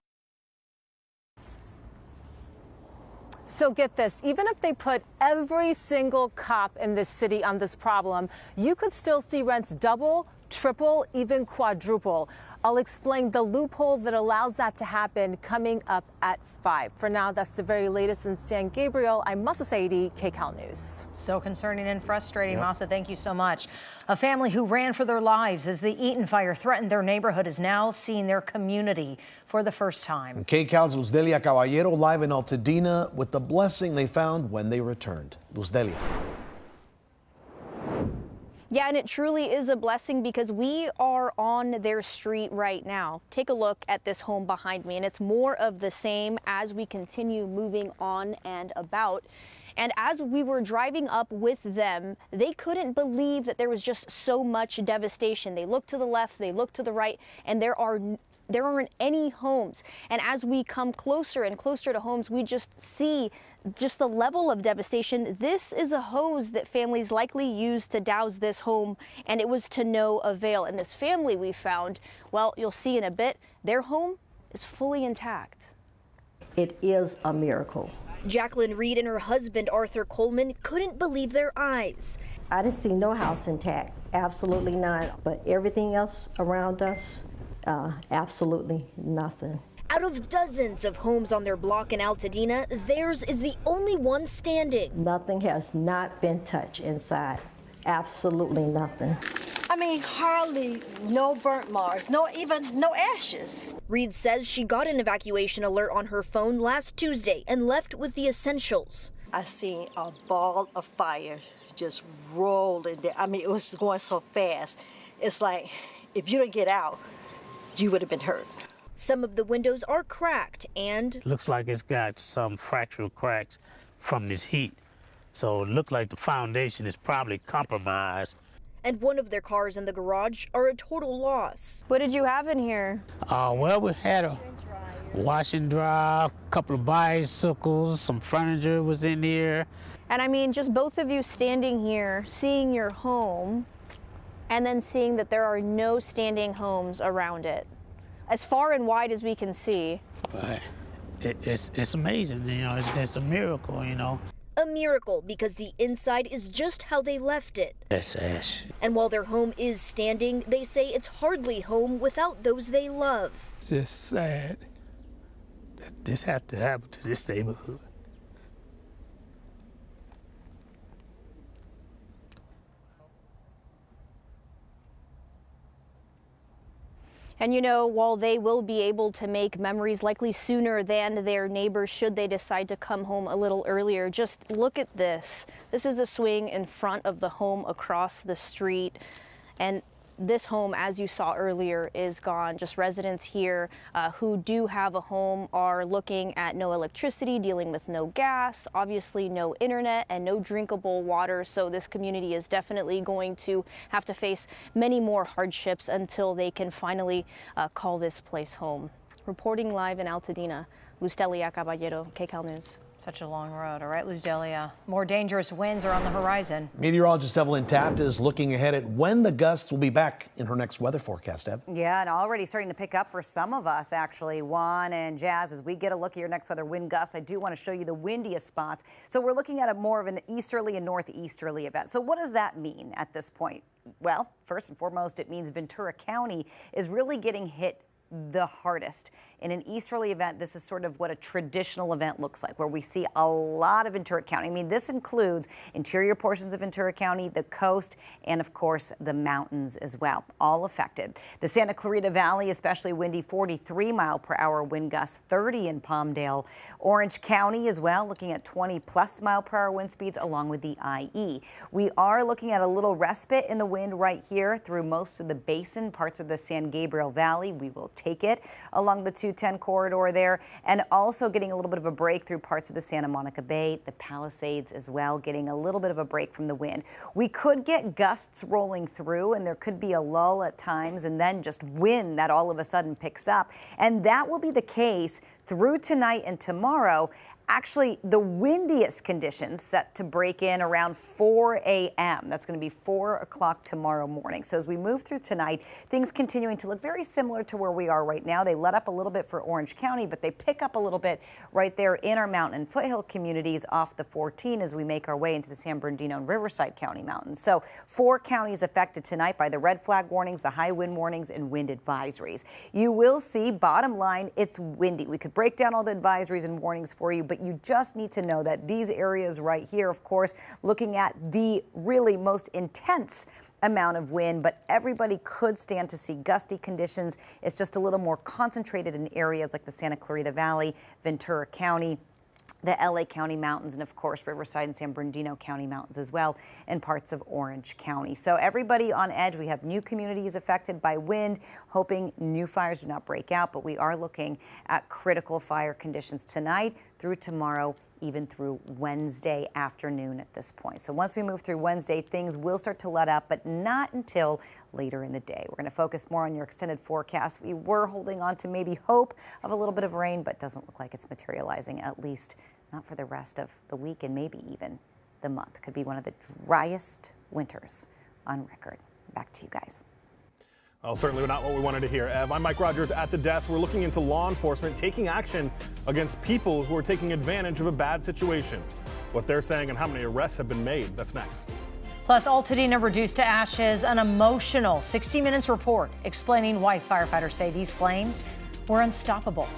So get this, even if they put every single cop in this city on this problem, you could still see rents double, triple, even quadruple. I'll explain the loophole that allows that to happen coming up at 5. For now, that's the very latest in San Gabriel. I'm Masa Sadie, KCAL News. So concerning and frustrating, Masa, thank you so much. A family who ran for their lives as the Eaton fire threatened their neighborhood is now seeing their community for the first time. KCAL's Luzdelia Caballero live in Altadena with the blessing they found when they returned. Luzdelia. Yeah, and it truly is a blessing because we are on their street right now. Take a look at this home behind me, and it's more of the same as we continue moving on and about. And as we were driving up with them, they couldn't believe that there was just so much devastation. They looked to the left, they looked to the right, and there aren't any homes. And as we come closer and closer to homes, we just see just the level of devastation. This is a hose that families likely used to douse this home, and it was to no avail. And this family we found, well, you'll see in a bit, their home is fully intact. It is a miracle. Jacqueline Reed and her husband, Arthur Coleman, couldn't believe their eyes. I didn't see no house intact, absolutely none, but everything else around us, absolutely nothing. Out of dozens of homes on their block in Altadena, theirs is the only one standing. Nothing has not been touched inside. Absolutely nothing. I mean, hardly no burnt marks, even no ashes. Reed says she got an evacuation alert on her phone last Tuesday and left with the essentials. I seen a ball of fire just roll in there. I mean, it was going so fast. It's like, if you didn't get out, you would have been hurt. Some of the windows are cracked and looks like it's got some fractural cracks from this heat. So it looked like the foundation is probably compromised. And one of their cars in the garage are a total loss. What did you have in here? Well, we had a wash and dry, a couple of bicycles, some furniture was in here. And I mean, just both of you standing here, seeing your home, and then seeing that there are no standing homes around it. As far and wide as we can see. But it's amazing, it's a miracle, A miracle because the inside is just how they left it. That's ash. And while their home is standing, they say it's hardly home without those they love. It's just sad that this had to happen to this neighborhood. And you know, while they will be able to make memories likely sooner than their neighbors should they decide to come home a little earlier, just look at this. This is a swing in front of the home across the street. And this home, as you saw earlier, is gone. Just residents here who do have a home are looking at no electricity, dealing with no gas, obviously no internet and no drinkable water. So this community is definitely going to have to face many more hardships until they can finally call this place home. Reporting live in Altadena, Luz Delia Caballero, KCAL News. Such a long road. All right, Luz Delia. More dangerous winds are on the horizon. Meteorologist Evelyn Taft is looking ahead at when the gusts will be back in her next weather forecast, Ev. Yeah, and already starting to pick up for some of us, actually. Juan and Jazz, as we get a look at your next weather wind gusts, I do want to show you the windiest spots. So we're looking at more of an easterly and northeasterly event. So what does that mean at this point? Well, first and foremost, it means Ventura County is really getting hit the hardest. In an easterly event, this is sort of what a traditional event looks like, where we see a lot of Ventura County. I mean, this includes interior portions of Ventura County, the coast, and of course, the mountains as well, all affected. The Santa Clarita Valley, especially windy, 43-mile-per-hour wind gusts, 30 in Palmdale. Orange County as well, looking at 20-plus-mile-per-hour wind speeds along with the IE. We are looking at a little respite in the wind right here through most of the basin, parts of the San Gabriel Valley. We will take it along the 210 corridor there, and also getting a little bit of a break through parts of the Santa Monica Bay, the Palisades as well, getting a little bit of a break from the wind. We could get gusts rolling through, and there could be a lull at times, and then just wind that all of a sudden picks up. And that will be the case through tonight and tomorrow. Actually, the windiest conditions set to break in around 4 a.m. That's going to be 4 o'clock tomorrow morning. So as we move through tonight, things continuing to look very similar to where we are right now. They let up a little bit for Orange County, but they pick up a little bit right there in our mountain and foothill communities off the 14 as we make our way into the San Bernardino and Riverside County mountains. So 4 counties affected tonight by the red flag warnings, the high wind warnings, and wind advisories. You will see, bottom line, it's windy. We could break down all the advisories and warnings for you, but you just need to know that these areas right here, of course, looking at the really most intense amount of wind, but everybody could stand to see gusty conditions. It's just a little more concentrated in areas like the Santa Clarita Valley, Ventura County, the LA County mountains, and of course Riverside and San Bernardino County mountains as well, and parts of Orange County. So everybody on edge. We have new communities affected by wind, hoping new fires do not break out, but we are looking at critical fire conditions tonight through tomorrow, even through Wednesday afternoon at this point. So once we move through Wednesday, things will start to let up, but not until later in the day. We're going to focus more on your extended forecast. We were holding on to maybe hope of a little bit of rain, but doesn't look like it's materializing, at least not for the rest of the week and maybe even the month. Could be one of the driest winters on record. Back to you guys. Well, certainly not what we wanted to hear. Ev, I'm Mike Rogers at the desk. We're looking into law enforcement taking action against people who are taking advantage of a bad situation. What they're saying and how many arrests have been made. That's next. Plus, Altadena reduced to ashes, an emotional 60 Minutes report explaining why firefighters say these flames were unstoppable.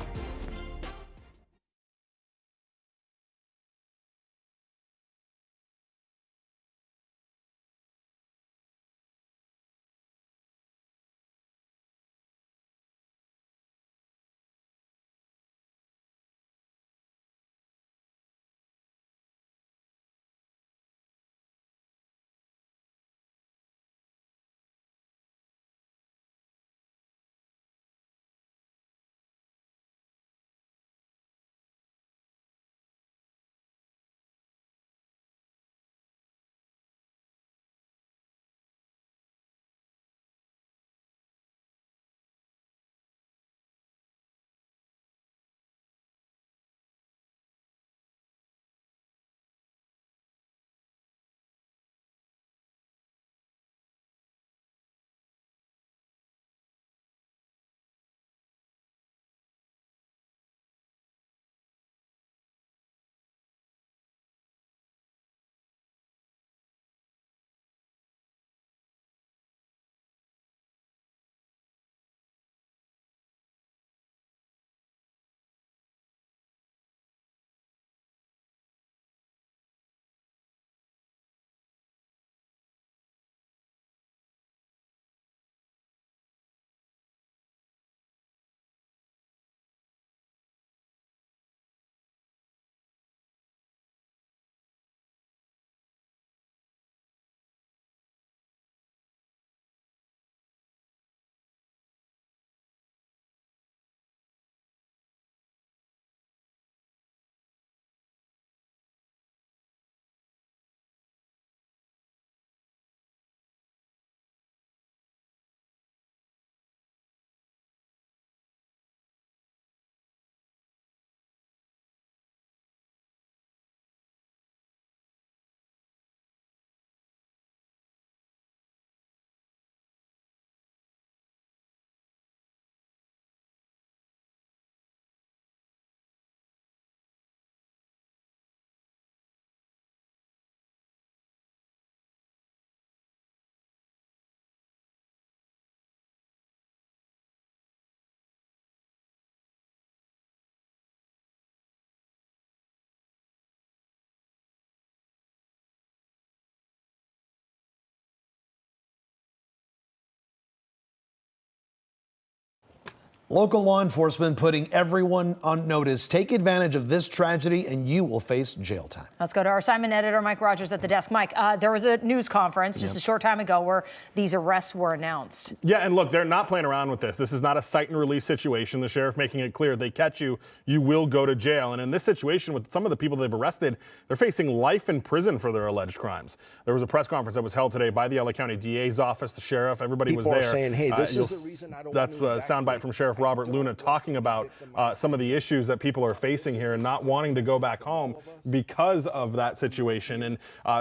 Local law enforcement putting everyone on notice. Take advantage of this tragedy and you will face jail time. Let's go to our assignment editor, Mike Rogers, at the desk. Mike, there was a news conference just a short time ago where these arrests were announced. Yeah, and look, they're not playing around with this. This is not a cite and release situation. The sheriff making it clear, they catch you, you will go to jail. And in this situation with some of the people they've arrested, they're facing life in prison for their alleged crimes. There was a press conference that was held today by the LA County DA's office, the sheriff, everybody was there. People are saying, hey, this is the reason I don't That's a soundbite from Sheriff Robert Luna talking about some of the issues that people are facing here and not wanting to go back home because of that situation. And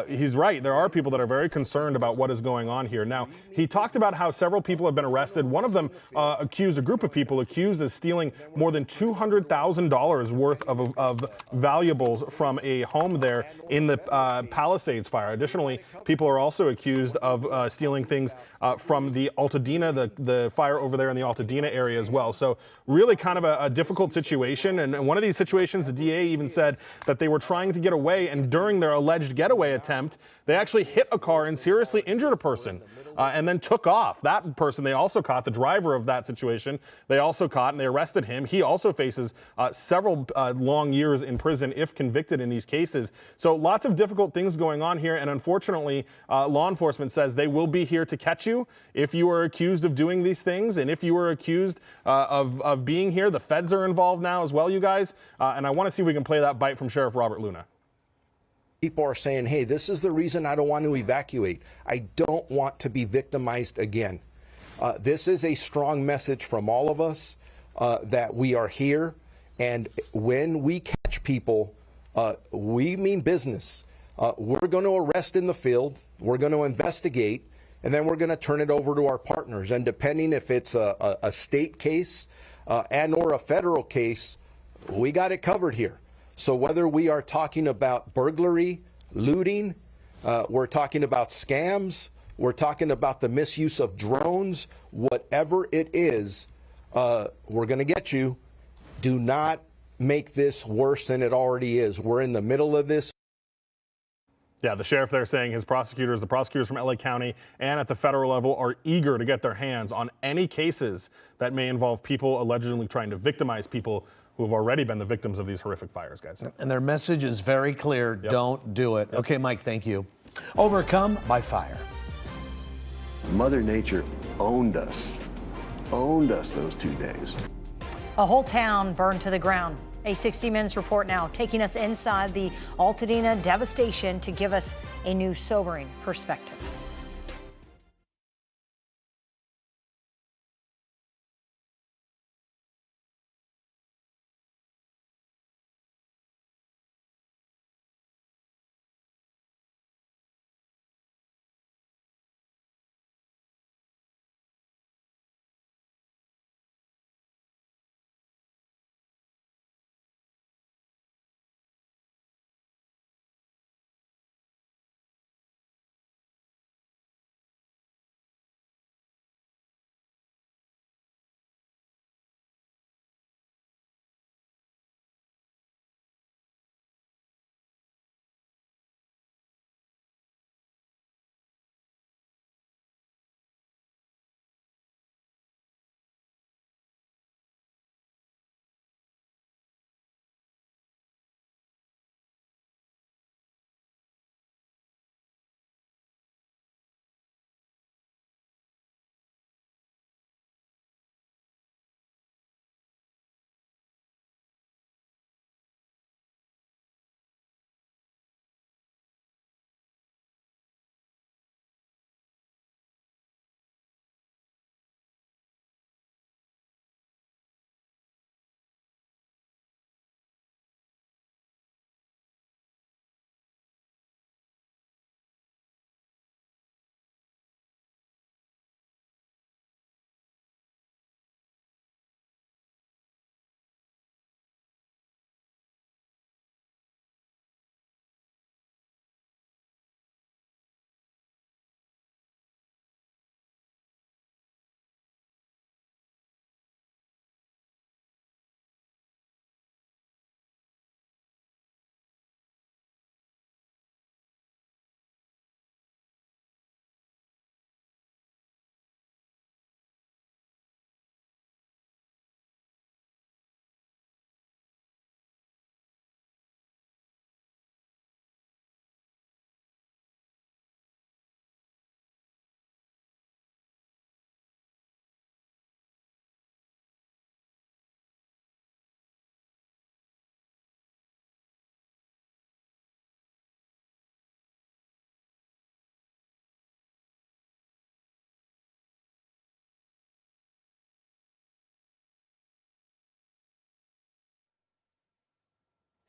he's right. There are people that are very concerned about what is going on here. Now, he talked about how several people have been arrested. One of them a group of people accused of stealing more than $200,000 worth of valuables from a home there in the Palisades fire. Additionally, people are also accused of stealing things from the Altadena, the fire over there in the Altadena area as well. So really kind of a difficult situation. And in one of these situations, the DA even said that they were trying to get away, and during their alleged getaway attempt, they actually hit a car and seriously injured a person and then took off. That person they also caught, the driver of that situation, they also caught and they arrested him. He also faces several long years in prison if convicted in these cases. So lots of difficult things going on here. And unfortunately, law enforcement says they will be here to catch you if you are accused of doing these things. And if you were accused of being here, the feds are involved now as well, you guys. And I want to see if we can play that bite from Sheriff Robert Luna. People are saying, hey, this is the reason I don't want to evacuate. I don't want to be victimized again. This is a strong message from all of us that we are here. And when we catch people, we mean business. We're going to arrest in the field. We're going to investigate. And then we're going to turn it over to our partners. And depending if it's a state case and or a federal case, we got it covered here. So whether we are talking about burglary, looting, we're talking about scams, we're talking about the misuse of drones, whatever it is, we're going to get you. Do not make this worse than it already is. We're in the middle of this. Yeah, the sheriff there saying the prosecutors from LA County and at the federal level are eager to get their hands on any cases that may involve people allegedly trying to victimize people who have already been the victims of these horrific fires, guys. And their message is very clear. Yep. Don't do it. Okay, Mike, thank you. Overcome by fire. Mother Nature owned us those 2 days. A whole town burned to the ground. A 60 Minutes report now taking us inside the Altadena devastation to give us a new sobering perspective.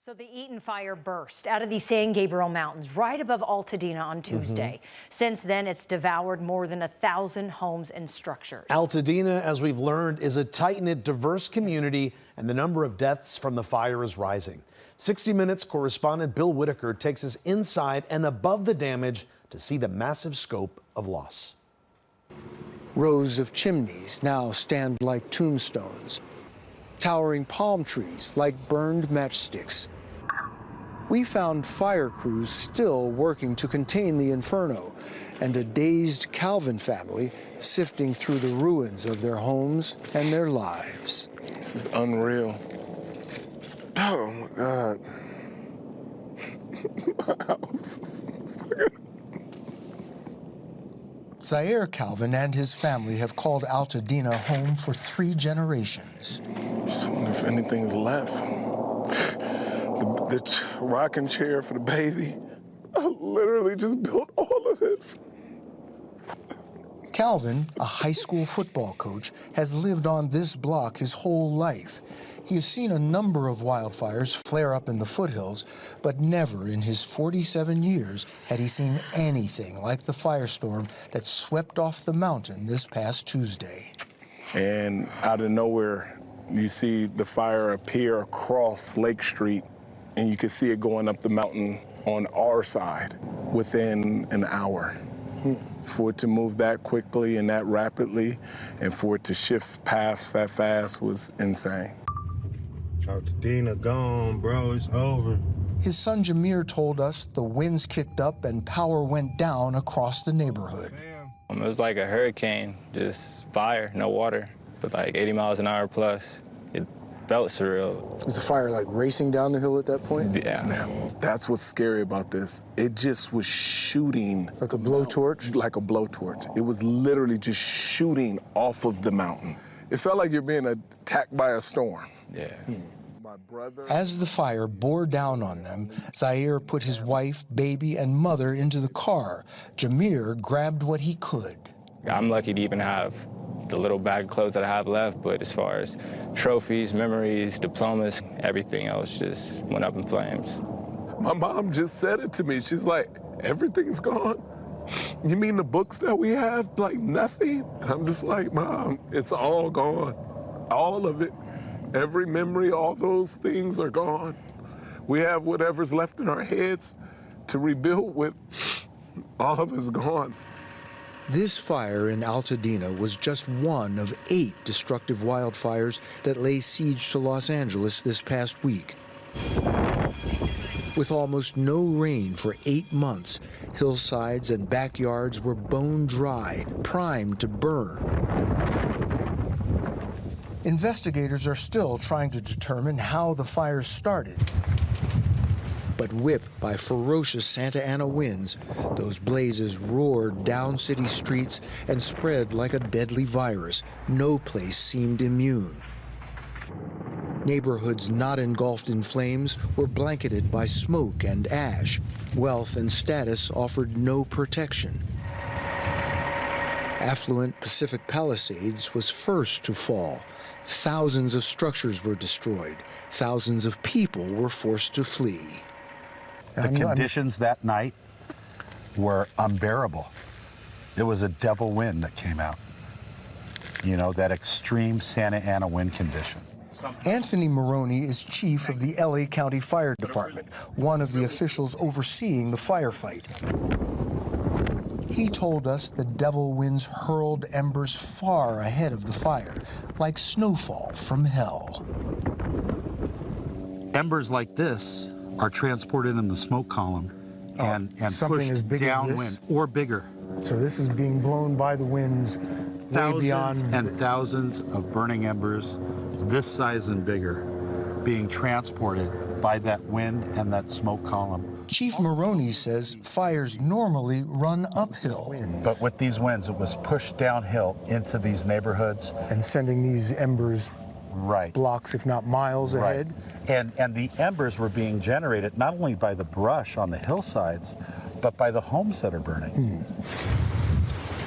So the Eaton fire burst out of the San Gabriel Mountains right above Altadena on Tuesday. Since then, it's devoured more than 1,000 homes and structures. Altadena, as we've learned, is a tight-knit, diverse community, and the number of deaths from the fire is rising. 60 Minutes correspondent Bill Whitaker takes us inside and above the damage to see the massive scope of loss. Rows of chimneys now stand like tombstones. Towering palm trees like burned matchsticks. We found fire crews still working to contain the inferno, and a dazed Calvin family sifting through the ruins of their homes and their lives. This is unreal. Oh my God. My house. Zaire Calvin and his family have called Altadena home for 3 generations. Just wonder if anything's left. The rocking chair for the baby. I literally just built all of this. Calvin, a high school football coach, has lived on this block his whole life. He has seen a number of wildfires flare up in the foothills, but never in his 47 years had he seen anything like the firestorm that swept off the mountain this past Tuesday. And out of nowhere, you see the fire appear across Lake Street, and you can see it going up the mountain on our side within an hour. For it to move that quickly and that rapidly, and for it to shift past that fast was insane. Altadena gone, bro, it's over. His son Jameer told us the winds kicked up and power went down across the neighborhood. It was like a hurricane, just fire, no water, but like 80 miles an hour plus. It felt surreal. Was the fire like racing down the hill at that point? Yeah. Now, that's what's scary about this. It just was shooting. Like a blowtorch? Like a blowtorch. It was literally just shooting off of the mountain. It felt like you're being attacked by a storm. Yeah. As the fire bore down on them, Zaire put his wife, baby, and mother into the car. Jameer grabbed what he could. I'm lucky to even have the little bag of clothes that I have left, but as far as trophies, memories, diplomas, everything else just went up in flames. My mom just said it to me. She's like, everything's gone? You mean the books that we have, like nothing? I'm just like, Mom, it's all gone. All of it. Every memory, all those things are gone. We have whatever's left in our heads to rebuild with. All of it's gone. This fire in Altadena was just one of 8 destructive wildfires that lay siege to Los Angeles this past week. With almost no rain for 8 months, hillsides and backyards were bone dry, primed to burn. Investigators are still trying to determine how the fire started. But whipped by ferocious Santa Ana winds, those blazes roared down city streets and spread like a deadly virus. No place seemed immune. Neighborhoods not engulfed in flames were blanketed by smoke and ash. Wealth and status offered no protection. Affluent Pacific Palisades was first to fall. Thousands of structures were destroyed. Thousands of people were forced to flee. The conditions that night were unbearable. It was a devil wind that came out. You know, that extreme Santa Ana wind condition. Anthony Maroney is chief of the LA County Fire Department, one of the officials overseeing the firefight. He told us the devil winds hurled embers far ahead of the fire, like snowfall from hell. Embers like this are transported in the smoke column and something as big downwind as this? or bigger. So this is being blown by the winds way beyond. And thousands of burning embers, this size and bigger, being transported by that wind and that smoke column. Chief Maroney says fires normally run uphill. But with these winds, it was pushed downhill into these neighborhoods. And sending these embers blocks, if not miles ahead. And the embers were being generated not only by the brush on the hillsides, but by the homes that are burning.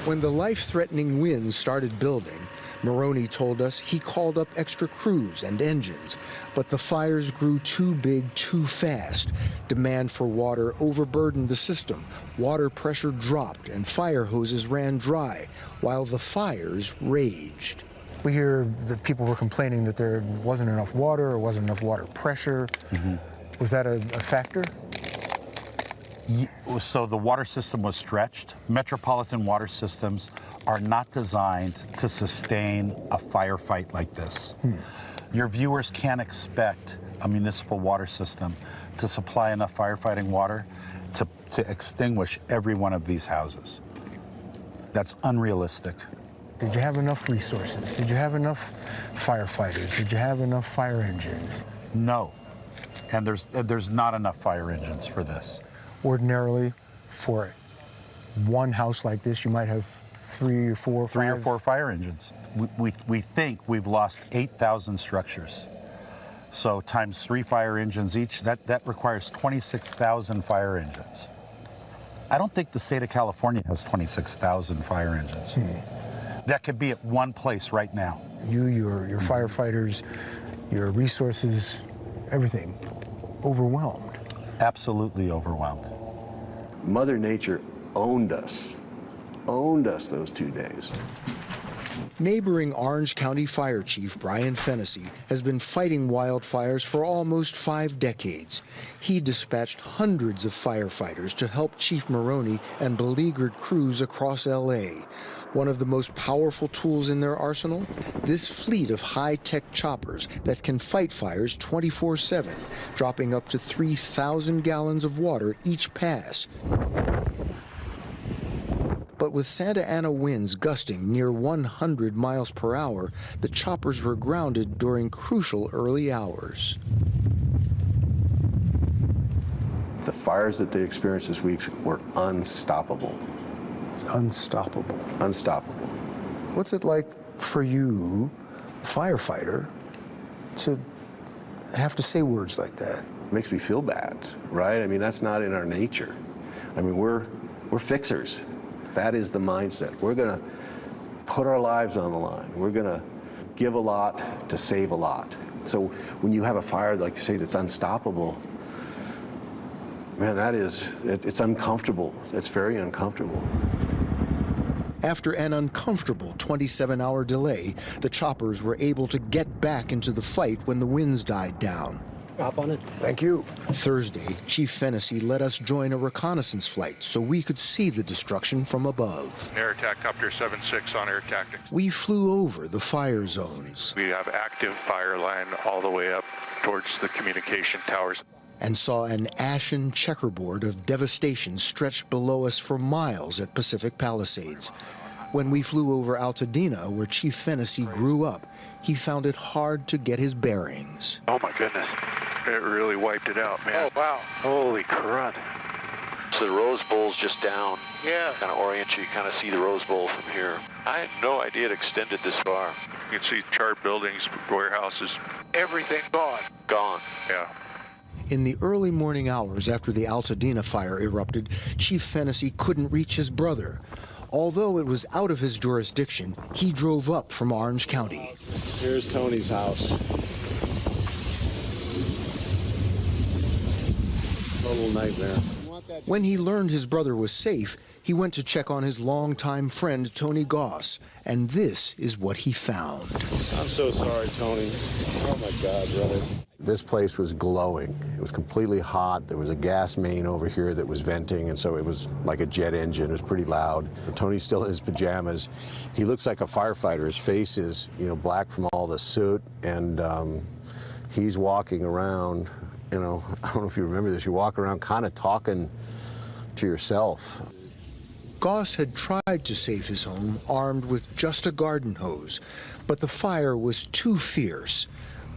When the life-threatening winds started building, Maroney told us he called up extra crews and engines, but the fires grew too big too fast. Demand for water overburdened the system. Water pressure dropped and fire hoses ran dry while the fires raged. We hear that people were complaining that there wasn't enough water or wasn't enough water pressure. Was that a factor? So the water system was stretched. Metropolitan water systems are not designed to sustain a firefight like this. Your viewers can't expect a municipal water system to supply enough firefighting water to extinguish every one of these houses. That's unrealistic. Did you have enough resources? Did you have enough firefighters? Did you have enough fire engines? No, and there's not enough fire engines for this. Ordinarily, for one house like this, you might have three or four fire engines. We think we've lost 8,000 structures. So times 3 fire engines each, that requires 26,000 fire engines. I don't think the state of California has 26,000 fire engines. That could be at one place right now. Your firefighters, your resources, everything, overwhelmed. Absolutely overwhelmed. Mother Nature owned us those 2 days. Neighboring Orange County Fire Chief Brian Fennessy has been fighting wildfires for almost 5 decades. He dispatched hundreds of firefighters to help Chief Maroney and beleaguered crews across LA. One of the most powerful tools in their arsenal? This fleet of high-tech choppers that can fight fires 24/7, dropping up to 3,000 gallons of water each pass. But with Santa Ana winds gusting near 100 miles per hour, the choppers were grounded during crucial early hours. The fires that they experienced this week were unstoppable. Unstoppable. Unstoppable. What's it like for you, a firefighter, to have to say words like that? It makes me feel bad, right? I mean, that's not in our nature. I mean, we're fixers. That is the mindset. We're gonna put our lives on the line. We're gonna give a lot to save a lot. So when you have a fire, like you say, that's unstoppable, man, it's uncomfortable. It's very uncomfortable. After an uncomfortable 27-hour delay, the choppers were able to get back into the fight when the winds died down. Hop on it. Thank you. Thursday, Chief Fennessy let us join a reconnaissance flight so we could see the destruction from above. Air attack copter 76 on air tactics. We flew over the fire zones. We have active fire line all the way up towards the communication towers. And saw an ashen checkerboard of devastation stretched below us for miles at Pacific Palisades. When we flew over Altadena, where Chief Fennessy grew up, he found it hard to get his bearings. Oh my goodness, it really wiped it out, man. Oh wow. Holy crud. So the Rose Bowl's just down. Yeah. Kind of orient you kind of see the Rose Bowl from here. I had no idea it extended this far. You can see charred buildings, warehouses. Everything gone. Gone. Yeah. In the early morning hours after the Altadena fire erupted, Chief Fennessy couldn't reach his brother. Although it was out of his jurisdiction, he drove up from Orange County. Here's Tony's house. Total nightmare. When he learned his brother was safe, he went to check on his longtime friend, Tony Goss, and this is what he found. I'm so sorry, Tony. Oh my God, brother. This place was glowing. It was completely hot. There was a gas main over here that was venting, and so it was like a jet engine. It was pretty loud. Tony's still in his pajamas. He looks like a firefighter. His face is, black from all the soot, and he's walking around, I don't know if you remember this, you walk around kind of talking to yourself. Goss had tried to save his home armed with just a garden hose, but the fire was too fierce.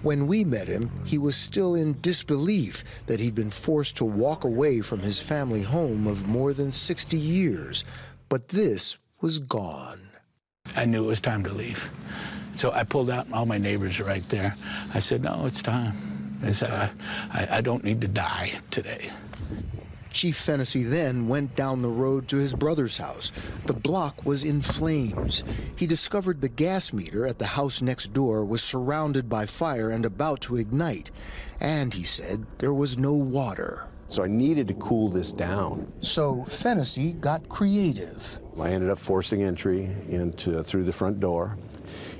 When we met him, he was still in disbelief that he'd been forced to walk away from his family home of more than 60 years. But this was gone. I knew it was time to leave. So I pulled out, all my neighbors are right there. I said, no, it's time. I don't need to die today. Chief Fennessy then went down the road to his brother's house. The block was in flames. He discovered the gas meter at the house next door was surrounded by fire and about to ignite. And he said there was no water. So I needed to cool this down. So Fennessy got creative. I ended up forcing entry through the front door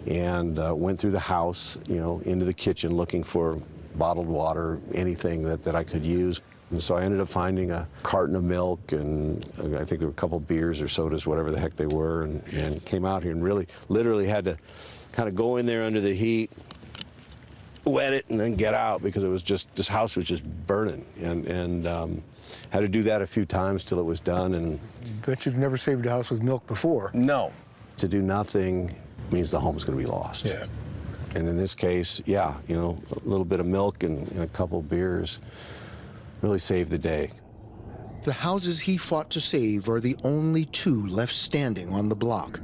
and went through the house, into the kitchen looking for bottled water, anything that I could use. And so I ended up finding a carton of milk, and I think there were a couple beers or sodas, whatever the heck they were, and came out here and really, literally had to kind of go in there under the heat, wet it, and then get out because it was just, this house was just burning. And had to do that a few times till it was done. And Bet you've never saved a house with milk before. No. To do nothing means the home's going to be lost. Yeah. And in this case, yeah, a little bit of milk and a couple beers really saved the day. The houses he fought to save are the only two left standing on the block.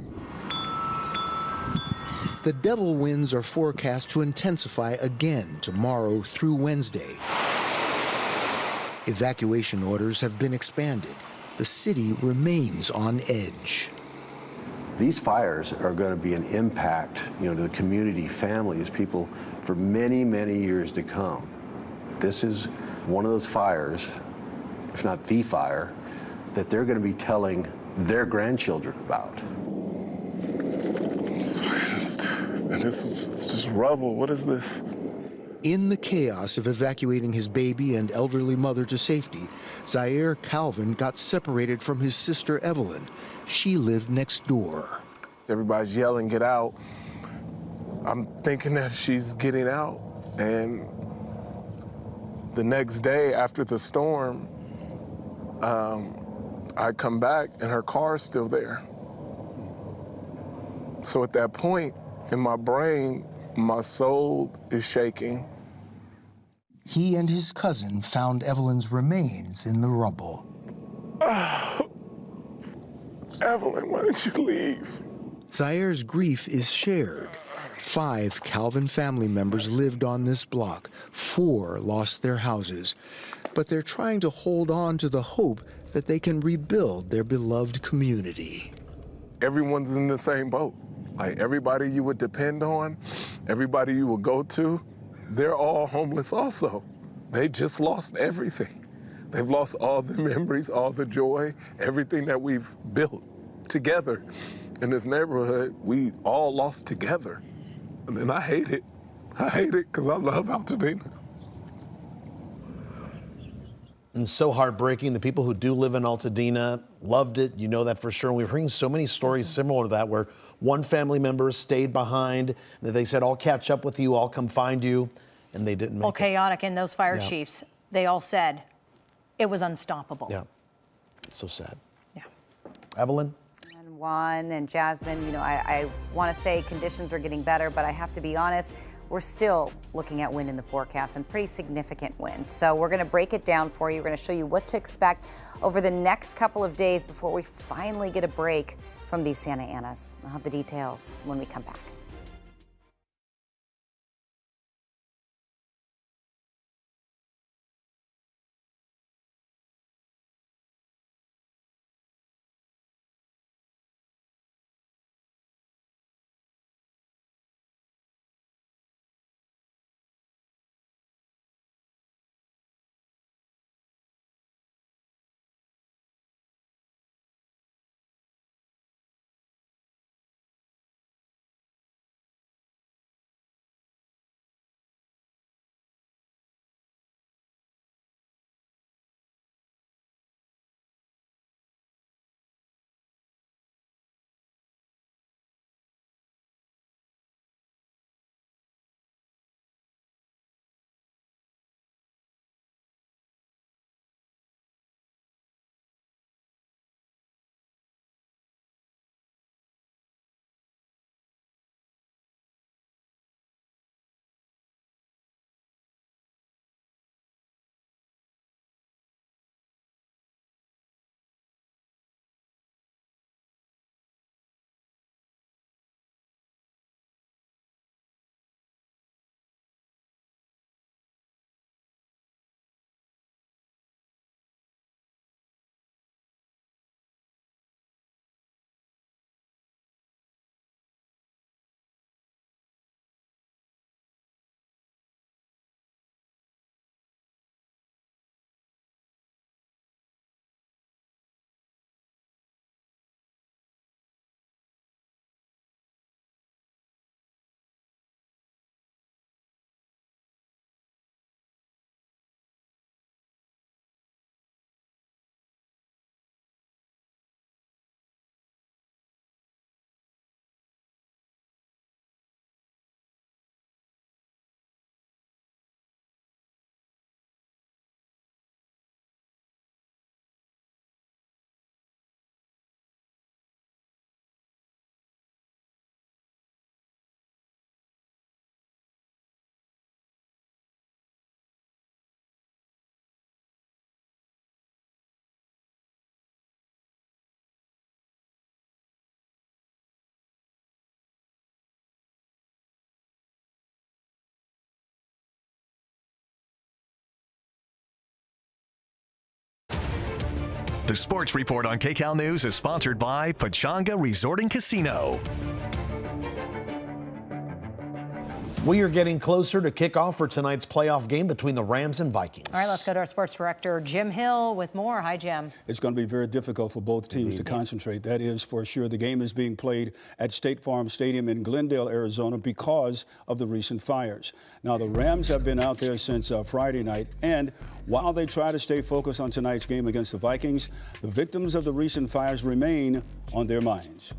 The devil winds are forecast to intensify again tomorrow through Wednesday. Evacuation orders have been expanded. The city remains on edge. These fires are going to be an impact, to the community, families, people for many, many years to come. This is one of those fires, if not the fire, that they're going to be telling their grandchildren about. It's just rubble. What is this? In the chaos of evacuating his baby and elderly mother to safety, Zaire Calvin got separated from his sister Evelyn. She lived next door. Everybody's yelling, get out. I'm thinking that she's getting out. And the next day after the storm, I come back and her car's still there. So at that point, in my brain, my soul is shaking. He and his cousin found Evelyn's remains in the rubble. Oh, Evelyn, why did you leave? Zaire's grief is shared. 5 Calvin family members lived on this block. 4 lost their houses. But they're trying to hold on to the hope that they can rebuild their beloved community. Everyone's in the same boat. Like everybody you would depend on, everybody you would go to, they're all homeless also. They just lost everything. They've lost all the memories, all the joy, everything that we've built together. In this neighborhood, we all lost together. And I hate it. I hate it because I love Altadena. And so heartbreaking. The people who do live in Altadena loved it. You know that for sure. And we're hearing so many stories similar to that where one family member stayed behind. They said, I'll catch up with you. I'll come find you. And they didn't make it. Chaotic. And those fire chiefs, they all said it was unstoppable. Yeah. It's so sad. Yeah. Evelyn? And Juan and Jasmine, I want to say conditions are getting better, but I have to be honest, we're still looking at wind in the forecast and pretty significant wind. So we're going to break it down for you. We're going to show you what to expect over the next couple of days before we finally get a break from these Santa Anas. I'll have the details when we come back. The Sports Report on KCAL News is sponsored by Pechanga Resort and Casino. We are getting closer to kickoff for tonight's playoff game between the Rams and Vikings. All right, let's go to our sports director, Jim Hill, with more. Hi, Jim. It's going to be very difficult for both teams to concentrate. That is for sure. The game is being played at State Farm Stadium in Glendale, Arizona, because of the recent fires. Now, the Rams have been out there since Friday night, and while they try to stay focused on tonight's game against the Vikings, the victims of the recent fires remain on their minds.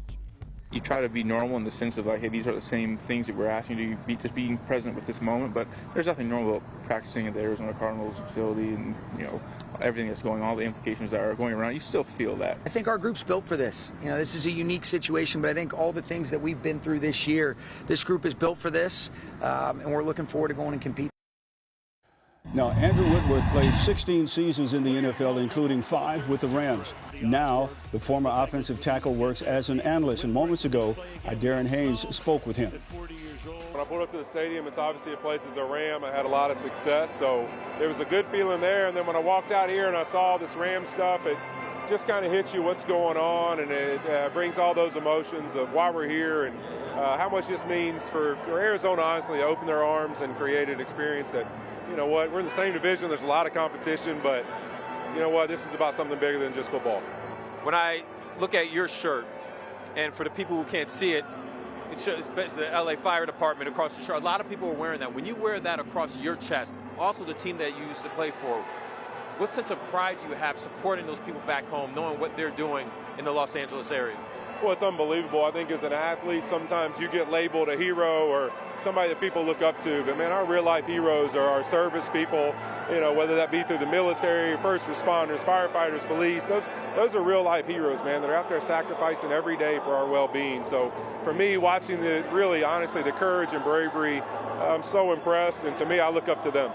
You try to be normal in the sense of like, hey, these are the same things that we're asking you to be, just being present with this moment. But there's nothing normal about practicing at the Arizona Cardinals facility and, you know, everything that's going on, all the implications that are going around. You still feel that. I think our group's built for this. You know, this is a unique situation, but I think all the things that we've been through this year, this group is built for this, and we're looking forward to going and competing. Now, Andrew Whitworth played 16 seasons in the NFL, including 5 with the Rams. Now, the former offensive tackle works as an analyst, and moments ago, Darren Haynes spoke with him. When I pulled up to the stadium, it's obviously a place as a Ram. I had a lot of success, so there was a good feeling there. And then when I walked out here and I saw all this Ram stuff, it just kind of hits you what's going on, and it brings all those emotions of why we're here and how much this means for Arizona, honestly, to open their arms and create an experience that, you know what, we're in the same division, there's a lot of competition, but you know what, this is about something bigger than just football. When I look at your shirt, and for the people who can't see it, it's the LA Fire Department across the shirt. A lot of people are wearing that. When you wear that across your chest, also the team that you used to play for, what sense of pride do you have supporting those people back home, knowing what they're doing in the Los Angeles area? Well, it's unbelievable. I think as an athlete, sometimes you get labeled a hero or somebody that people look up to. But, man, our real-life heroes are our service people, you know, whether that be through the military, first responders, firefighters, police. Those are real-life heroes, man. They're out there sacrificing every day for our well-being. So, for me, watching honestly, the courage and bravery, I'm so impressed. And to me, I look up to them.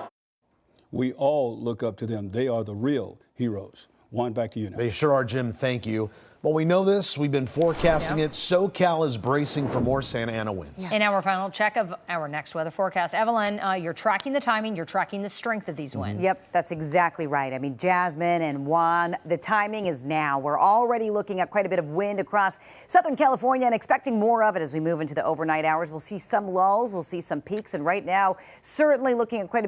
We all look up to them. They are the real heroes. Juan, back to you now. They sure are, Jim. Thank you. Well, we know this. We've been forecasting it. SoCal is bracing for more Santa Ana winds. In our final check of our next weather forecast, Evelyn, you're tracking the timing, you're tracking the strength of these winds. Yep, that's exactly right. I mean, Jasmine and Juan, the timing is now. We're already looking at quite a bit of wind across Southern California and expecting more of it as we move into the overnight hours. We'll see some lulls, we'll see some peaks, and right now, certainly looking at quite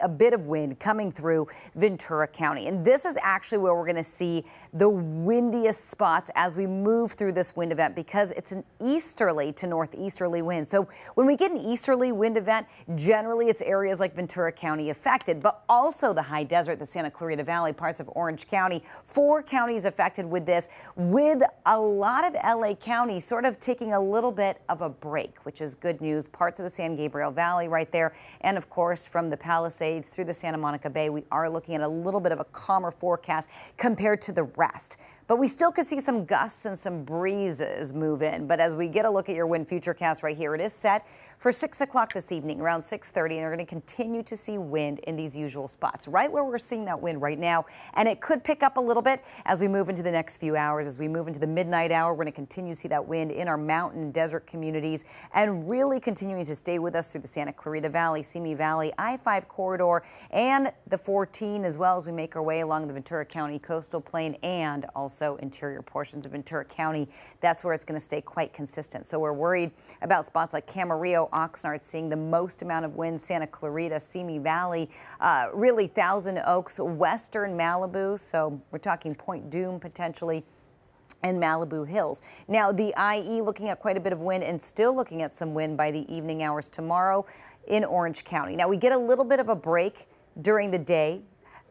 a bit of wind coming through Ventura County. And this is actually where we're going to see the windy spots as we move through this wind event, because it's an easterly to northeasterly wind. So when we get an easterly wind event, generally it's areas like Ventura County affected, but also the high desert, the Santa Clarita Valley, parts of Orange County. 4 counties affected with this, with a lot of LA County sort of taking a little bit of a break, which is good news. Parts of the San Gabriel Valley right there, and of course from the Palisades through the Santa Monica Bay, we are looking at a little bit of a calmer forecast compared to the rest. But we still could see some gusts and some breezes move in. But as we get a look at your wind futurecast right here, it is set for 6 o'clock this evening, around 6:30, and we're going to continue to see wind in these usual spots, right where we're seeing that wind right now. And it could pick up a little bit as we move into the next few hours. As we move into the midnight hour, we're going to continue to see that wind in our mountain and desert communities, and really continuing to stay with us through the Santa Clarita Valley, Simi Valley, I-5 corridor, and the 14, as well as we make our way along the Ventura County coastal plain and also interior portions of Ventura County. That's where it's going to stay quite consistent. So we're worried about spots like Camarillo, Oxnard seeing the most amount of wind, Santa Clarita, Simi Valley, really Thousand Oaks, western Malibu. So we're talking Point Dume potentially, and Malibu Hills. Now the IE looking at quite a bit of wind and still looking at some wind by the evening hours tomorrow in Orange County. Now we get a little bit of a break during the day,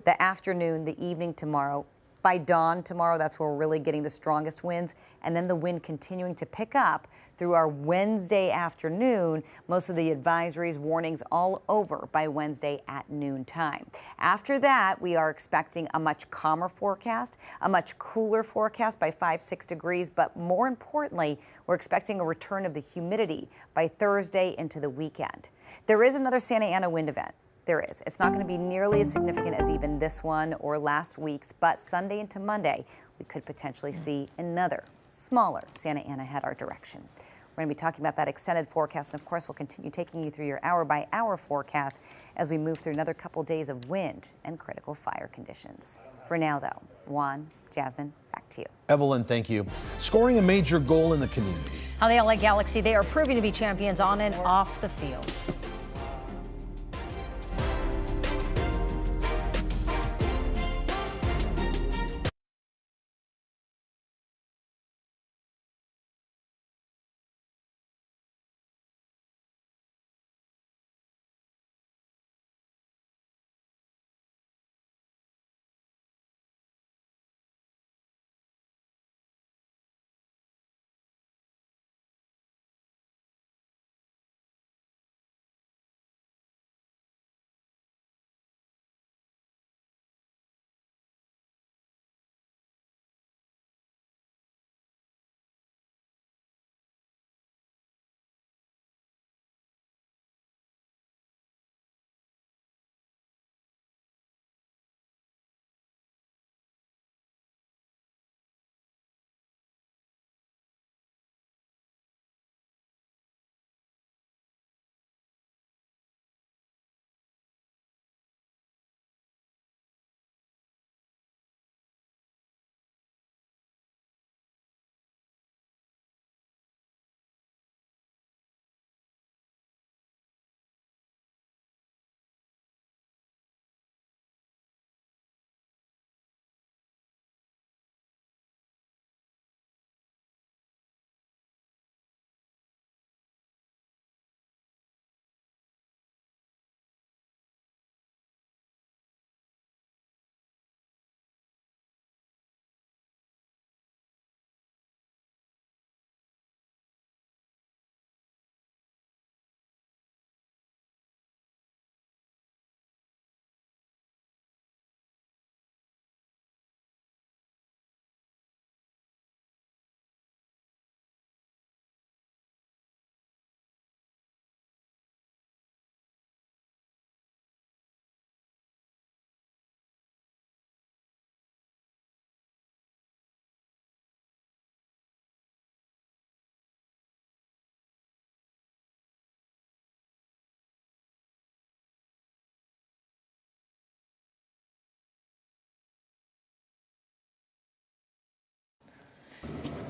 the afternoon, the evening tomorrow. By dawn tomorrow, that's where we're really getting the strongest winds, and then the wind continuing to pick up through our Wednesday afternoon. Most of the advisories, warnings all over by Wednesday at noontime. After that, we are expecting a much calmer forecast, a much cooler forecast by 5-6 degrees, but more importantly, we're expecting a return of the humidity by Thursday into the weekend. There is another Santa Ana wind event. There is. It's not going to be nearly as significant as even this one or last week's, but Sunday into Monday, we could potentially see another smaller Santa Ana head our direction. We're going to be talking about that extended forecast, and of course, we'll continue taking you through your hour-by-hour forecast as we move through another couple days of wind and critical fire conditions. For now, though, Juan, Jasmine, back to you. Evelyn, thank you. Scoring a major goal in the community. How the LA Galaxy, they are proving to be champions on and off the field.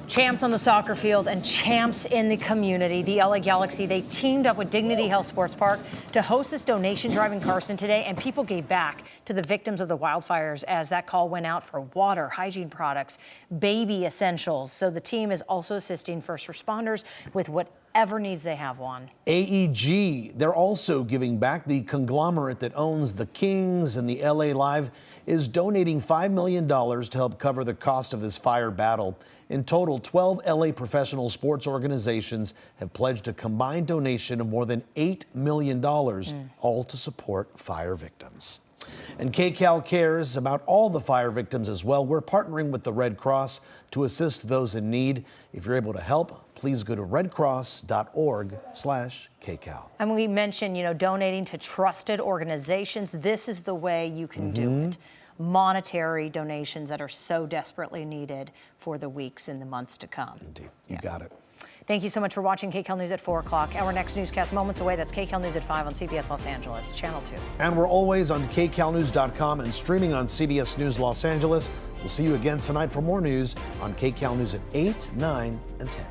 Champs on the soccer field and champs in the community. The LA Galaxy, they teamed up with Dignity Health Sports Park to host this donation drive in Carson today, and people gave back to the victims of the wildfires as that call went out for water, hygiene products, baby essentials. So the team is also assisting first responders with whatever needs they have, Juan. AEG, they're also giving back. The conglomerate that owns the Kings and the LA Live is donating $5 million to help cover the cost of this fire battle. In total, 12 LA professional sports organizations have pledged a combined donation of more than $8 million, all to support fire victims. And KCAL cares about all the fire victims as well. We're partnering with the Red Cross to assist those in need. If you're able to help, please go to redcross.org/KCAL. And we mentioned, donating to trusted organizations. This is the way you can do it. Monetary donations that are so desperately needed for the weeks and the months to come. Indeed. You got it. Thank you so much for watching KCAL News at 4 o'clock. Our next newscast moments away. That's KCAL News at 5 on CBS Los Angeles, Channel 2. And we're always on KCALnews.com and streaming on CBS News Los Angeles. We'll see you again tonight for more news on KCAL News at 8, 9, and 10.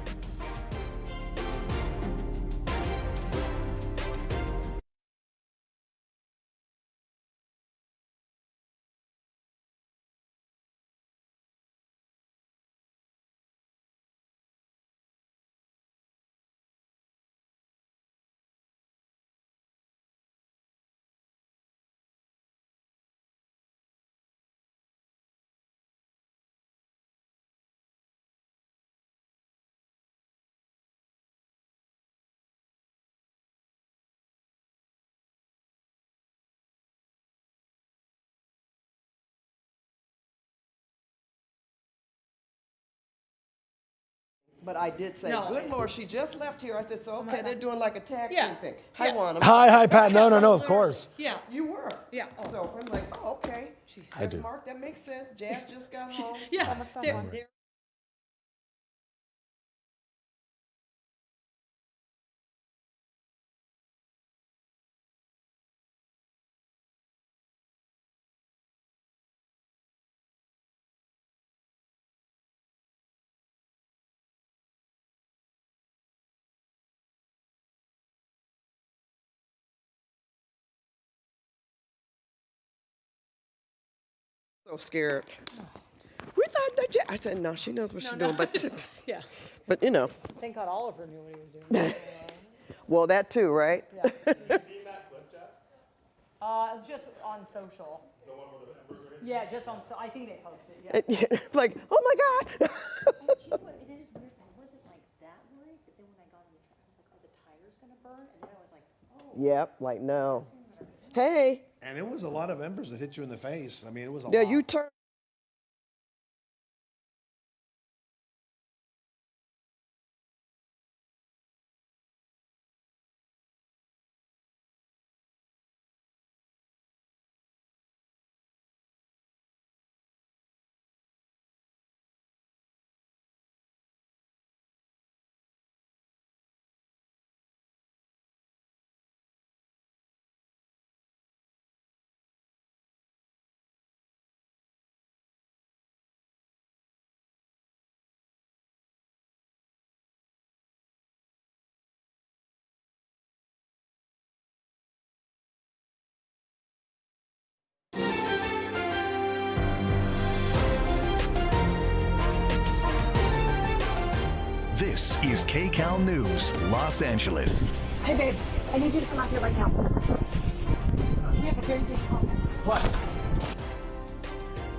But I did say, good Lord, she just left here. I said, so okay, they're doing like a tag team thing. Hi, Juan. Hi, Pat. No, of course. Yeah, you were. Yeah. So I'm like, oh, okay. I do. Mark, that makes sense. Jazz just got home. Yeah. So scared. We thought that I said, no, she knows what she's doing, but Yeah. but you know. Thank God Oliver knew what he was doing. Well, that too, right? Yeah. Just on social. Yeah, just on. I think they posted. Yeah. Like, oh my God. It is weird. I wasn't like that worried, but then when I got in the truck, I was like, are the tires gonna burn? And then I was like, oh. Yep, like no. Hey. And it was a lot of embers that hit you in the face. I mean, it was a Yeah, lot. you turn. This is KCAL News, Los Angeles. Hey, babe, I need you to come out here right now. We have a very big problem. What?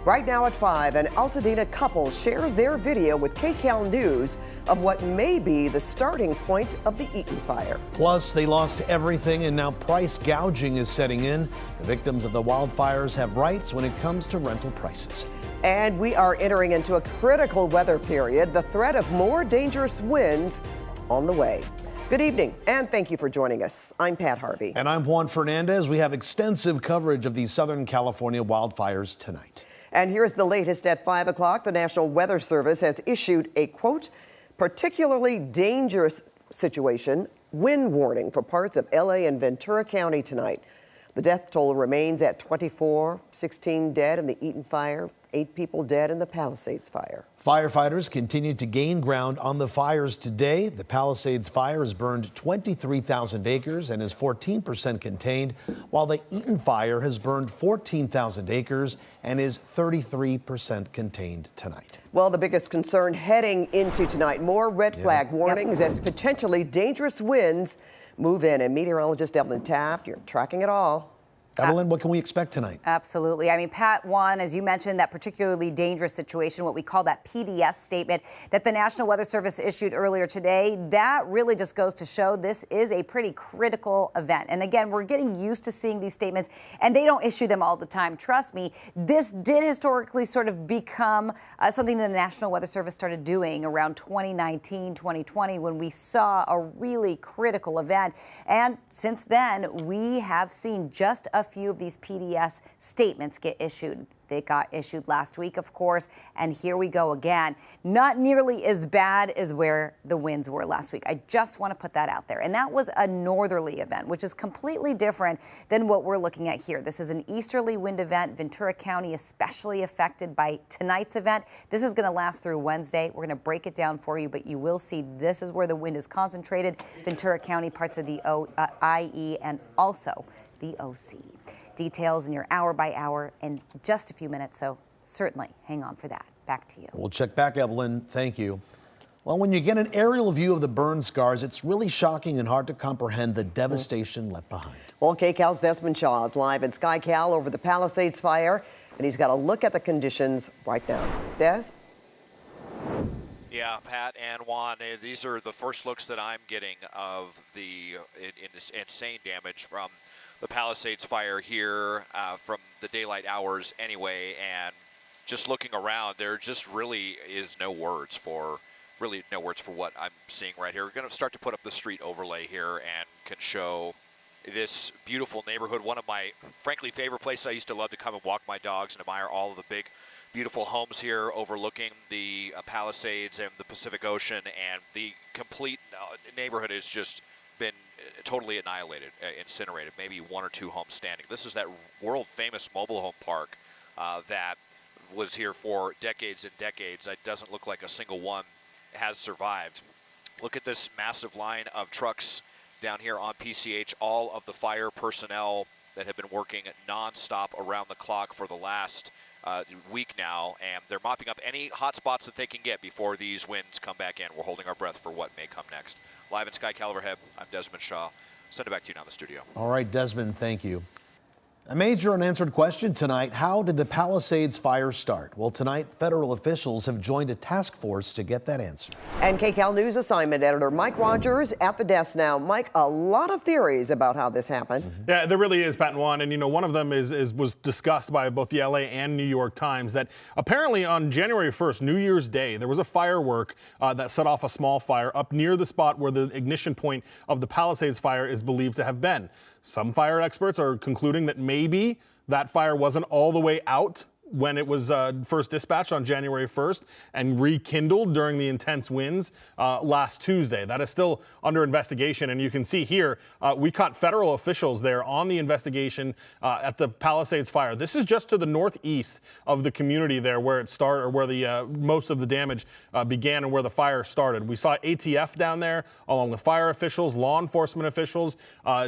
Right now at 5, an Altadena couple shares their video with KCAL News of what may be the starting point of the Eaton fire. Plus, they lost everything, and now price gouging is setting in. The victims of the wildfires have rights when it comes to rental prices. And we are entering into a critical weather period, the threat of more dangerous winds on the way. Good evening, and thank you for joining us. I'm Pat Harvey. And I'm Juan Fernandez. We have extensive coverage of these Southern California wildfires tonight. And here's the latest at 5 o'clock. The National Weather Service has issued a, quote, particularly dangerous situation wind warning for parts of LA and Ventura County tonight. The death toll remains at 24, 16 dead in the Eaton fire, 8 people dead in the Palisades fire. Firefighters continue to gain ground on the fires today. The Palisades fire has burned 23,000 acres and is 14% contained, while the Eaton fire has burned 14,000 acres and is 33% contained tonight. Well, the biggest concern heading into tonight, more red flag warnings as potentially dangerous winds move in. And meteorologist Evelyn Taft, you're tracking it all. Evelyn, what can we expect tonight? Absolutely. I mean, Pat, Juan, as you mentioned, that particularly dangerous situation, what we call that PDS statement that the National Weather Service issued earlier today, that really just goes to show this is a pretty critical event. And again, we're getting used to seeing these statements, and they don't issue them all the time. Trust me, this did historically sort of become something the National Weather Service started doing around 2019, 2020, when we saw a really critical event. And since then, we have seen just a few of these PDS statements get issued. They got issued last week, of course, and here we go again. Not nearly as bad as where the winds were last week. I just want to put that out there. And that was a northerly event, which is completely different than what we're looking at here. This is an easterly wind event. Ventura County especially affected by tonight's event. This is going to last through Wednesday. We're going to break it down for you, but you will see this is where the wind is concentrated. Ventura County, parts of the IE, and also the OC. Details in your hour by hour in just a few minutes, so certainly hang on for that. Back to you. We'll check back, Evelyn. Thank you. Well, when you get an aerial view of the burn scars, it's really shocking and hard to comprehend the devastation left behind. Well, KCAL's Desmond Shaw is live in SkyCal over the Palisades fire, and he's got a look at the conditions right now. Des? Yeah, Pat and Juan, these are the first looks that I'm getting of the insane damage from the Palisades fire here from the daylight hours anyway. And just looking around, there just really is no words for what I'm seeing right here. We're going to start to put up the street overlay here and can show this beautiful neighborhood. One of my, frankly, favorite places. I used to love to come and walk my dogs and admire all of the big, beautiful homes here overlooking the Palisades and the Pacific Ocean, and the complete neighborhood has just been totally annihilated, incinerated, maybe 1 or 2 homes standing. This is that world famous mobile home park that was here for decades and decades. It doesn't look like a single one has survived. Look at this massive line of trucks down here on PCH. All of the fire personnel that have been working nonstop around the clock for the last week now, and they're mopping up any hot spots that they can get before these winds come back in. We're holding our breath for what may come next. Live in Sky Caliber Head, I'm Desmond Shaw. Send it back to you now in the studio. All right, Desmond, thank you. A major unanswered question tonight: how did the Palisades fire start? Well, tonight, federal officials have joined a task force to get that answer. And KCAL News assignment editor Mike Rogers at the desk now. Mike, a lot of theories about how this happened. Yeah, there really is, Pat and Juan. And, you know, one of them was discussed by both the LA and New York Times, that apparently on January 1st, New Year's Day, there was a firework that set off a small fire up near the spot where the ignition point of the Palisades fire is believed to have been. Some fire experts are concluding that maybe that fire wasn't all the way out when it was first dispatched on January 1st and rekindled during the intense winds last Tuesday. That is still under investigation, and you can see here we caught federal officials there on the investigation at the Palisades fire. This is just to the northeast of the community there where it started, or where the most of the damage began and where the fire started. We saw ATF down there along with fire officials, law enforcement officials.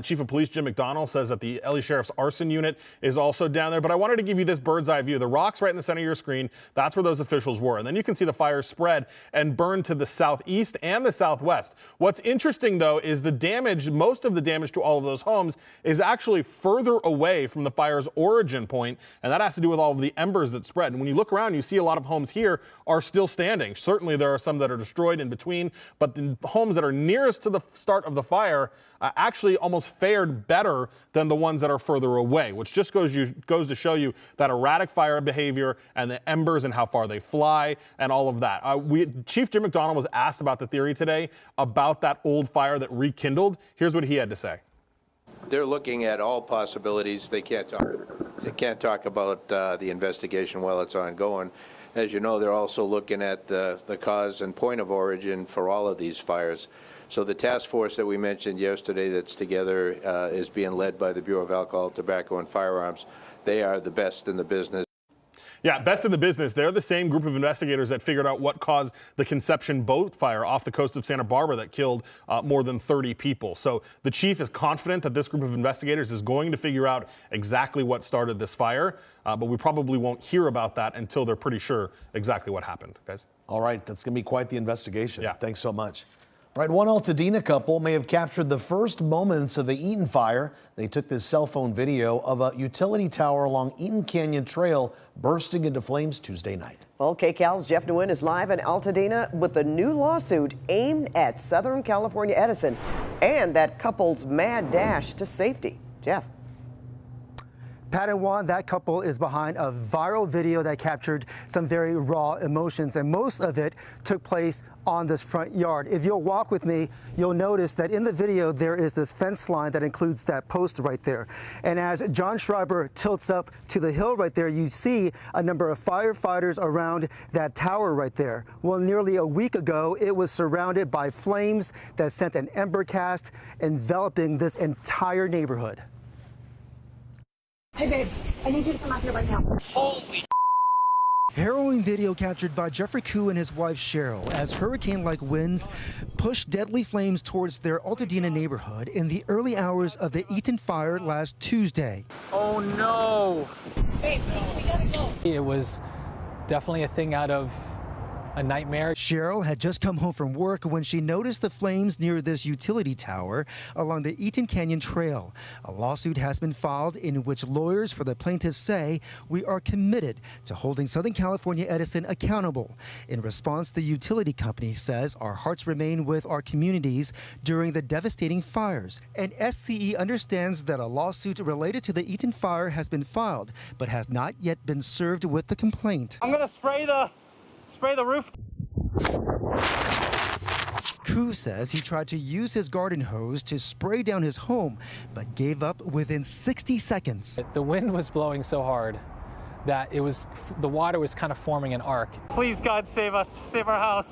Chief of Police Jim McDonnell says that the LA Sheriff's arson unit is also down there. But I wanted to give you this bird's eye view. The rocks right in the center of your screen, that's where those officials were. And then you can see the fire spread and burn to the southeast and the southwest. What's interesting, though, is the damage, most of the damage to all of those homes is actually further away from the fire's origin point, and that has to do with all of the embers that spread. And when you look around, you see a lot of homes here are still standing. Certainly there are some that are destroyed in between, but the homes that are nearest to the start of the fire actually almost fared better than the ones that are further away, which just goes to show you that erratic fire behavior and the embers and how far they fly and all of that. Chief Jim McDonnell was asked about the theory today about that old fire that rekindled. Here's what he had to say. They're looking at all possibilities. They can't talk about the investigation while it's ongoing. As you know, they're also looking at the cause and point of origin for all of these fires. So the task force that we mentioned yesterday that's together is being led by the Bureau of Alcohol, Tobacco, and Firearms. They are the best in the business. Yeah, best in the business. They're the same group of investigators that figured out what caused the Conception boat fire off the coast of Santa Barbara that killed more than 30 people. So the chief is confident that this group of investigators is going to figure out exactly what started this fire, but we probably won't hear about that until they're pretty sure exactly what happened, guys. All right, that's going to be quite the investigation. Yeah. Thanks so much. All right, one Altadena couple may have captured the first moments of the Eaton fire. They took this cell phone video of a utility tower along Eaton Canyon Trail bursting into flames Tuesday night. Well, KCAL's Jeff Nguyen is live in Altadena with a new lawsuit aimed at Southern California Edison and that couple's mad dash to safety. Jeff. Pat and Juan, that couple is behind a viral video that captured some very raw emotions, and most of it took place on this front yard. If you'll walk with me, you'll notice that in the video there is this fence line that includes that post right there. And as John Schreiber tilts up to the hill right there, you see a number of firefighters around that tower right there. Well, nearly a week ago, it was surrounded by flames that sent an ember cast enveloping this entire neighborhood. Hey, babe, I need you to come out here right now. Holy Harrowing video captured by Jeffrey Koo and his wife Cheryl as hurricane-like winds pushed deadly flames towards their Altadena neighborhood in the early hours of the Eaton fire last Tuesday. Oh no! Babe, we gotta go. It was definitely a thing out of a nightmare. Cheryl had just come home from work when she noticed the flames near this utility tower along the Eaton Canyon Trail. A lawsuit has been filed in which lawyers for the plaintiffs say we are committed to holding Southern California Edison accountable. In response, the utility company says our hearts remain with our communities during the devastating fires. And SCE understands that a lawsuit related to the Eaton fire has been filed, but has not yet been served with the complaint. I'm gonna spray the roof. Koo says he tried to use his garden hose to spray down his home, but gave up within 60 seconds. The wind was blowing so hard that the water was kind of forming an arc. Please, God, save us. Save our house.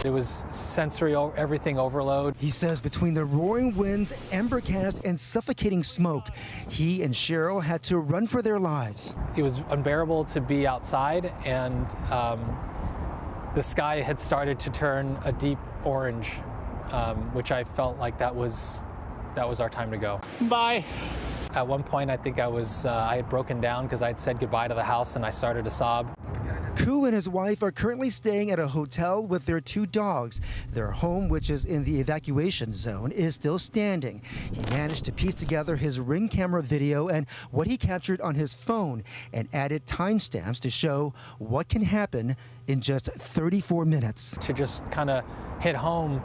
It was sensory, everything overload. He says between the roaring winds, ember cast, and suffocating smoke, he and Cheryl had to run for their lives. It was unbearable to be outside, and the sky had started to turn a deep orange, which I felt like that was that was our time to go. Bye. At one point, I think I had broken down because I'd said goodbye to the house and I started to sob. Koo and his wife are currently staying at a hotel with their 2 dogs. Their home, which is in the evacuation zone, is still standing. He managed to piece together his Ring camera video and what he captured on his phone and added timestamps to show what can happen in just 34 minutes. To just kind of hit home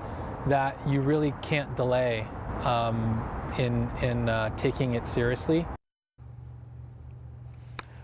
that you really can't delay in taking it seriously.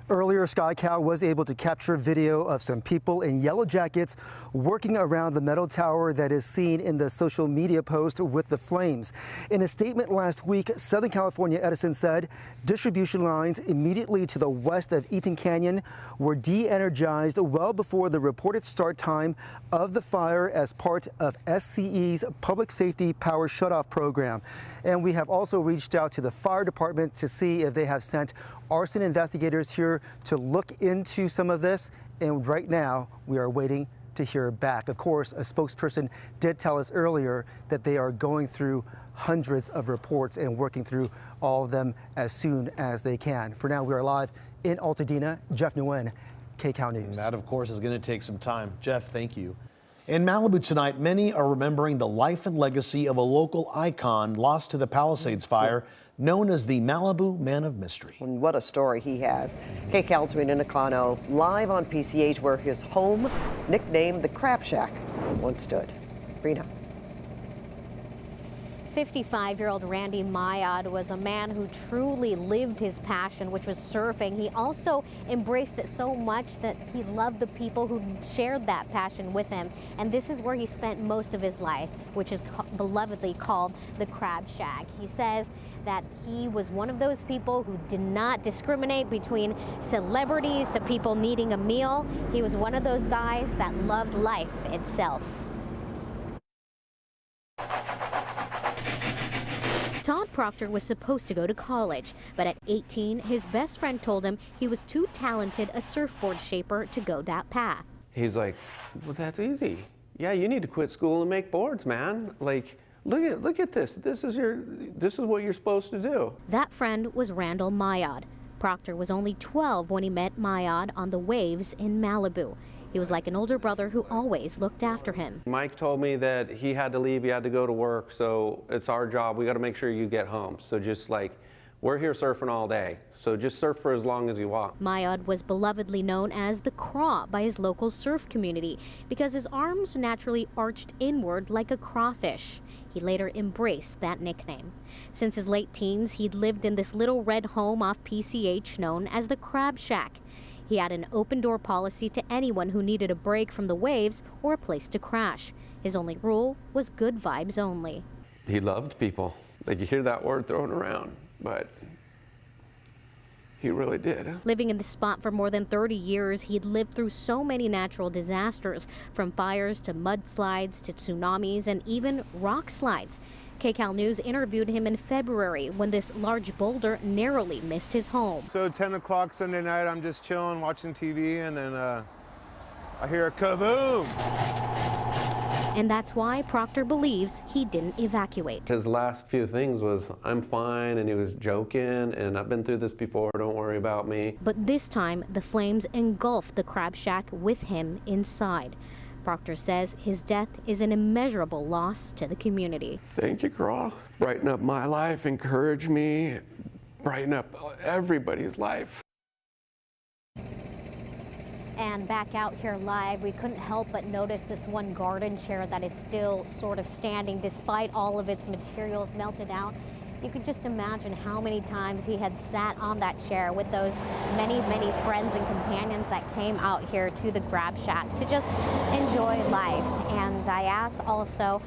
Earlier, Sky Cow was able to capture video of some people in yellow jackets working around the metal tower that is seen in the social media post with the flames. In a statement last week, Southern California Edison said distribution lines immediately to the west of Eaton Canyon were de-energized well before the reported start time of the fire as part of SCE's Public Safety Power Shutoff program. And we have also reached out to the fire department to see if they have sent arson investigators here to look into some of this. And right now, we are waiting to hear back. Of course, a spokesperson did tell us earlier that they are going through hundreds of reports and working through all of them as soon as they can. For now, we are live in Altadena. Jeff Nguyen, KCAL News. And that, of course, is going to take some time. Jeff, thank you. In Malibu tonight, many are remembering the life and legacy of a local icon lost to the Palisades fire, known as the Malibu Man of Mystery. And what a story he has. KCAL's Rena Nakano live on PCH, where his home, nicknamed the Crab Shack, once stood. Rena. 55-year-old Randy Mayad was a man who truly lived his passion, which was surfing. He also embraced it so much that he loved the people who shared that passion with him. And this is where he spent most of his life, which is belovedly called the Crab Shack. He says that he was one of those people who did not discriminate between celebrities to people needing a meal. He was one of those guys that loved life itself. Todd Proctor was supposed to go to college, but at 18, his best friend told him he was too talented a surfboard shaper to go that path. He's like, well, that's easy. Yeah, you need to quit school and make boards, man. Like, look at this. This is what you're supposed to do. That friend was Randall Mayad. Proctor was only 12 when he met Mayad on the waves in Malibu. He was like an older brother who always looked after him. Mike told me that he had to leave, he had to go to work, so it's our job. We got to make sure you get home. So just like, we're here surfing all day, so just surf for as long as you want. Mayad was belovedly known as the Craw by his local surf community because his arms naturally arched inward like a crawfish. He later embraced that nickname. Since his late teens, he'd lived in this little red home off PCH known as the Crab Shack. He had an open-door policy to anyone who needed a break from the waves or a place to crash. His only rule was good vibes only. He loved people. Like, you hear that word thrown around, but he really did. Living in the spot for more than 30 years, he'd lived through so many natural disasters, from fires to mudslides to tsunamis and even rock slides. KCAL News interviewed him in February when this large boulder narrowly missed his home. So 10 o'clock Sunday night, I'm just chilling, watching TV, and then I hear a kaboom. And that's why Proctor believes he didn't evacuate. His last few things was, I'm fine, and he was joking, and I've been through this before, don't worry about me. But this time, the flames engulfed the Crab Shack with him inside. Proctor says his death is an immeasurable loss to the community. Thank you, Craw. Brighten up my life, encourage me, brighten up everybody's life. And back out here live, we couldn't help but notice this one garden chair that is still sort of standing despite all of its materials melted out. You could just imagine how many times he had sat on that chair with those many, many friends and companions that came out here to the Crab Shack to just enjoy life. And I asked also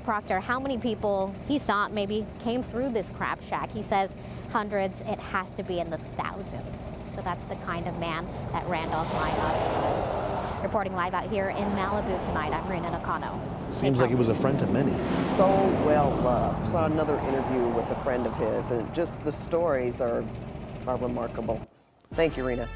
Proctor how many people he thought maybe came through this Crab Shack. He says hundreds, it has to be in the thousands. So that's the kind of man that Randolph Mayad was. Reporting live out here in Malibu tonight, I'm Rena Nakano. Seems like he was a friend to many. So well loved. Saw another interview with a friend of his, and just the stories are remarkable. Thank you, Rena.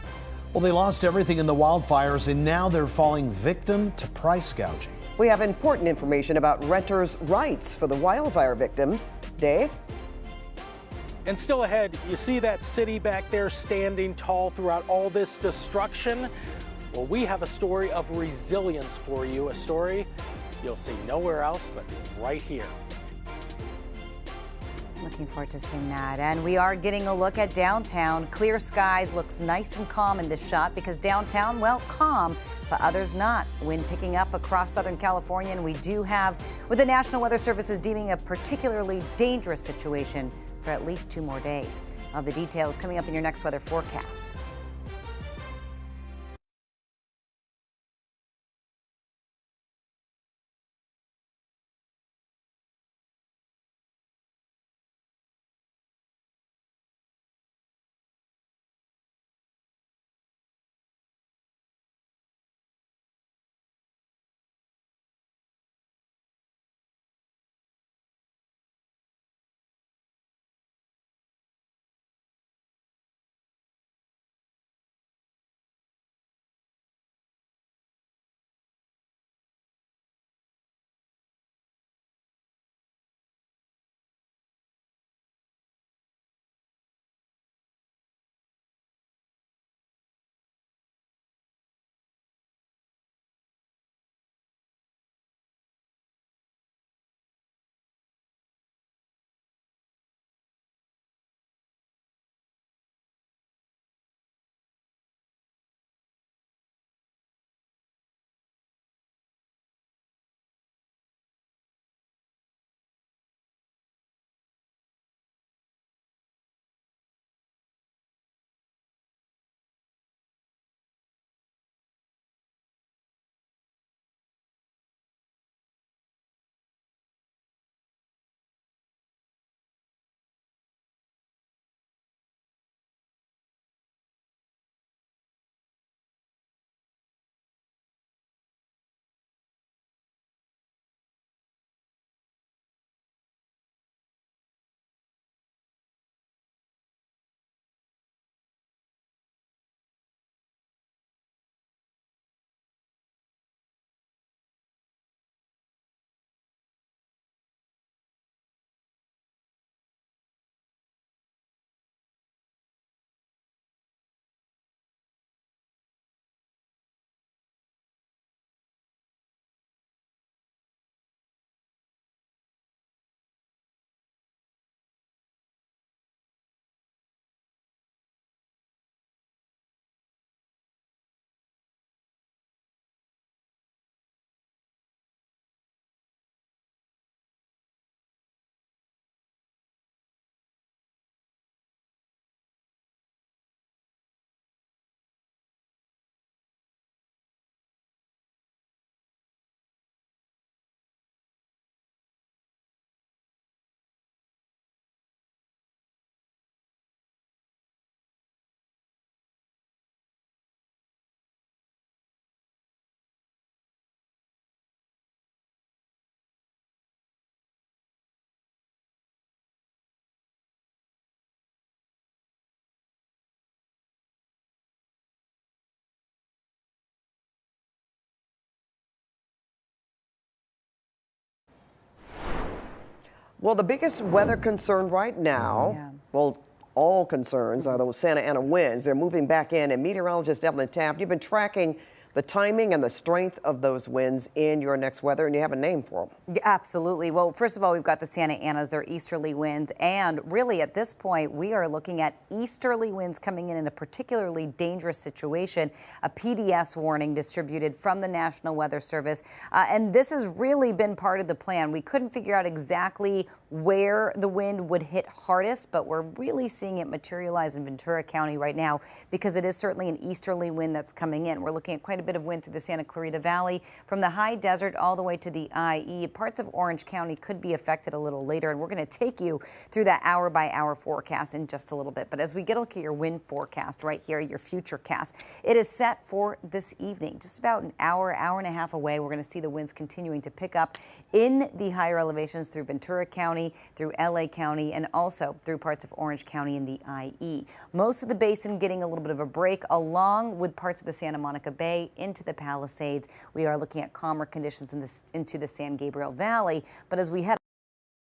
Well, they lost everything in the wildfires, and now they're falling victim to price gouging. We have important information about renters' rights for the wildfire victims. Dave? And still ahead, you see that city back there standing tall throughout all this destruction? Well, we have a story of resilience for you, a story you'll see nowhere else but right here. Looking forward to seeing that. And we are getting a look at downtown. Clear skies, looks nice and calm in this shot because downtown, well, calm, but others not. Wind picking up across Southern California, and we do have, with the National Weather Service is deeming a particularly dangerous situation for at least 2 more days. All the details coming up in your next weather forecast. Well, the biggest weather concern right now, well, all concerns are those Santa Ana winds. They're moving back in, and meteorologist Evelyn Taft, you've been tracking the timing and the strength of those winds in your next weather, and you have a name for them. Absolutely. Well, first of all, we've got the Santa Anas, they're easterly winds, and really at this point, we are looking at easterly winds coming in a particularly dangerous situation, a PDS warning distributed from the National Weather Service, and this has really been part of the plan. We couldn't figure out exactly where the wind would hit hardest, but we're really seeing it materialize in Ventura County right now because it is certainly an easterly wind that's coming in. We're looking at quite a bit of wind through the Santa Clarita Valley from the high desert all the way to the IE. Parts of Orange County could be affected a little later, and we're going to take you through that hour-by-hour forecast in just a little bit. But as we get a look at your wind forecast right here, your future cast, it is set for this evening. Just about an hour, hour and a half away, we're going to see the winds continuing to pick up in the higher elevations through Ventura County, through LA County, and also through parts of Orange County and the IE. Most of the basin getting a little bit of a break, along with parts of the Santa Monica Bay into the Palisades. We are looking at calmer conditions into the San Gabriel Valley, but as we head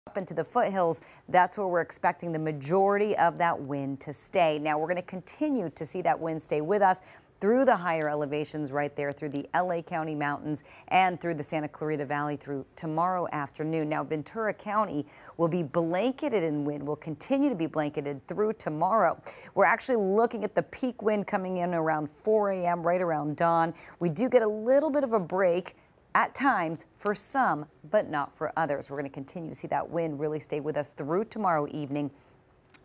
up into the foothills, that's where we're expecting the majority of that wind to stay. Now, we're going to continue to see that wind stay with us through the higher elevations right there, through the LA County mountains and through the Santa Clarita Valley through tomorrow afternoon. Now, Ventura County will be blanketed in wind, will continue to be blanketed through tomorrow. We're actually looking at the peak wind coming in around 4 a.m., right around dawn. We do get a little bit of a break at times for some, but not for others. We're going to continue to see that wind really stay with us through tomorrow evening.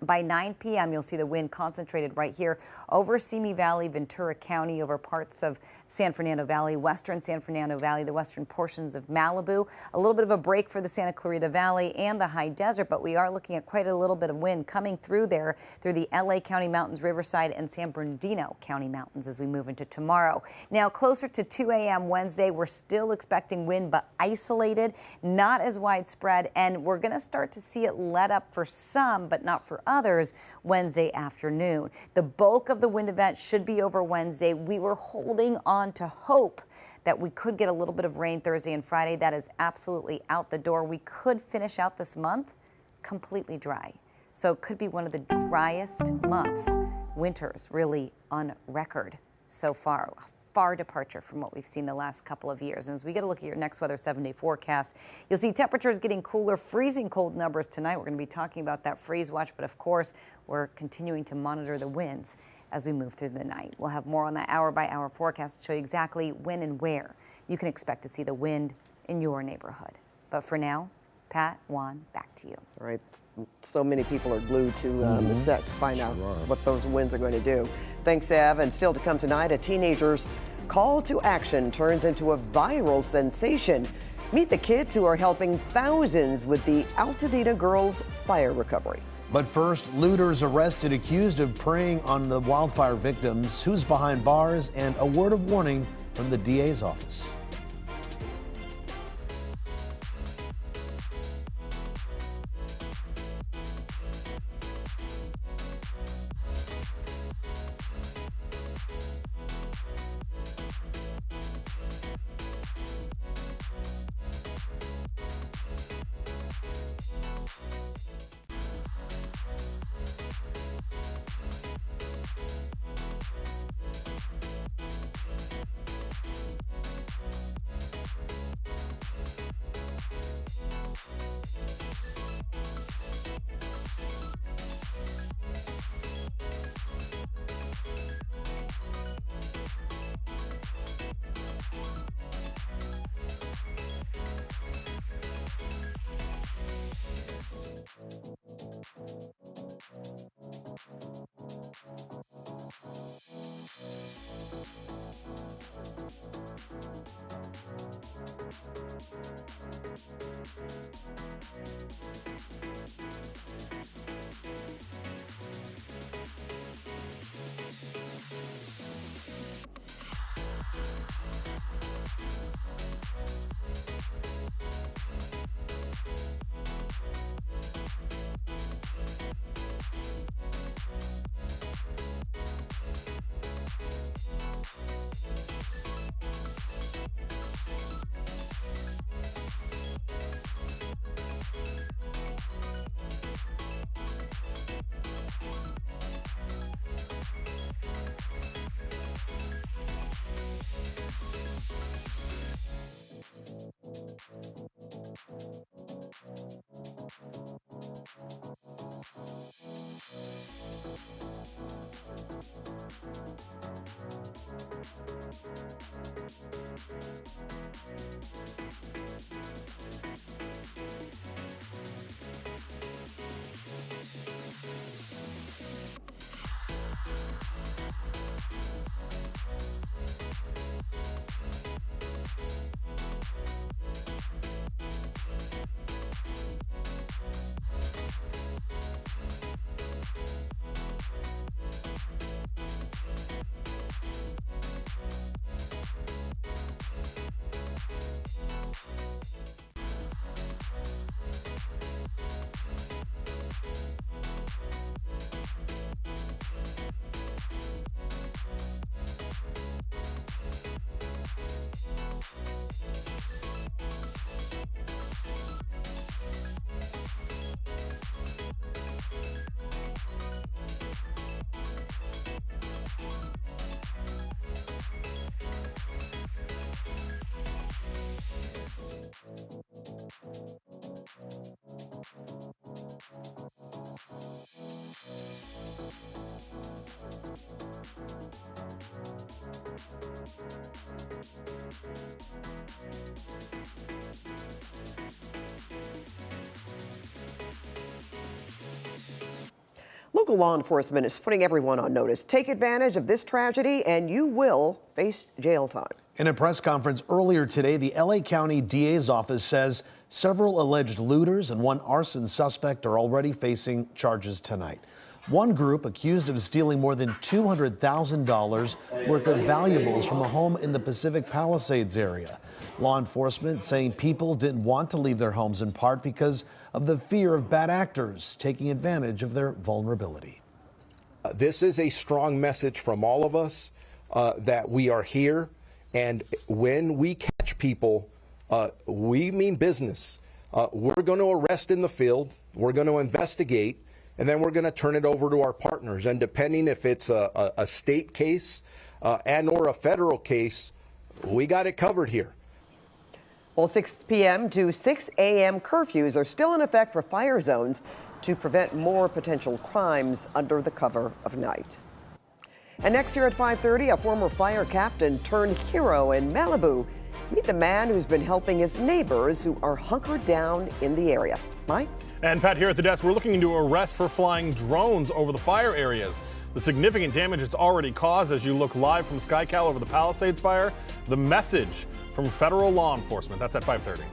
By 9 p.m., you'll see the wind concentrated right here over Simi Valley, Ventura County, over parts of San Fernando Valley, western San Fernando Valley, the western portions of Malibu. A little bit of a break for the Santa Clarita Valley and the high desert, but we are looking at quite a little bit of wind coming through there through the LA County Mountains, Riverside, and San Bernardino County Mountains as we move into tomorrow. Now, closer to 2 a.m. Wednesday, we're still expecting wind, but isolated, not as widespread, and we're going to start to see it let up for some, but not for others Wednesday afternoon. The bulk of the wind event should be over Wednesday. We were holding on to hope that we could get a little bit of rain Thursday and Friday. That is absolutely out the door. We could finish out this month completely dry. So it could be one of the driest months, winters really on record so far. Far departure from what we've seen the last couple of years. And as we get a look at your next weather 7-day forecast, you'll see temperatures getting cooler, freezing cold numbers tonight. We're going to be talking about that freeze watch, but of course, we're continuing to monitor the winds as we move through the night. We'll have more on that hour-by-hour forecast to show you exactly when and where you can expect to see the wind in your neighborhood. But for now, Pat, Juan, back to you. All right. So many people are glued to the set to find out what those winds are going to do. Thanks, Ev. And still to come tonight, a teenager's call to action turns into a viral sensation. Meet the kids who are helping thousands with the Altadena girls' fire recovery. But first, looters arrested accused of preying on the wildfire victims. Who's behind bars? And a word of warning from the DA's office. Local law enforcement is putting everyone on notice. Take advantage of this tragedy and you will face jail time. In a press conference earlier today, the LA County DA's office says several alleged looters and one arson suspect are already facing charges tonight. One group accused of stealing more than $200,000 worth of valuables from a home in the Pacific Palisades area. Law enforcement saying people didn't want to leave their homes in part because of the fear of bad actors taking advantage of their vulnerability. This is a strong message from all of us that we are here, and when we catch people, we mean business. We're going to arrest in the field, we're going to investigate, and then we're going to turn it over to our partners. And depending if it's a state case and or a federal case, we got it covered here. Well, 6 p.m. to 6 a.m. curfews are still in effect for fire zones to prevent more potential crimes under the cover of night. And next here at 5:30, a former fire captain turned hero in Malibu. Meet the man who's been helping his neighbors who are hunkered down in the area. Mike? And Pat, here at the desk, we're looking into arrests for flying drones over the fire areas. The significant damage it's already caused as you look live from SkyCal over the Palisades fire. The message from federal law enforcement. That's at 5:30.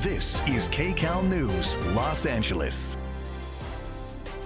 This is KCAL News, Los Angeles.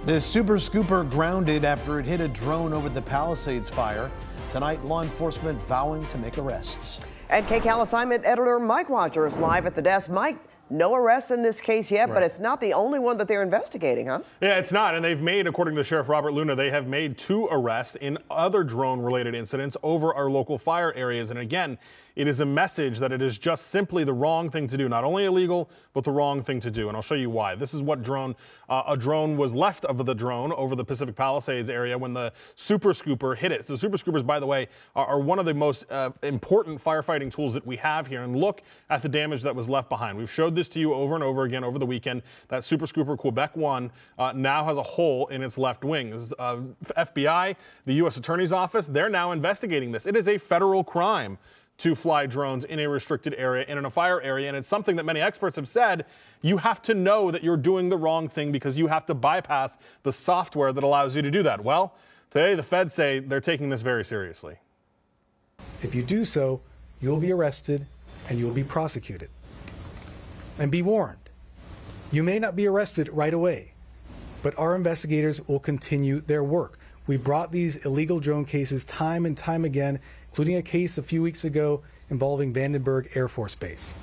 The Super Scooper grounded after it hit a drone over the Palisades fire. Tonight, law enforcement vowing to make arrests. And KCAL assignment editor Mike Rogers live at the desk. Mike, No arrests in this case yet, but Right. it's not the only one that they're investigating, huh? Yeah, it's not. And they've made, according to Sheriff Robert Luna, they have made 2 arrests in other drone-related incidents over our local fire areas. And again, it is a message that it is just simply the wrong thing to do. Not only illegal, but the wrong thing to do. And I'll show you why. This is what a drone was left of the drone over the Pacific Palisades area when the Super Scooper hit it. So Super Scoopers, by the way, are one of the most important firefighting tools that we have here. And look at the damage that was left behind. We've showed this to you over and over again over the weekend. That Super Scooper Quebec 1 now has a hole in its left wing. FBI, the U.S. Attorney's Office, they're now investigating this. It is a federal crime to fly drones in a restricted area and in a fire area. And it's something that many experts have said, you have to know that you're doing the wrong thing because you have to bypass the software that allows you to do that. Well, today the feds say they're taking this very seriously. If you do so, you'll be arrested and you'll be prosecuted. And be warned, you may not be arrested right away, but our investigators will continue their work. We brought these illegal drone cases time and time again, including a case a few weeks ago involving Vandenberg Air Force Base.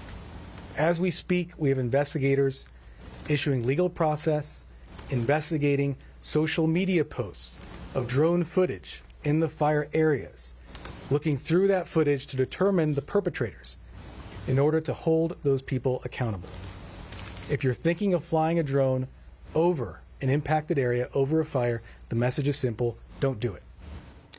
As we speak, we have investigators issuing legal process, investigating social media posts of drone footage in the fire areas, looking through that footage to determine the perpetrators in order to hold those people accountable. If you're thinking of flying a drone over an impacted area, over a fire, the message is simple: don't do it.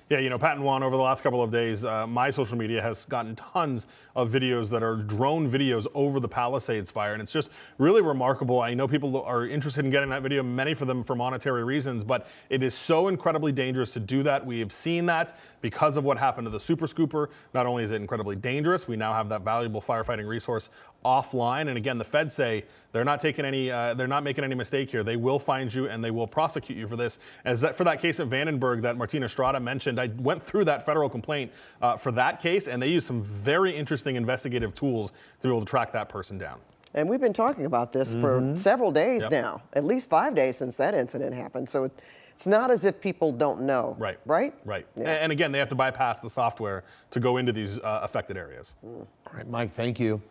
Yeah, you know, Pat and Juan, over the last couple of days, my social media has gotten tons of videos that are drone videos over the Palisades fire, and it's just really remarkable. I know people are interested in getting that video, many of them for monetary reasons, but it is so incredibly dangerous to do that. We have seen that because of what happened to the Super Scooper. Not only is it incredibly dangerous, we now have that valuable firefighting resource offline. And again, the feds say they're not taking any, they're not making any mistake here. They will find you and they will prosecute you for this. As that, for that case at Vandenberg that Martina Estrada mentioned, I went through that federal complaint for that case, and they used some very interesting investigative tools to be able to track that person down. And we've been talking about this for several days now, at least 5 days since that incident happened. So it's not as if people don't know. Right. Right? Right. Yeah. And again, they have to bypass the software to go into these affected areas. All right, Mike, thank you.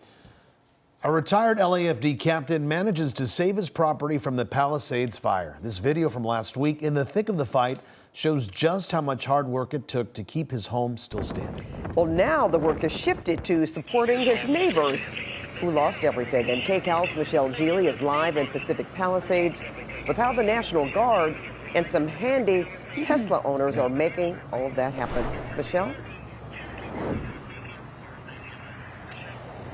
A retired LAFD captain manages to save his property from the Palisades fire. This video from last week, in the thick of the fight, shows just how much hard work it took to keep his home still standing. Well, now the work has shifted to supporting his neighbors who lost everything. And KCAL's Michelle Geely is live in Pacific Palisades with how the National Guard and some handy Tesla owners are making all of that happen. Michelle?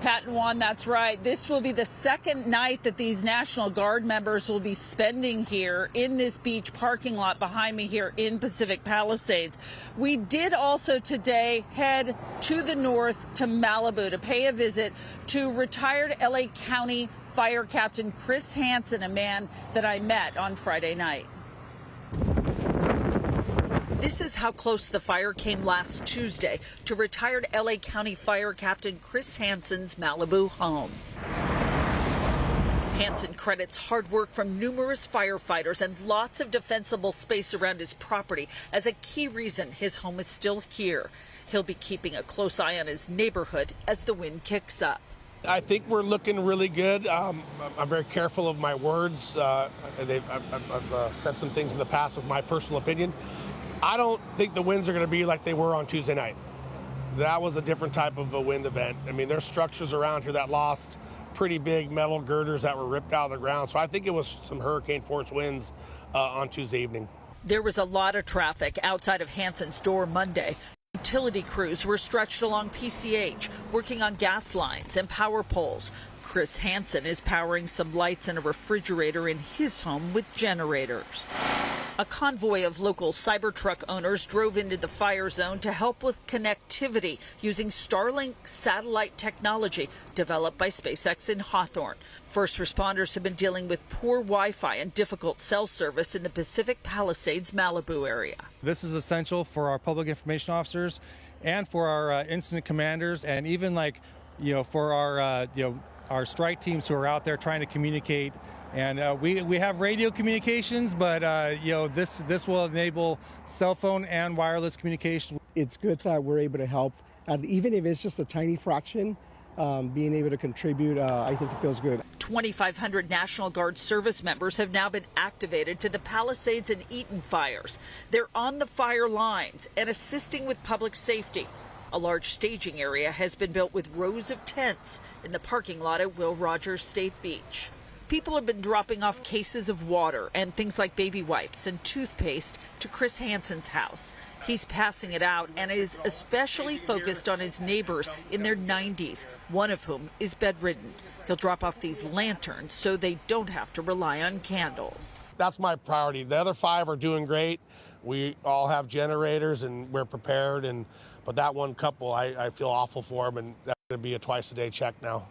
Pat and Juan, that's right. This will be the second night that these National Guard members will be spending here in this beach parking lot behind me here in Pacific Palisades. We did also today head to the north to Malibu to pay a visit to retired LA County Fire Captain Chris Hansen, a man that I met on Friday night. This is how close the fire came last Tuesday to retired LA County Fire Captain Chris Hansen's Malibu home. Hansen credits hard work from numerous firefighters and lots of defensible space around his property as a key reason his home is still here. He'll be keeping a close eye on his neighborhood as the wind kicks up. I think we're looking really good. I'm very careful of my words. I've said some things in the past with my personal opinion. I don't think the winds are going to be like they were on Tuesday night. That was a different type of a wind event. I mean, there's structures around here that lost pretty big metal girders that were ripped out of the ground. So I think it was some hurricane force winds on Tuesday evening. There was a lot of traffic outside of Hansen's door Monday. Utility crews were stretched along PCH, working on gas lines and power poles. Chris Hansen is powering some lights and a refrigerator in his home with generators. A convoy of local Cybertruck owners drove into the fire zone to help with connectivity using Starlink satellite technology developed by SpaceX in Hawthorne. First responders have been dealing with poor Wi-Fi and difficult cell service in the Pacific Palisades, Malibu area. This is essential for our public information officers and for our incident commanders, and even for our strike teams who are out there trying to communicate. And we have radio communications, but this will enable cell phone and wireless communication. It's good that we're able to help, and even if it's just a tiny fraction, being able to contribute, I think it feels good. 2,500 National Guard service members have now been activated to the Palisades and Eaton fires. They're on the fire lines and assisting with public safety. A large staging area has been built with rows of tents in the parking lot at Will Rogers State Beach. People have been dropping off cases of water and things like baby wipes and toothpaste to Chris Hansen's house. He's passing it out and is especially focused on his neighbors in their 90s, one of whom is bedridden. He'll drop off these lanterns so they don't have to rely on candles. That's my priority. The other 5 are doing great. We all have generators and we're prepared. But that one couple, I feel awful for them, and that's going to be a twice-a-day check now.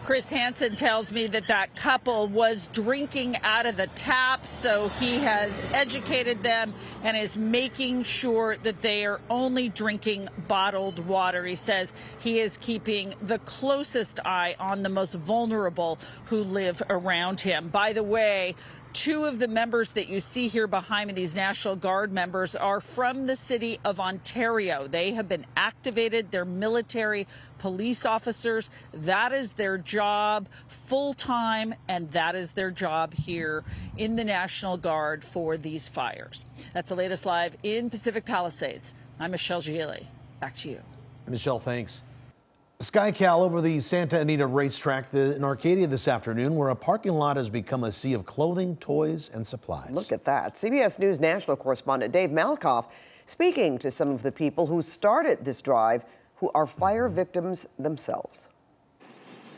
Chris Hansen tells me that couple was drinking out of the tap, so he has educated them and is making sure that they are only drinking bottled water. He says he is keeping the closest eye on the most vulnerable who live around him. By the way, 2 of the members that you see here behind me, these National Guard members, are from the city of Ontario. They have been activated. They're military police officers. That is their job full-time, and that is their job here in the National Guard for these fires. That's the latest live in Pacific Palisades. I'm Michelle Gili. Back to you. Michelle, thanks. SkyCal over the Santa Anita racetrack in Arcadia this afternoon, where a parking lot has become a sea of clothing, toys, and supplies. Look at that. CBS News national correspondent Dave Malkoff speaking to some of the people who started this drive, who are fire victims themselves.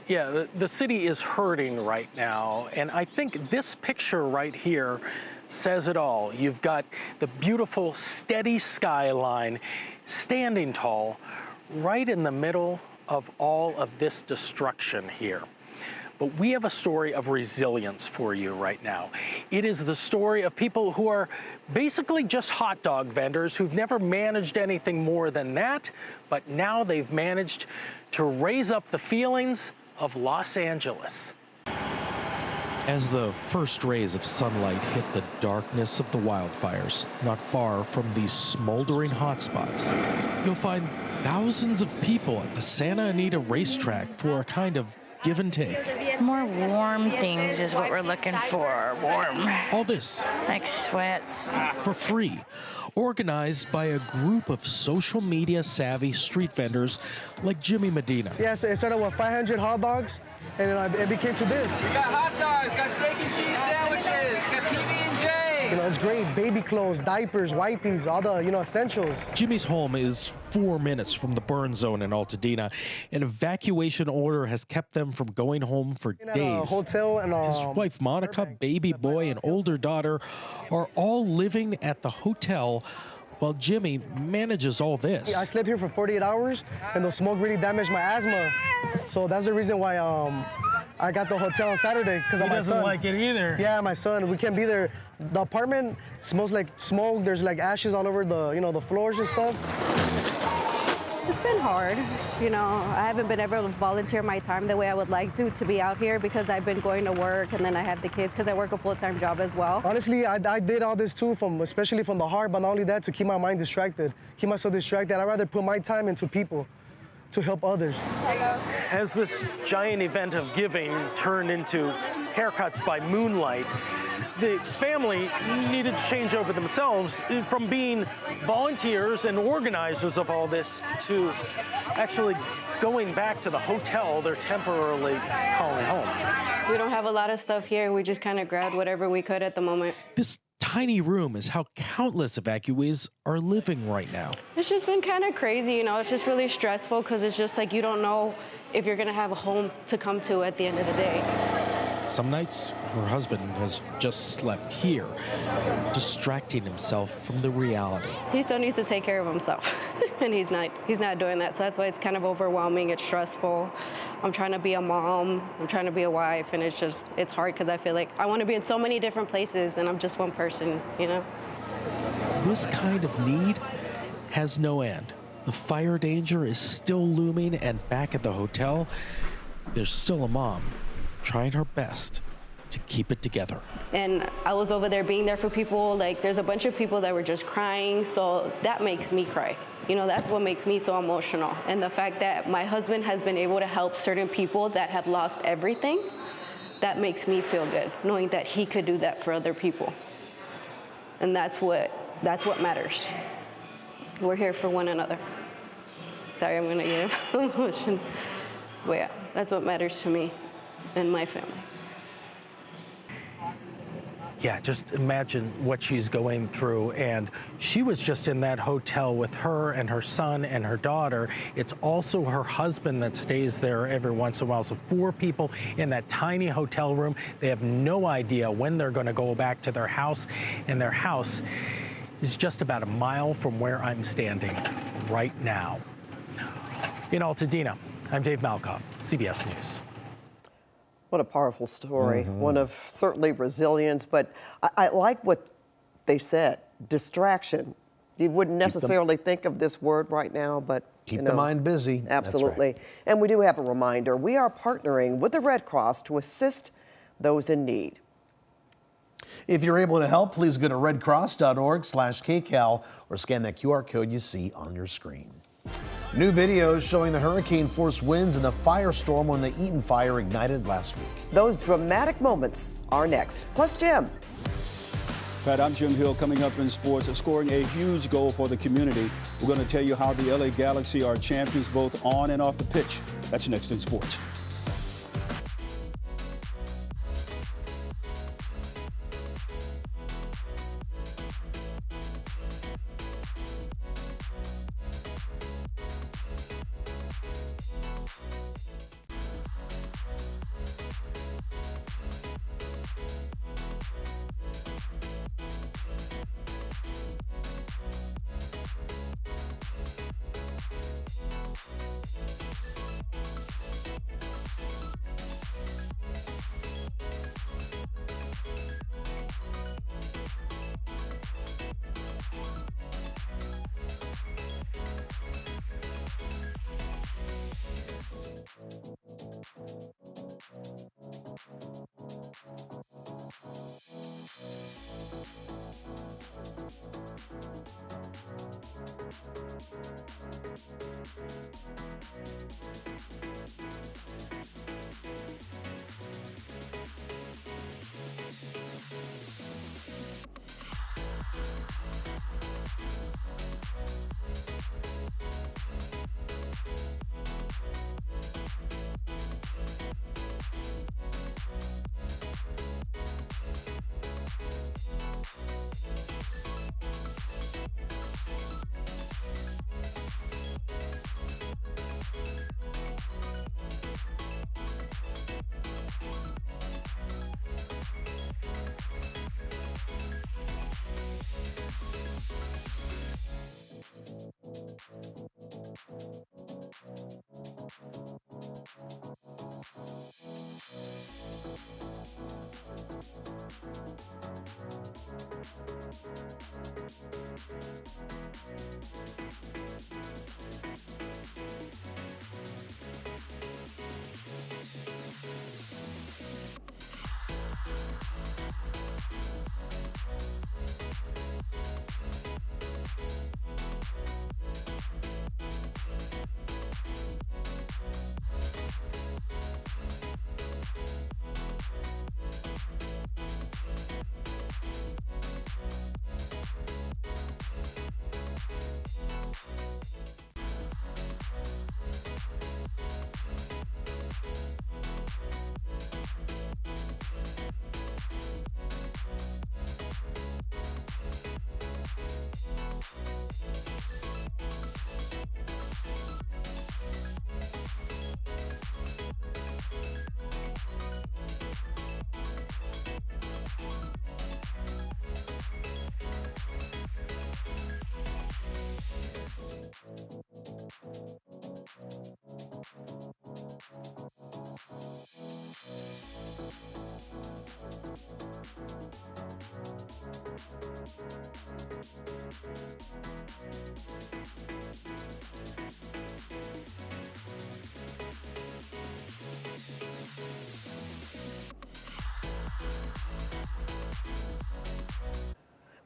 Yeah, the city is hurting right now, and I think this picture right here says it all. You've got the beautiful, steady skyline standing tall right in the middle of all of this destruction here. But we have a story of resilience for you right now. It is the story of people who are basically just hot dog vendors who've never managed anything more than that, but now they've managed to raise up the feelings of Los Angeles. As the first rays of sunlight hit the darkness of the wildfires, not far from these smoldering hotspots, you'll find thousands of people at the Santa Anita racetrack for a kind of give and take. More warm things is what we're looking for. Warm. All this. Like sweats. For free. Organized by a group of social media savvy street vendors like Jimmy Medina. Yeah, so it started with 500 hot dogs, and it became to this. We got hot dogs, got steak and cheese sandwiches, got PB&J. It's great. Baby clothes, diapers, wipes, all the, essentials. Jimmy's home is 4 minutes from the burn zone in Altadena. An evacuation order has kept them from going home for days. Hotel and his wife Monica, baby boy, and older daughter are all living at the hotel while Jimmy manages all this. I slept here for 48 hours, and the smoke really damaged my asthma. So that's the reason why I got the hotel on Saturday, because of my son. He doesn't like it either. Yeah, my son. We can't be there. The apartment smells like smoke. There's like ashes all over the, the floors and stuff. It's been hard. I haven't been able to volunteer my time the way I would like to be out here, because I've been going to work, and then I have the kids because I work a full-time job as well. Honestly, I did all this too, especially from the heart, but not only that, to keep my mind distracted, keep myself distracted. I'd rather put my time into people to help others. As this giant event of giving turned into haircuts by moonlight, the family needed to change over themselves from being volunteers and organizers of all this to actually going back to the hotel they're temporarily calling home. We don't have a lot of stuff here. We just kind of grabbed whatever we could at the moment. This tiny room is how countless evacuees are living right now. It's just been kind of crazy, It's just really stressful, because it's just like you don't know if you're going to have a home to come to at the end of the day. Some nights, her husband has just slept here, distracting himself from the reality. He still needs to take care of himself, and he's not doing that. So that's why it's kind of overwhelming. It's stressful. I'm trying to be a mom. I'm trying to be a wife, and it's hard, because I feel like I want to be in so many different places, and I'm just one person, This kind of need has no end. The fire danger is still looming, and back at the hotel, there's still a mom trying her best to keep it together. And I was over there being there for people. Like, there's a bunch of people that were just crying, so that makes me cry. You know, that's what makes me so emotional. And the fact that my husband has been able to help certain people that have lost everything, that makes me feel good, knowing that he could do that for other people. And that's what matters. We're here for one another. Sorry, I'm gonna get emotional. But yeah, that's what matters to me and my family. Yeah, just imagine what she's going through. And she was just in that hotel with her and her son and her daughter. It's also her husband that stays there every once in a while. So 4 people in that tiny hotel room. They have no idea when they're going to go back to their house. And their house is just about a mile from where I'm standing right now. In Altadena, I'm Dave Malkoff, CBS News. What a powerful story. One of certainly resilience, but I like what they said, distraction. You wouldn't necessarily think of this word right now, but keep the mind busy. Absolutely. That's right. And we do have a reminder. We are partnering with the Red Cross to assist those in need. If you're able to help, please go to redcross.org/KCAL or scan that QR code you see on your screen. New videos showing the hurricane-force winds and the firestorm when the Eaton fire ignited last week. Those dramatic moments are next. Plus, Jim. Pat, I'm Jim Hill. Coming up in sports, scoring a huge goal for the community. We're going to tell you how the LA Galaxy are champions both on and off the pitch. That's next in sports.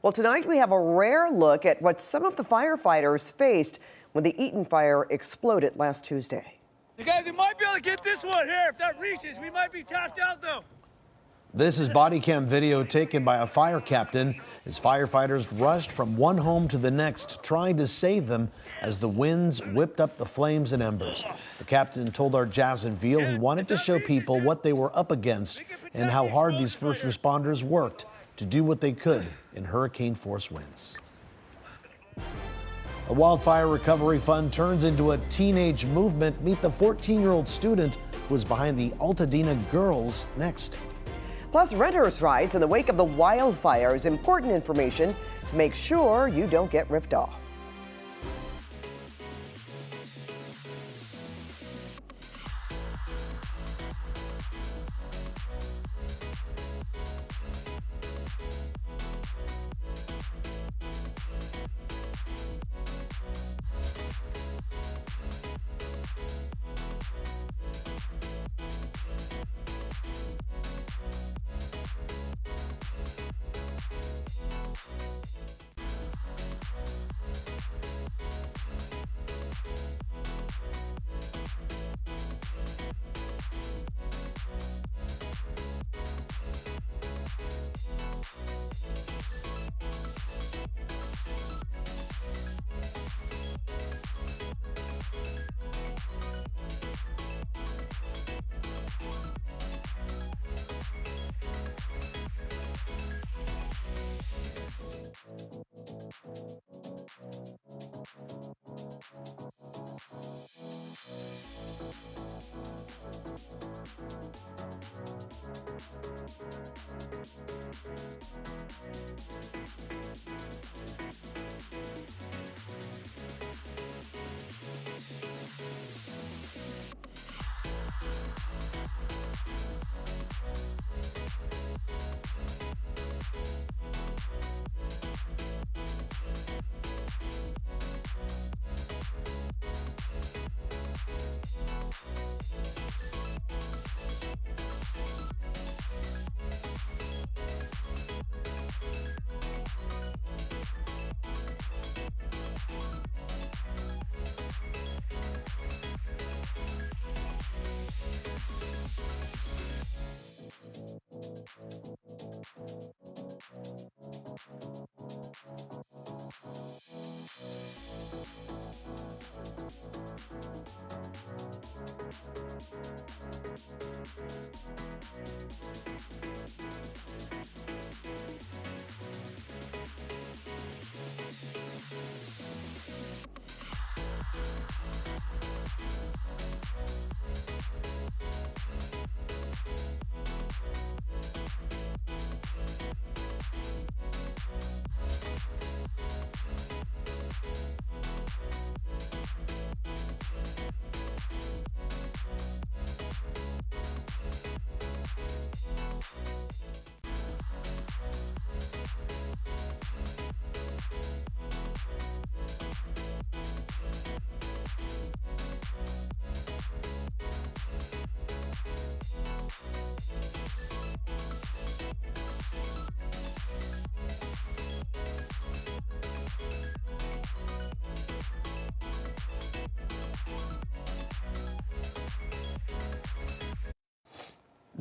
Well, tonight we have a rare look at what some of the firefighters faced when the Eaton fire exploded last Tuesday. You guys, we might be able to get this one here. If that reaches, we might be tapped out though. This is body cam video taken by a fire captain as firefighters rushed from one home to the next, trying to save them as the winds whipped up the flames and embers. The captain told our Jasmine Veal he wanted to show people what they were up against and how hard these first responders worked to do what they could in hurricane-force winds. A wildfire recovery fund turns into a teenage movement. Meet the 14-year-old student who was behind the Altadena girls next. Plus, renters' rights in the wake of the wildfires. Important information to make sure you don't get ripped off.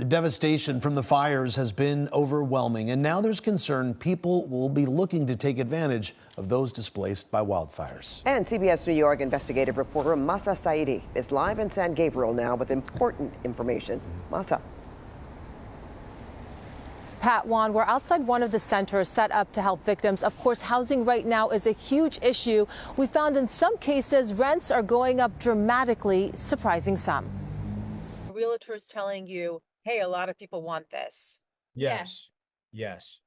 The devastation from the fires has been overwhelming, and now there's concern people will be looking to take advantage of those displaced by wildfires. And CBS New York investigative reporter Masa Saidi is live in San Gabriel now with important information. Masa. Pat, Juan, we're outside one of the centers set up to help victims. Of course, housing right now is a huge issue. We found in some cases rents are going up dramatically, surprising some. Realtors telling you, hey, a lot of people want this. Yes. Yes.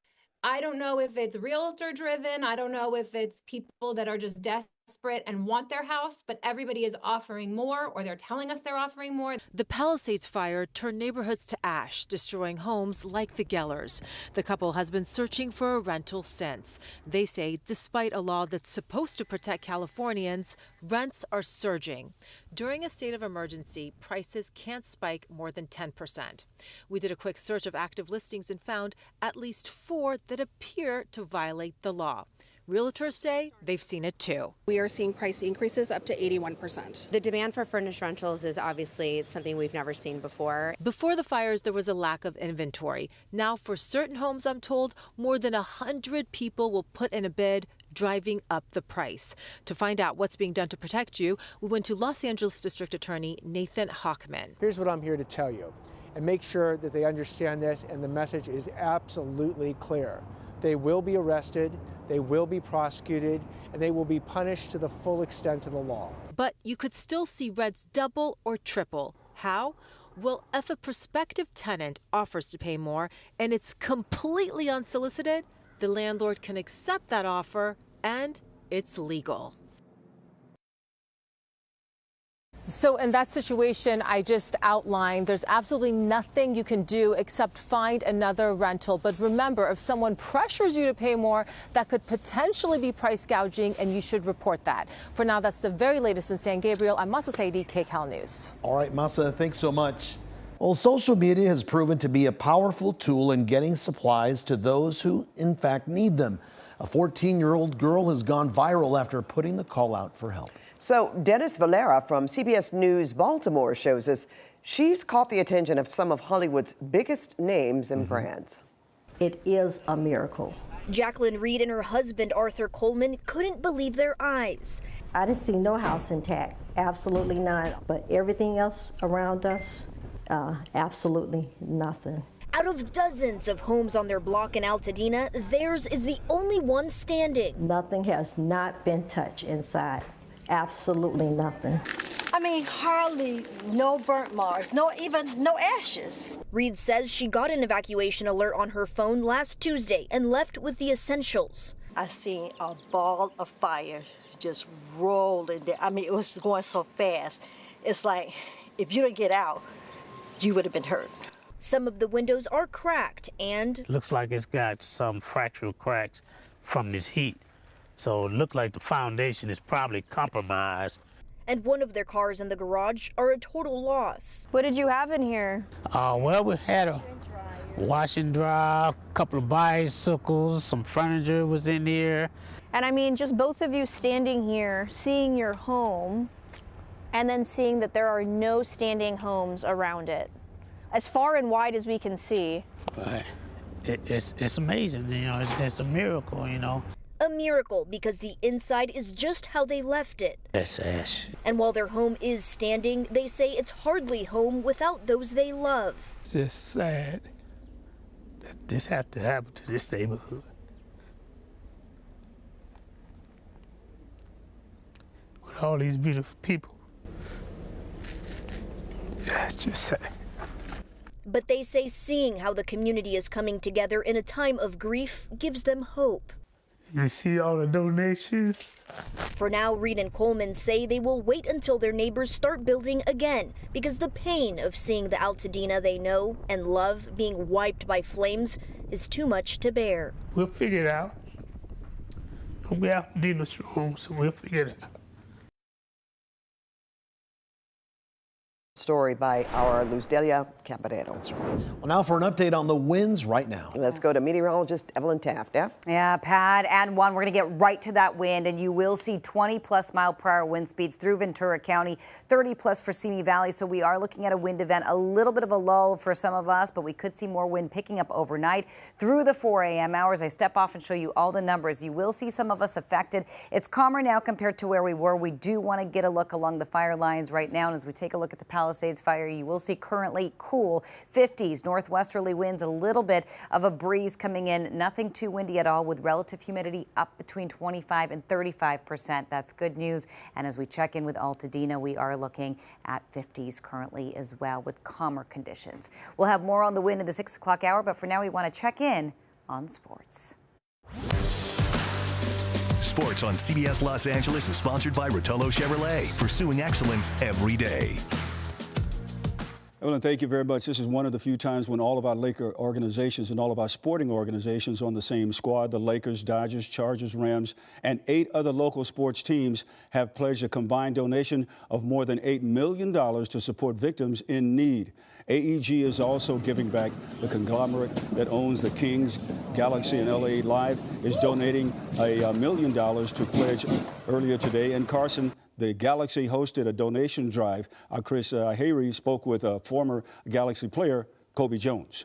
I don't know if it's realtor driven. I don't know if it's people that are just desperate desperate and want their house, but everybody is offering more, or they're telling us they're offering more. The Palisades fire turned neighborhoods to ash, destroying homes like the Gellers. The couple has been searching for a rental since. They say despite a law that's supposed to protect Californians, rents are surging. During a state of emergency, prices can't spike more than 10%. We did a quick search of active listings and found at least 4 that appear to violate the law. Realtors say they've seen it too. We are seeing price increases up to 81%. The demand for furnished rentals is obviously something we've never seen before. Before the fires, there was a lack of inventory. Now, for certain homes, I'm told, more than 100 people will put in a bid, driving up the price. To find out what's being done to protect you, we went to Los Angeles District Attorney Nathan Hochman. Here's what I'm here to tell you, and make sure that they understand this, and the message is absolutely clear. They will be arrested, they will be prosecuted, and they will be punished to the full extent of the law. But you could still see rents double or triple. How? Well, if a prospective tenant offers to pay more and it's completely unsolicited, the landlord can accept that offer and it's legal. So in that situation I just outlined, there's absolutely nothing you can do except find another rental. But remember, if someone pressures you to pay more, that could potentially be price gouging, and you should report that. For now, that's the very latest in San Gabriel. I'm Masa Saidi, KCAL News. All right, Masa, thanks so much. Well, social media has proven to be a powerful tool in getting supplies to those who, in fact, need them. A 14-year-old girl has gone viral after putting the call out for help. So Dennis Valera from CBS News Baltimore shows us she's caught the attention of some of Hollywood's biggest names and brands. It is a miracle. Jacqueline Reed and her husband, Arthur Coleman, couldn't believe their eyes. I didn't see no house intact, absolutely none. But everything else around us, absolutely nothing. Out of dozens of homes on their block in Altadena, theirs is the only one standing. Nothing has not been touched inside. Absolutely nothing. I mean, hardly no burnt marks, even no ashes. Reed says she got an evacuation alert on her phone last Tuesday and left with the essentials. I seen a ball of fire just rolling there. I mean, it was going so fast. It's like, if you didn't get out, you would have been hurt. Some of the windows are cracked and... Looks like it's got some fractural cracks from this heat. So it looked like the foundation is probably compromised. And one of their cars in the garage are a total loss. What did you have in here? Well, we had a wash and dry, a couple of bicycles, some furniture was in here. And I mean, just both of you standing here, seeing your home, and then seeing that there are no standing homes around it, as far and wide as we can see. But it's amazing, you know, it's a miracle, you know. A miracle because the inside is just how they left it. That's ash. And while their home is standing, they say it's hardly home without those they love. It's just sad that this had to happen to this neighborhood. With all these beautiful people. That's just sad. But they say seeing how the community is coming together in a time of grief gives them hope. You see all the donations? For now, Reed and Coleman say they will wait until their neighbors start building again because the pain of seeing the Altadena they know and love being wiped by flames is too much to bear. We'll figure it out. We have Altadena strong, so we'll figure it out. Story by our Luz Delia Cabarero. That's right. Well, now for an update on the winds right now. Let's go to meteorologist Evelyn Taft. Yeah, Pat and Juan, we're going to get right to that wind, and you will see 20+ mile-per-hour wind speeds through Ventura County, 30+ for Simi Valley. So we are looking at a wind event, a little bit of a lull for some of us, but we could see more wind picking up overnight through the 4 a.m. hours. I step off and show you all the numbers. You will see some of us affected. It's calmer now compared to where we were. We do want to get a look along the fire lines right now, and as we take a look at the Palisades fire, you will see currently cool 50s northwesterly winds, a little bit of a breeze coming in, nothing too windy at all, with relative humidity up between 25 and 35%. That's good news. And as we check in with Altadena, we are looking at 50s currently as well, with calmer conditions. We'll have more on the wind in the 6 o'clock hour, but for now we want to check in on sports. Sports on CBS Los Angeles is sponsored by Rotolo Chevrolet, pursuing excellence every day. Well, and thank you very much. This is one of the few times when all of our Laker organizations and all of our sporting organizations are on the same squad. The Lakers, Dodgers, Chargers, Rams, and 8 other local sports teams have pledged a combined donation of more than $8 million to support victims in need. AEG is also giving back. The conglomerate that owns the Kings, Galaxy, and LA Live is donating $1 million to pledge earlier today. And Carson, the Galaxy hosted a donation drive. Chris Hayrie spoke with a former Galaxy player, Kobe Jones.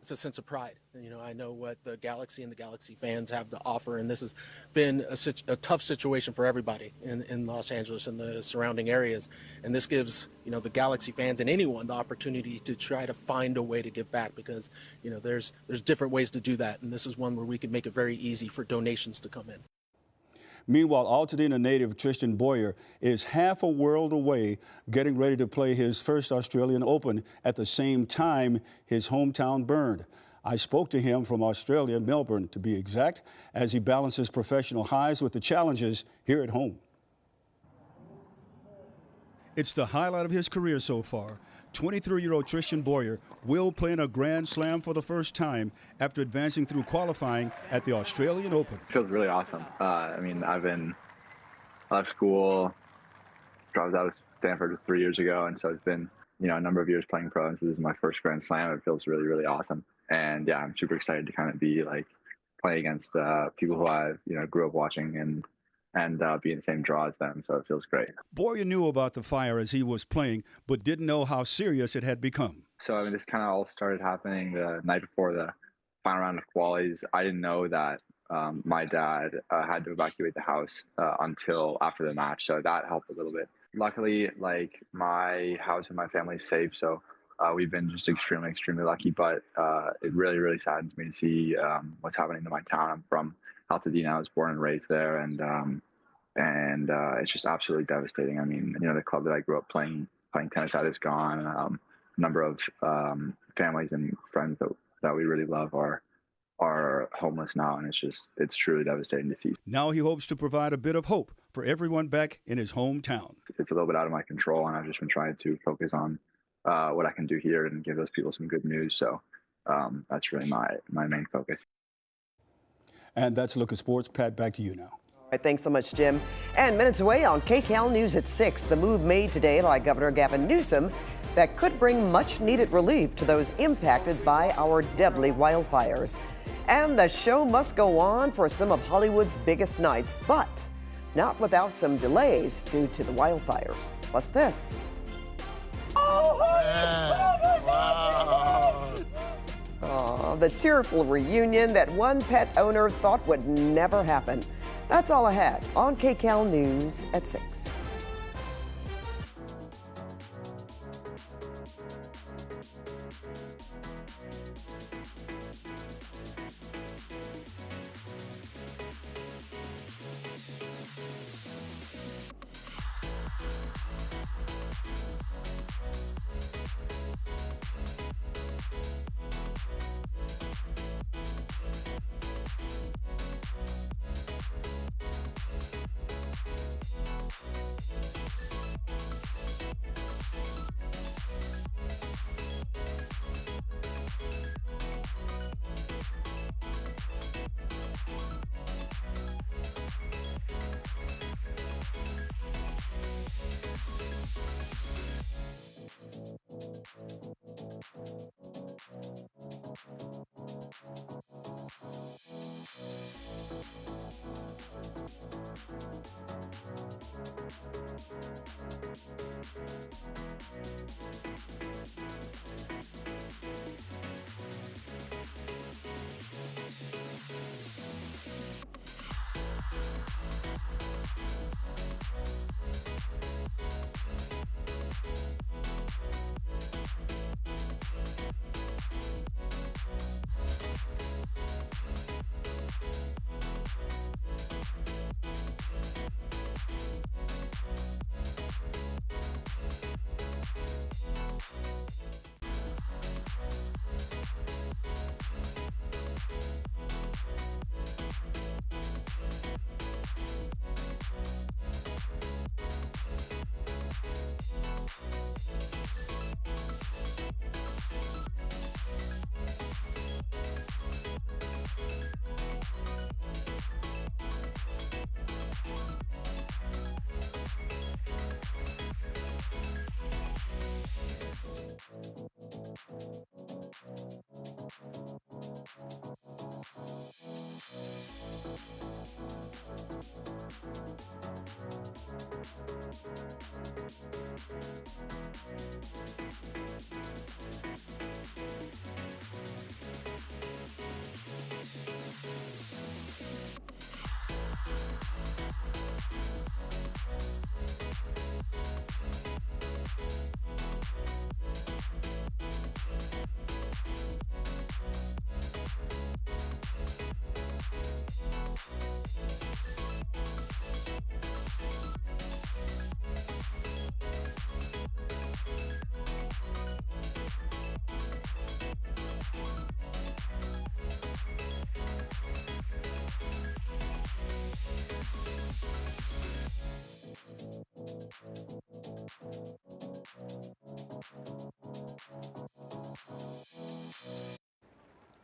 It's a sense of pride. You know, I know what the Galaxy and the Galaxy fans have to offer, and this has been a tough situation for everybody in Los Angeles and the surrounding areas. And this gives, you know, the Galaxy fans and anyone the opportunity to try to find a way to give back, because, you know, there's different ways to do that, and this is one where we can make it very easy for donations to come in. Meanwhile, Altadena native Tristan Boyer is half a world away, getting ready to play his first Australian Open at the same time his hometown burned. I spoke to him from Australia, Melbourne to be exact, as he balances professional highs with the challenges here at home. It's the highlight of his career so far. 23-year-old Tristan Boyer will play in a Grand Slam for the first time after advancing through qualifying at the Australian Open. It feels really awesome. I mean, I left school, dropped out of Stanford 3 years ago, and so it's been, you know, a number of years playing pro, and so this is my first Grand Slam. It feels really, really awesome. And yeah, I'm super excited to kind of be like playing against people who I, you know, grew up watching and be in the same draw as them, so it feels great. Boyer knew about the fire as he was playing, but didn't know how serious it had become. So I mean, this kind of all started happening the night before the final round of qualies. I didn't know that my dad had to evacuate the house until after the match, so that helped a little bit. Luckily, like, my house and my family is safe, so we've been just extremely, extremely lucky, but it really, really saddens me to see what's happening to my town. I'm from Altadena. I was born and raised there, and it's just absolutely devastating. I mean, you know, the club that I grew up playing tennis at is gone. A number of families and friends that we really love are homeless now, and it's truly devastating to see. Now he hopes to provide a bit of hope for everyone back in his hometown. It's a little bit out of my control, and I've just been trying to focus on what I can do here and give those people some good news. So that's really my main focus. And that's a look at sports. Pat, back to you now. All right, thanks so much, Jim. And minutes away on KCAL News at 6, the move made today by Governor Gavin Newsom that could bring much needed relief to those impacted by our deadly wildfires. And the show must go on for some of Hollywood's biggest nights, but not without some delays due to the wildfires. Plus this. The tearful reunion that one pet owner thought would never happen. That's all I had on KCAL News at 6.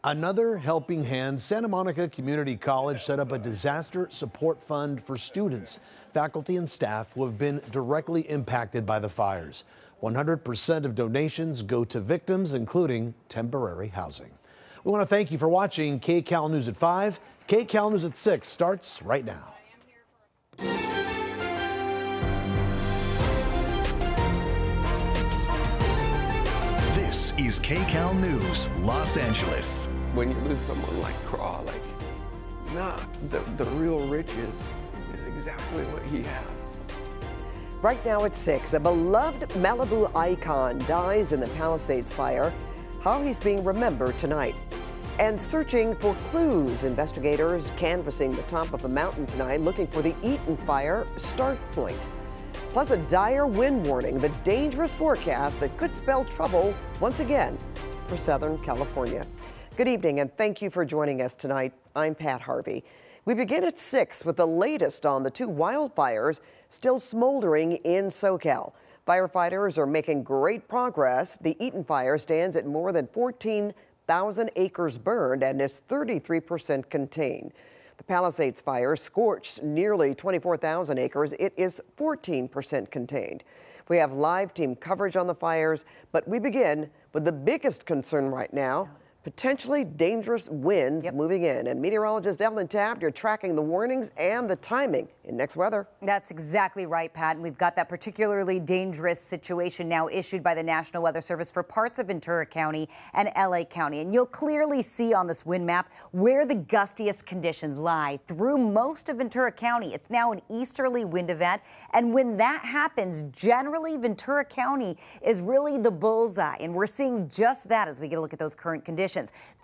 Another helping hand, Santa Monica Community College set up a disaster support fund for students, faculty, and staff who have been directly impacted by the fires. 100% of donations go to victims, including temporary housing. We want to thank you for watching KCAL News at 5. KCAL News at 6 starts right now. This is KCAL News, Los Angeles. When you lose someone like Craw, the real riches is exactly what he had. Right now at 6, a beloved Malibu icon dies in the Palisades fire. How he's being remembered tonight. And searching for clues, investigators canvassing the top of a mountain tonight looking for the Eaton fire start point. Plus a dire wind warning, the dangerous forecast that could spell trouble once again for Southern California. Good evening and thank you for joining us tonight. I'm Pat Harvey. We begin at 6 with the latest on the 2 wildfires still smoldering in SoCal. Firefighters are making great progress. The Eaton fire stands at more than 14,000 acres burned and is 33% contained. The Palisades fire scorched nearly 24,000 acres. It is 14% contained. We have live team coverage on the fires, but we begin with the biggest concern right now. Potentially dangerous winds moving in. And meteorologist Evelyn Taft, you're tracking the warnings and the timing in next weather. That's exactly right, Pat. And we've got that particularly dangerous situation now issued by the National Weather Service for parts of Ventura County and LA County. And you'll clearly see on this wind map where the gustiest conditions lie through most of Ventura County. It's now an easterly wind event. And when that happens, generally Ventura County is really the bullseye. And we're seeing just that as we get a look at those current conditions.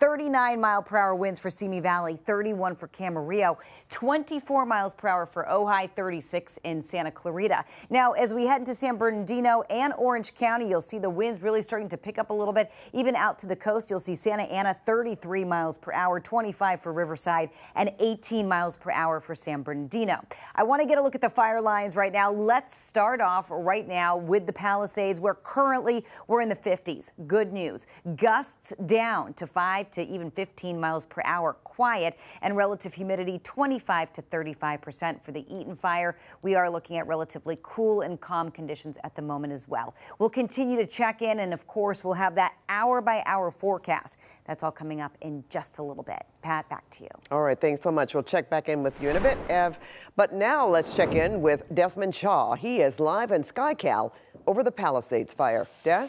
39-mile-per-hour winds for Simi Valley, 31 for Camarillo, 24 miles per hour for Ojai, 36 in Santa Clarita. Now, as we head into San Bernardino and Orange County, you'll see the winds really starting to pick up a little bit. Even out to the coast, you'll see Santa Ana, 33 miles per hour, 25 for Riverside, and 18 miles per hour for San Bernardino. I want to get a look at the fire lines right now. Let's start off right now with the Palisades, where currently we're in the 50s. Good news. Gusts down to 5 to even 15 miles per hour, quiet, and relative humidity 25 to 35% for the Eaton fire. We are looking at relatively cool and calm conditions at the moment as well. We'll continue to check in, and of course we'll have that hour-by-hour forecast. That's all coming up in just a little bit. Pat, back to you. All right, thanks so much. We'll check back in with you in a bit, Ev. But now let's check in with Desmond Shaw. He is live in SkyCal over the Palisades fire. Des?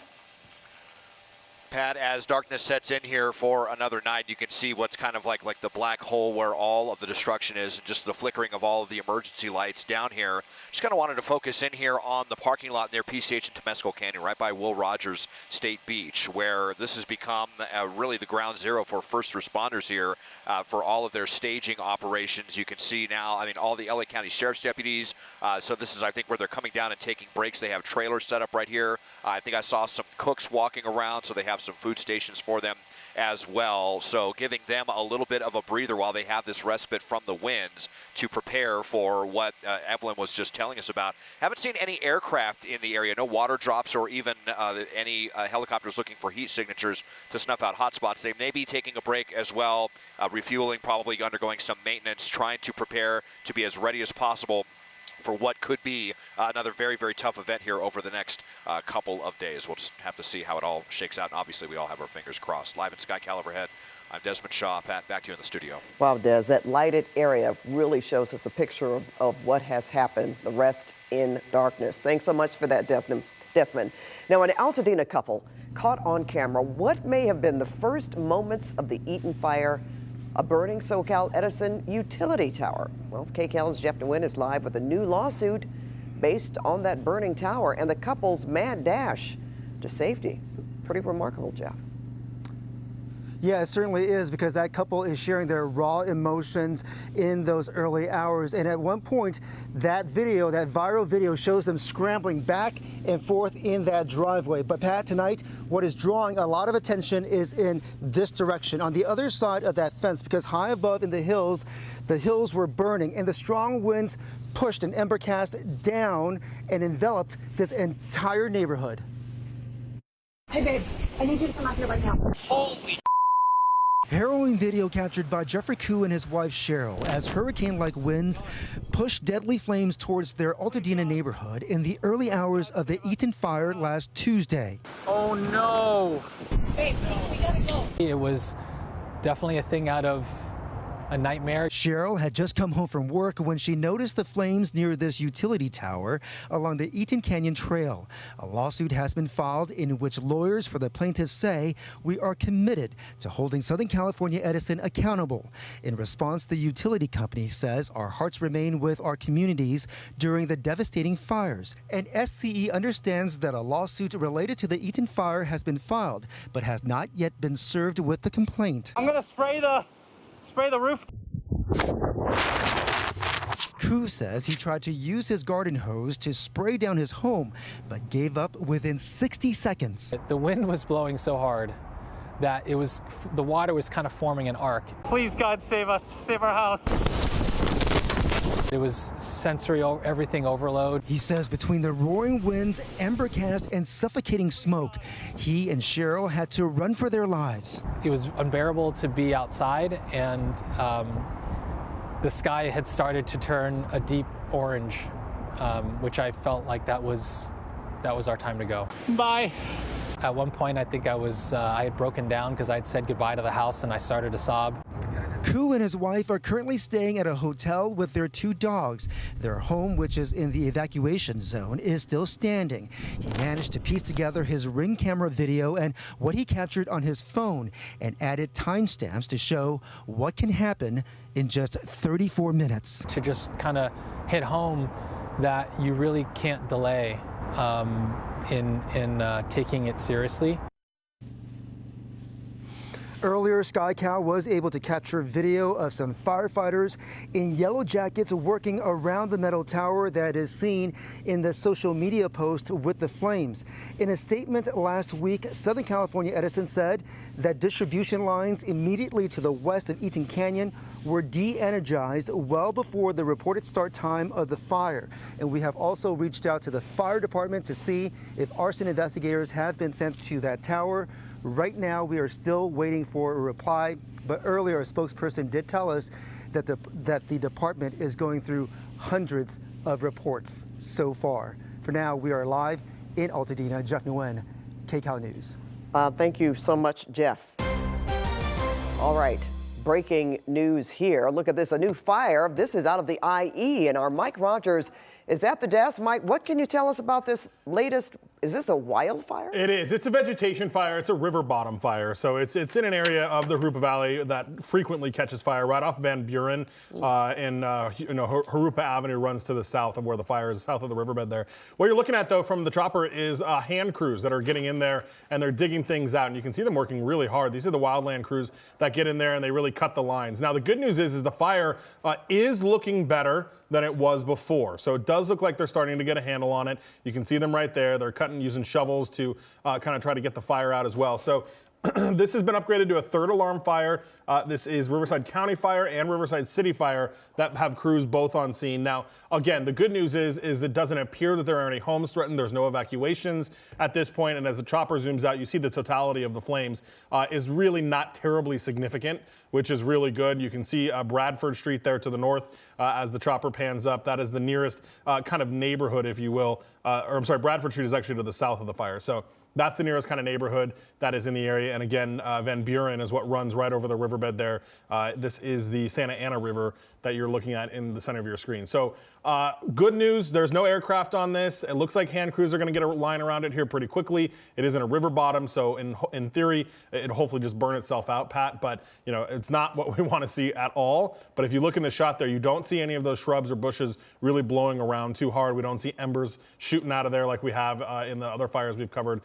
Pat, as darkness sets in here for another night, you can see what's kind of like the black hole where all of the destruction is, and just the flickering of all of the emergency lights down here. Just kind of wanted to focus in here on the parking lot near PCH and Temescal Canyon, right by Will Rogers State Beach, where this has become really the ground zero for first responders here for all of their staging operations. You can see now, I mean, all the LA County Sheriff's deputies. So this is, I think, where they're coming down and taking breaks. They have trailers set up right here. I think I saw some cooks walking around, so they have some food stations for them as well. So giving them a little bit of a breather while they have this respite from the winds to prepare for what Evelyn was just telling us about. Haven't seen any aircraft in the area, no water drops or even any helicopters looking for heat signatures to snuff out hot spots. They may be taking a break as well, refueling, probably undergoing some maintenance, trying to prepare to be as ready as possible for what could be another very, very tough event here over the next couple of days. We'll just have to see how it all shakes out. And obviously, we all have our fingers crossed. Live in SkyCal overhead, I'm Desmond Shaw. Pat, back to you in the studio. Wow, Des, that lighted area really shows us a picture of what has happened, the rest in darkness. Thanks so much for that, Desmond. Now, an Altadena couple caught on camera what may have been the first moments of the Eaton fire, a burning SoCal Edison utility tower. Well, KCAL's Jeff DeWin is live with a new lawsuit based on that burning tower and the couple's mad dash to safety. Pretty remarkable, Jeff. Yeah, it certainly is, because that couple is sharing their raw emotions in those early hours. And at one point, that video, that viral video, shows them scrambling back and forth in that driveway. But Pat, tonight, what is drawing a lot of attention is in this direction, on the other side of that fence, because high above in the hills were burning, and the strong winds pushed an ember cast down and enveloped this entire neighborhood. Hey, babe, I need you to come out here right now. Holy Harrowing video captured by Jeffrey Koo and his wife Cheryl as hurricane-like winds pushed deadly flames towards their Altadena neighborhood in the early hours of the Eaton fire last Tuesday. Oh no! Hey, we gotta go. It was definitely a thing out of a nightmare. Cheryl had just come home from work when she noticed the flames near this utility tower along the Eaton Canyon Trail. A lawsuit has been filed in which lawyers for the plaintiffs say we are committed to holding Southern California Edison accountable. In response, the utility company says our hearts remain with our communities during the devastating fires. And SCE understands that a lawsuit related to the Eaton fire has been filed, but has not yet been served with the complaint. I'm gonna spray the roof. Koo says he tried to use his garden hose to spray down his home, but gave up within 60 seconds. The wind was blowing so hard that the water was kind of forming an arc. Please, God, save us, save our house. It was sensory, everything overload. He says between the roaring winds, ember cast, and suffocating smoke, he and Cheryl had to run for their lives. It was unbearable to be outside, and the sky had started to turn a deep orange, which I felt like that was our time to go. Bye. At one point, I think I had broken down because I had said goodbye to the house, and I started to sob. Koo and his wife are currently staying at a hotel with their 2 dogs. Their home, which is in the evacuation zone, is still standing. He managed to piece together his Ring camera video and what he captured on his phone and added timestamps to show what can happen in just 34 minutes. To just kind of hit home that you really can't delay in taking it seriously. Earlier, SkyCal was able to capture video of some firefighters in yellow jackets working around the metal tower that is seen in the social media post with the flames. In a statement last week, Southern California Edison said that distribution lines immediately to the west of Eaton Canyon were de-energized well before the reported start time of the fire. And we have also reached out to the fire department to see if arson investigators have been sent to that tower. Right now, we are still waiting for a reply, but earlier a spokesperson did tell us that the department is going through hundreds of reports so far. For now, we are live in Altadena. Jeff Nguyen, KCAL News. Thank you so much, Jeff. All right, breaking news here. Look at this, a new fire. This is out of the IE, and our Mike Rogers is at the desk. Mike, what can you tell us about this latest? Is this a wildfire? It is. It's a vegetation fire. It's a river bottom fire. So it's in an area of the Harupa Valley that frequently catches fire right off Van Buren. Harupa Avenue runs to the south of where the fire is, south of the riverbed there. What you're looking at, though, from the chopper is hand crews that are getting in there and they're digging things out. And you can see them working really hard. These are the wildland crews that get in there and they really cut the lines. Now, the good news is the fire is looking better than it was before. So it does look like they're starting to get a handle on it. You can see them right there. They're cutting using shovels to kind of try to get the fire out as well. So this has been upgraded to a 3rd alarm fire. This is Riverside County Fire and Riverside City Fire that have crews both on scene. Now, again, the good news is it doesn't appear that there are any homes threatened. There's no evacuations at this point. And as the chopper zooms out, you see the totality of the flames is really not terribly significant, which is really good. You can see Bradford Street there to the north as the chopper pans up. That is the nearest kind of neighborhood, if you will. Bradford Street is actually to the south of the fire. So that's the nearest kind of neighborhood that is in the area. And again, Van Buren is what runs right over the riverbed there. This is the Santa Ana River that you're looking at in the center of your screen. So good news, there's no aircraft on this. It looks like hand crews are going to get a line around it here pretty quickly. It is in a river bottom, so in theory, it'll hopefully just burn itself out, Pat. But it's not what we want to see at all. But if you look in the shot there, you don't see any of those shrubs or bushes really blowing around too hard. We don't see embers shooting out of there like we have in the other fires we've covered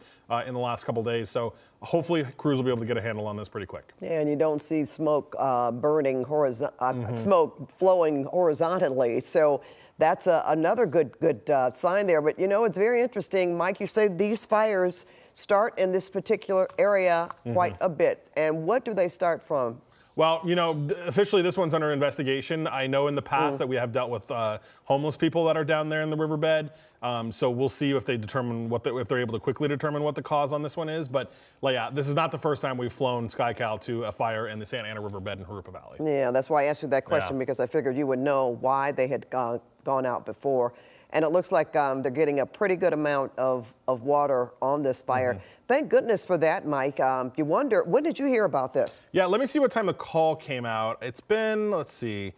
in the last couple days. So hopefully crews will be able to get a handle on this pretty quick. Yeah, and you don't see smoke burning smoke flowing horizontally. So that's another good sign there. But it's very interesting, Mike. You say these fires start in this particular area quite a bit. And what do they start from? Well, you know, officially this one's under investigation. I know in the past that we have dealt with homeless people that are down there in the riverbed. So we'll see if they determine if they're able to quickly determine what the cause on this one is. But yeah, this is not the first time we've flown SkyCal to a fire in the Santa Ana riverbed in Jurupa Valley. Yeah, that's why I asked you that question, because I figured you would know why they had gone out before. And it looks like they're getting a pretty good amount of water on this fire. Thank goodness for that, Mike. You wonder, when did you hear about this? Yeah, let me see what time the call came out. It's been, let's see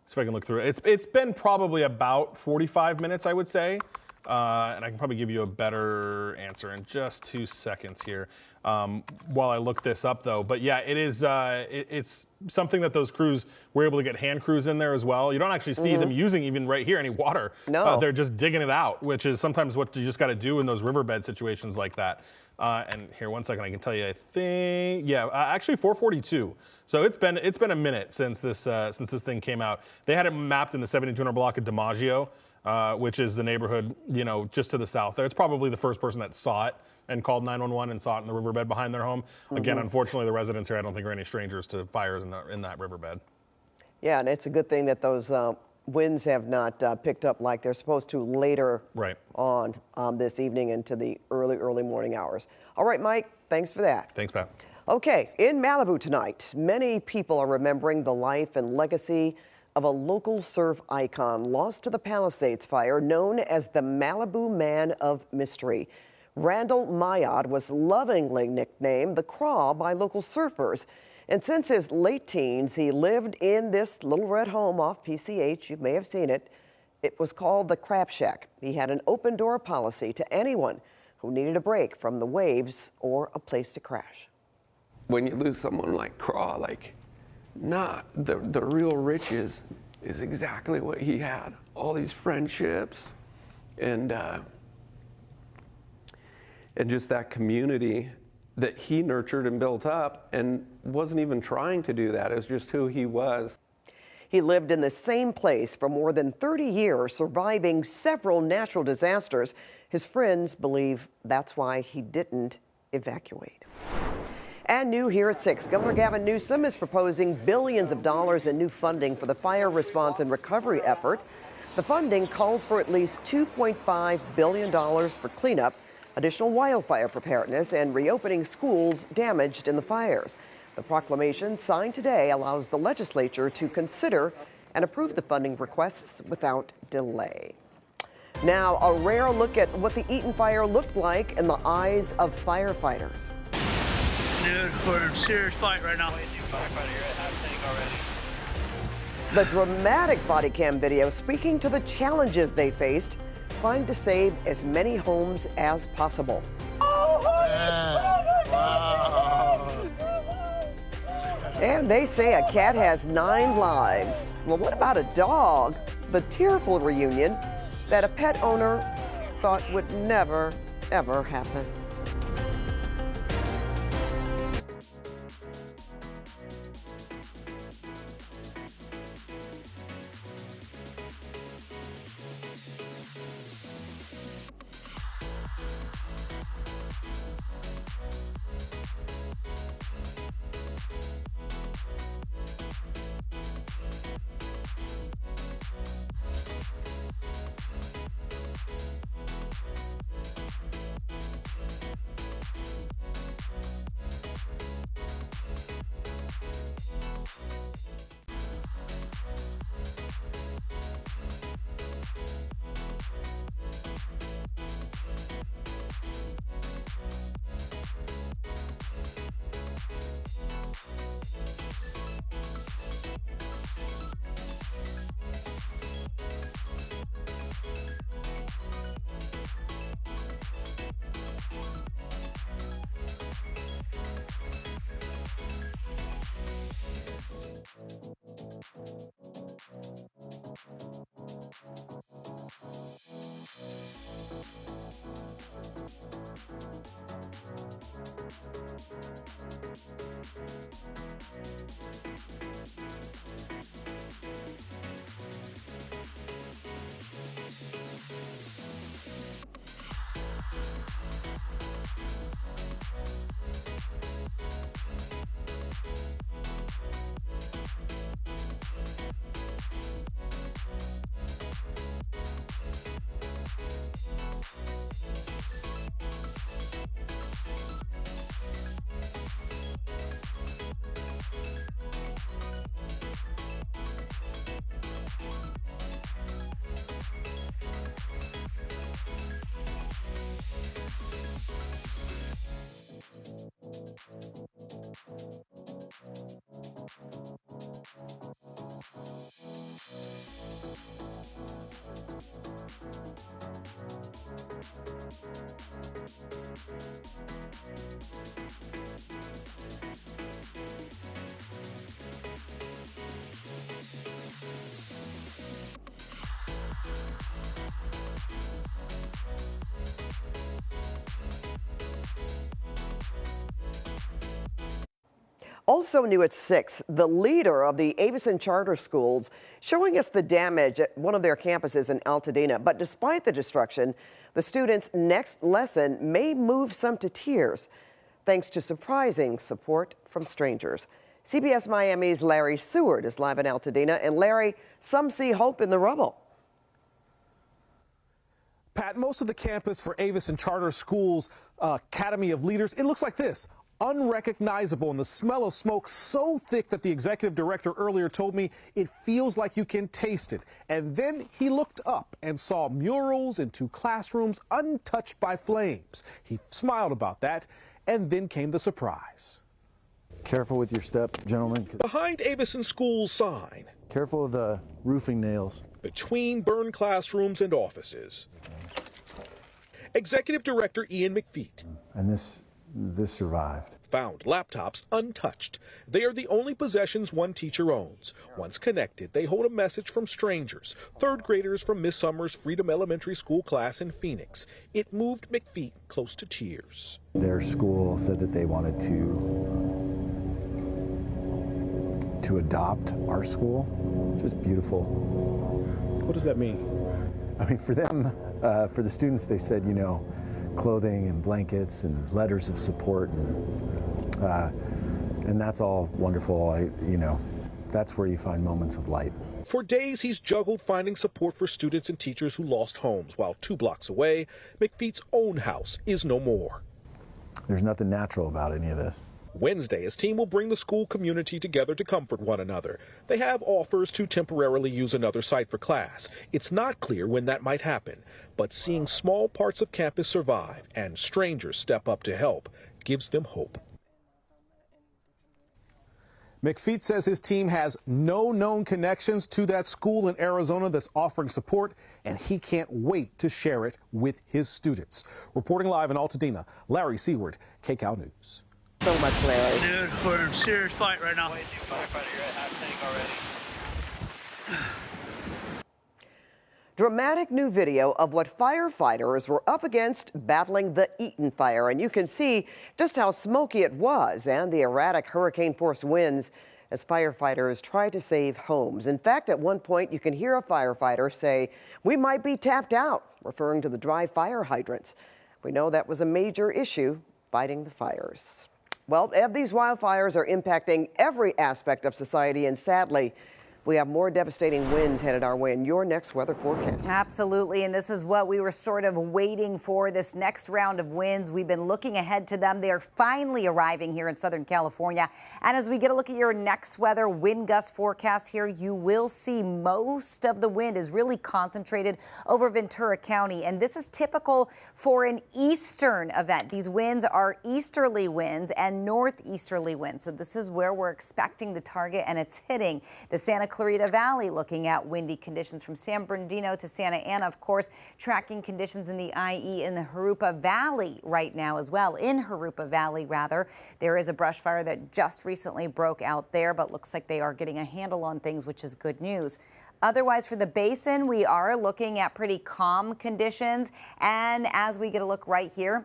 if I can look through it. It's been probably about 45 minutes, I would say. And I can probably give you a better answer in just 2 seconds here while I look this up, though. But yeah, it is. It's something that those crews were able to get hand crews in there as well. You don't actually see them using even right here any water. No, they're just digging it out, which is sometimes what you just got to do in those riverbed situations like that. And here, 1 second, I can tell you. I think, actually 4:42. So it's been a minute since this thing came out. They had it mapped in the 7200 block of DiMaggio. Which is the neighborhood, you know, just to the south there. It's probably the first person that saw it and called 911 and saw it in the riverbed behind their home. Again, unfortunately, the residents here, I don't think, are any strangers to fires in that riverbed. Yeah, and it's a good thing that those winds have not picked up like they're supposed to later on this evening into the early morning hours. All right, Mike, thanks for that. Thanks, Pat. Okay, in Malibu tonight, many people are remembering the life and legacy of a local surf icon lost to the Palisades fire, known as the Malibu Man of Mystery. Randall Mayad was lovingly nicknamed the Craw by local surfers. And since his late teens, he lived in this little red home off PCH. You may have seen it. It was called the Crab Shack. He had an open door policy to anyone who needed a break from the waves or a place to crash. When you lose someone like Craw, not the real riches is exactly what he had. All these friendships and just that community that he nurtured and built up, and wasn't even trying to do that. It was just who he was. He lived in the same place for more than 30 years, surviving several natural disasters. His friends believe that's why he didn't evacuate. And new here at 6, Governor Gavin Newsom is proposing billions of dollars in new funding for the fire response and recovery effort. The funding calls for at least $2.5 billion for cleanup, additional wildfire preparedness, and reopening schools damaged in the fires. The proclamation signed today allows the legislature to consider and approve the funding requests without delay. Now, a rare look at what the Eaton fire looked like in the eyes of firefighters. Dude, we're in a serious fight right now. The dramatic body cam video speaking to the challenges they faced trying to save as many homes as possible. And they say a cat has 9 lives. Well, what about a dog? The tearful reunion that a pet owner thought would never, ever happen. Also new at 6, the leader of the Avison Charter Schools showing us the damage at one of their campuses in Altadena. But despite the destruction, the students' next lesson may move some to tears, thanks to surprising support from strangers. CBS Miami's Larry Seward is live in Altadena. And Larry, some see hope in the rubble. Pat, most of the campus for Avison Charter Schools Academy of Leaders, it looks like this. Unrecognizable, and the smell of smoke so thick that the executive director earlier told me it feels like you can taste it. And then he looked up and saw murals in 2 classrooms untouched by flames. He smiled about that, and then came the surprise. Careful with your step, gentlemen. Behind Avison School's sign. Careful of the roofing nails. Between burned classrooms and offices. Executive Director Ian McFeet. And this survived. Found laptops untouched. They are the only possessions one teacher owns. Once connected, they hold a message from strangers, 3rd graders from Miss Summers' Freedom Elementary School class in Phoenix. It moved McFeet close to tears. Their school said that they wanted to adopt our school. Just beautiful. What does that mean? I mean, for them, for the students, they said, you know, clothing and blankets and letters of support, and that's all wonderful. You know, that's where you find moments of light. For days, he's juggled finding support for students and teachers who lost homes, while 2 blocks away, McFeet's own house is no more. There's nothing natural about any of this. Wednesday, his team will bring the school community together to comfort one another. They have offers to temporarily use another site for class. It's not clear when that might happen, but seeing small parts of campus survive and strangers step up to help gives them hope. McFeet says his team has no known connections to that school in Arizona that's offering support, and he can't wait to share it with his students. Reporting live in Altadena, Larry Seward, KCAL News. So much, Larry. Dude, we're in a serious fight right now. Dramatic new video of what firefighters were up against battling the Eaton fire. And you can see just how smoky it was and the erratic hurricane-force winds as firefighters try to save homes. In fact, at one point, you can hear a firefighter say, "We might be tapped out," referring to the dry fire hydrants. We know that was a major issue fighting the fires. Well, these wildfires are impacting every aspect of society, and sadly, we have more devastating winds headed our way in your next weather forecast. Absolutely, and this is what we were sort of waiting for, this next round of winds. We've been looking ahead to them. They are finally arriving here in Southern California. And as we get a look at your next weather wind gust forecast here, you will see most of the wind is really concentrated over Ventura County. And this is typical for an eastern event. These winds are easterly winds and northeasterly winds. So this is where we're expecting the target, and it's hitting the Santa Clarita Valley, looking at windy conditions from San Bernardino to Santa Ana, of course, tracking conditions in the IE in the Jurupa Valley right now as well. In Jurupa Valley, rather, there is a brush fire that just recently broke out there, but looks like they are getting a handle on things, which is good news. Otherwise, for the basin, we are looking at pretty calm conditions. And as we get a look right here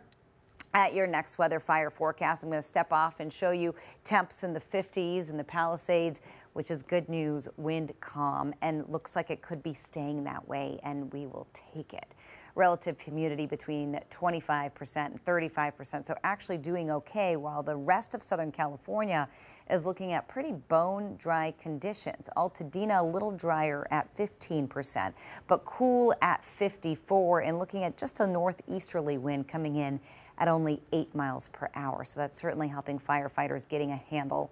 at your next weather fire forecast, I'm going to step off and show you temps in the 50s in the Palisades, which is good news, wind calm, and looks like it could be staying that way, and we will take it. Relative humidity between 25% and 35%, so actually doing okay, while the rest of Southern California is looking at pretty bone dry conditions. Altadena a little drier at 15%, but cool at 54, and looking at just a northeasterly wind coming in at only 8 miles per hour. So that's certainly helping firefighters get a handle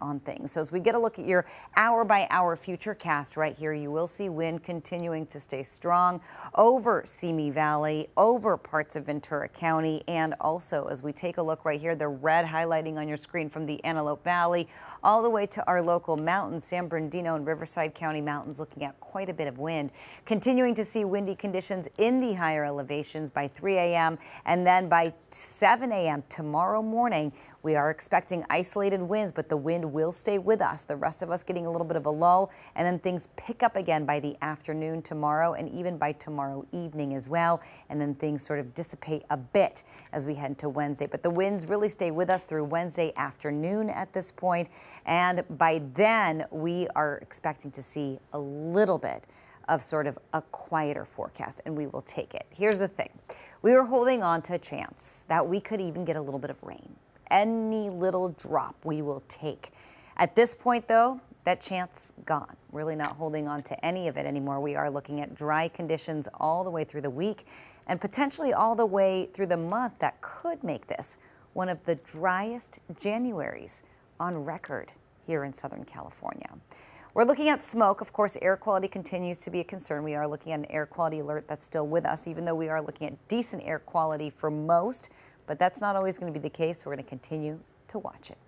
on things. So as we get a look at your hour-by-hour futurecast right here, you will see wind continuing to stay strong over Simi Valley, over parts of Ventura County, and also as we take a look right here, the red highlighting on your screen from the Antelope Valley all the way to our local mountains, San Bernardino and Riverside County mountains, looking at quite a bit of wind. Continuing to see windy conditions in the higher elevations by 3 a.m. and then by 7 a.m. tomorrow morning, we are expecting isolated isolated winds, but the wind will stay with us. The rest of us getting a little bit of a lull, and then things pick up again by the afternoon tomorrow and even by tomorrow evening as well. And then things sort of dissipate a bit as we head into Wednesday. But the winds really stay with us through Wednesday afternoon at this point. And by then, we are expecting to see a little bit of sort of a quieter forecast, and we will take it. Here's the thing. We were holding on to a chance that we could even get a little bit of rain. Any little drop we will take. At this point, though, that chance gone. Really not holding on to any of it anymore. We are looking at dry conditions all the way through the week and potentially all the way through the month. That could make this one of the driest Januaries on record here in Southern California. We're looking at smoke. Of course, air quality continues to be a concern. We are looking at an air quality alert that's still with us, even though we are looking at decent air quality for most, but that's not always going to be the case. We're going to continue to watch it.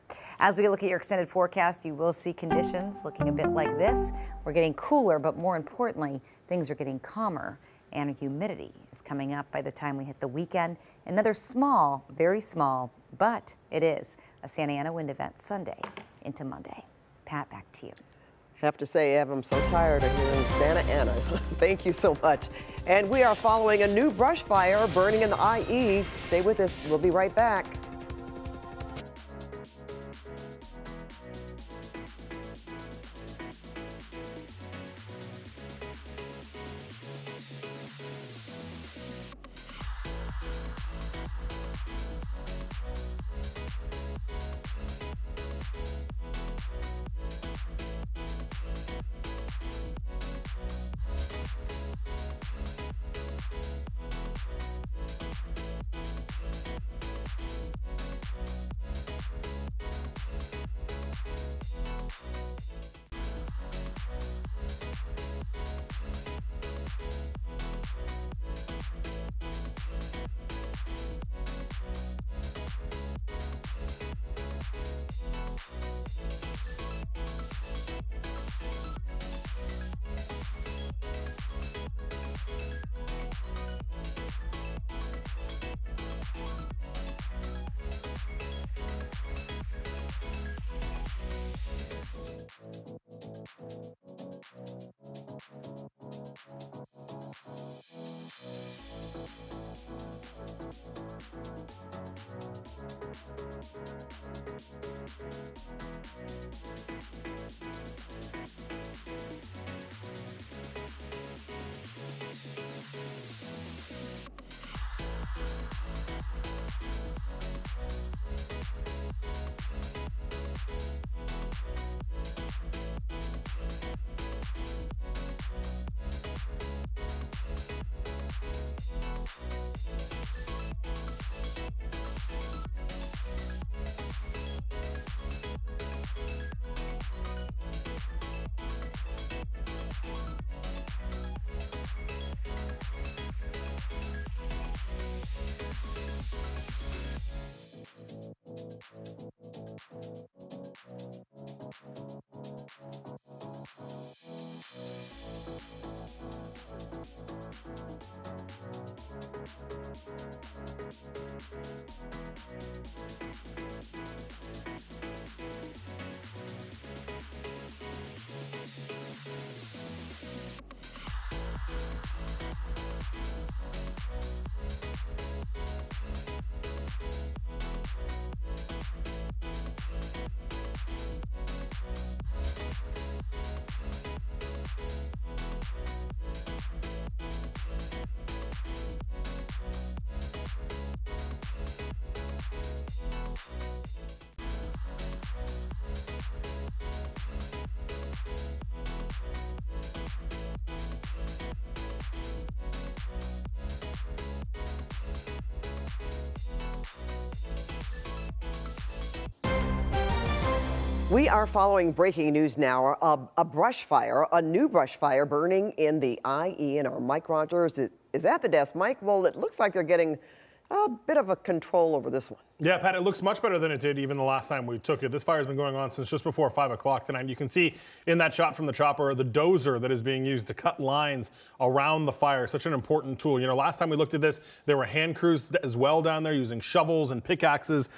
As we look at your extended forecast, you will see conditions looking a bit like this. We're getting cooler, but more importantly, things are getting calmer, and humidity is coming up by the time we hit the weekend. Another small, very small, but it is a Santa Ana wind event Sunday into Monday. Pat, back to you. Have to say, Ev, I'm so tired of hearing Santa Ana. Thank you so much. And we are following a new brush fire burning in the IE. Stay with us. We'll be right back. We are following breaking news now. A brush fire, a new brush fire burning in the IE, and our Mike Rogers is at the desk. Mike, well, it looks like you're getting a bit of a control over this one. Yeah, Pat, it looks much better than it did even the last time we took it. This fire has been going on since just before 5 o'clock tonight. You can see in that shot from the chopper the dozer that is being used to cut lines around the fire. Such an important tool. You know, last time we looked at this, there were hand crews as well down there using shovels and pickaxes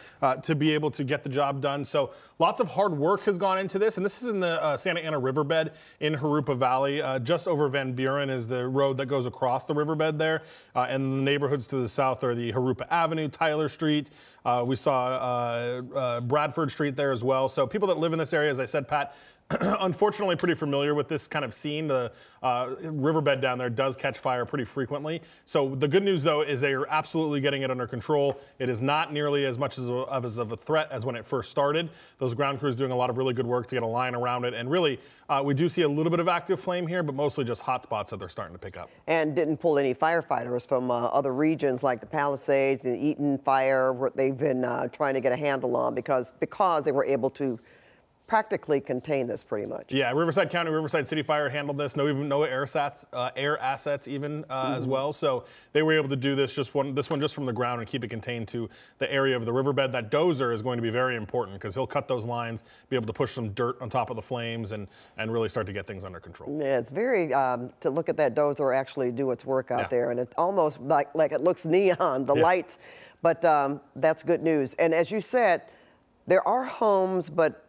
to be able to get the job done. So lots of hard work has gone into this. And this is in the Santa Ana riverbed in Jurupa Valley. Just over Van Buren is the road that goes across the riverbed there. And the neighborhoods to the south are the Jurupa Avenue, Tyler Street. We saw Bradford Street there as well. So people that live in this area, as I said, Pat, unfortunately pretty familiar with this kind of scene. The riverbed down there does catch fire pretty frequently. So the good news, though, is they are absolutely getting it under control. It is not nearly as much of a threat as when it first started. Those ground crews doing a lot of really good work to get a line around it. And really, we do see a little bit of active flame here, but mostly just hot spots that they're starting to pick up. And didn't pull any firefighters from other regions like the Palisades and the Eaton fire, where they've been trying to get a handle on because they were able to practically contain this pretty much. Yeah, Riverside County, Riverside City Fire handled this. No air assets even as well. So they were able to do this one just from the ground and keep it contained to the area of the riverbed. That dozer is going to be very important because he'll cut those lines, be able to push some dirt on top of the flames and really start to get things under control. Yeah, it's very, to look at that dozer actually do its work out there. And it's almost like it looks neon, the lights. But that's good news. And as you said, there are homes, but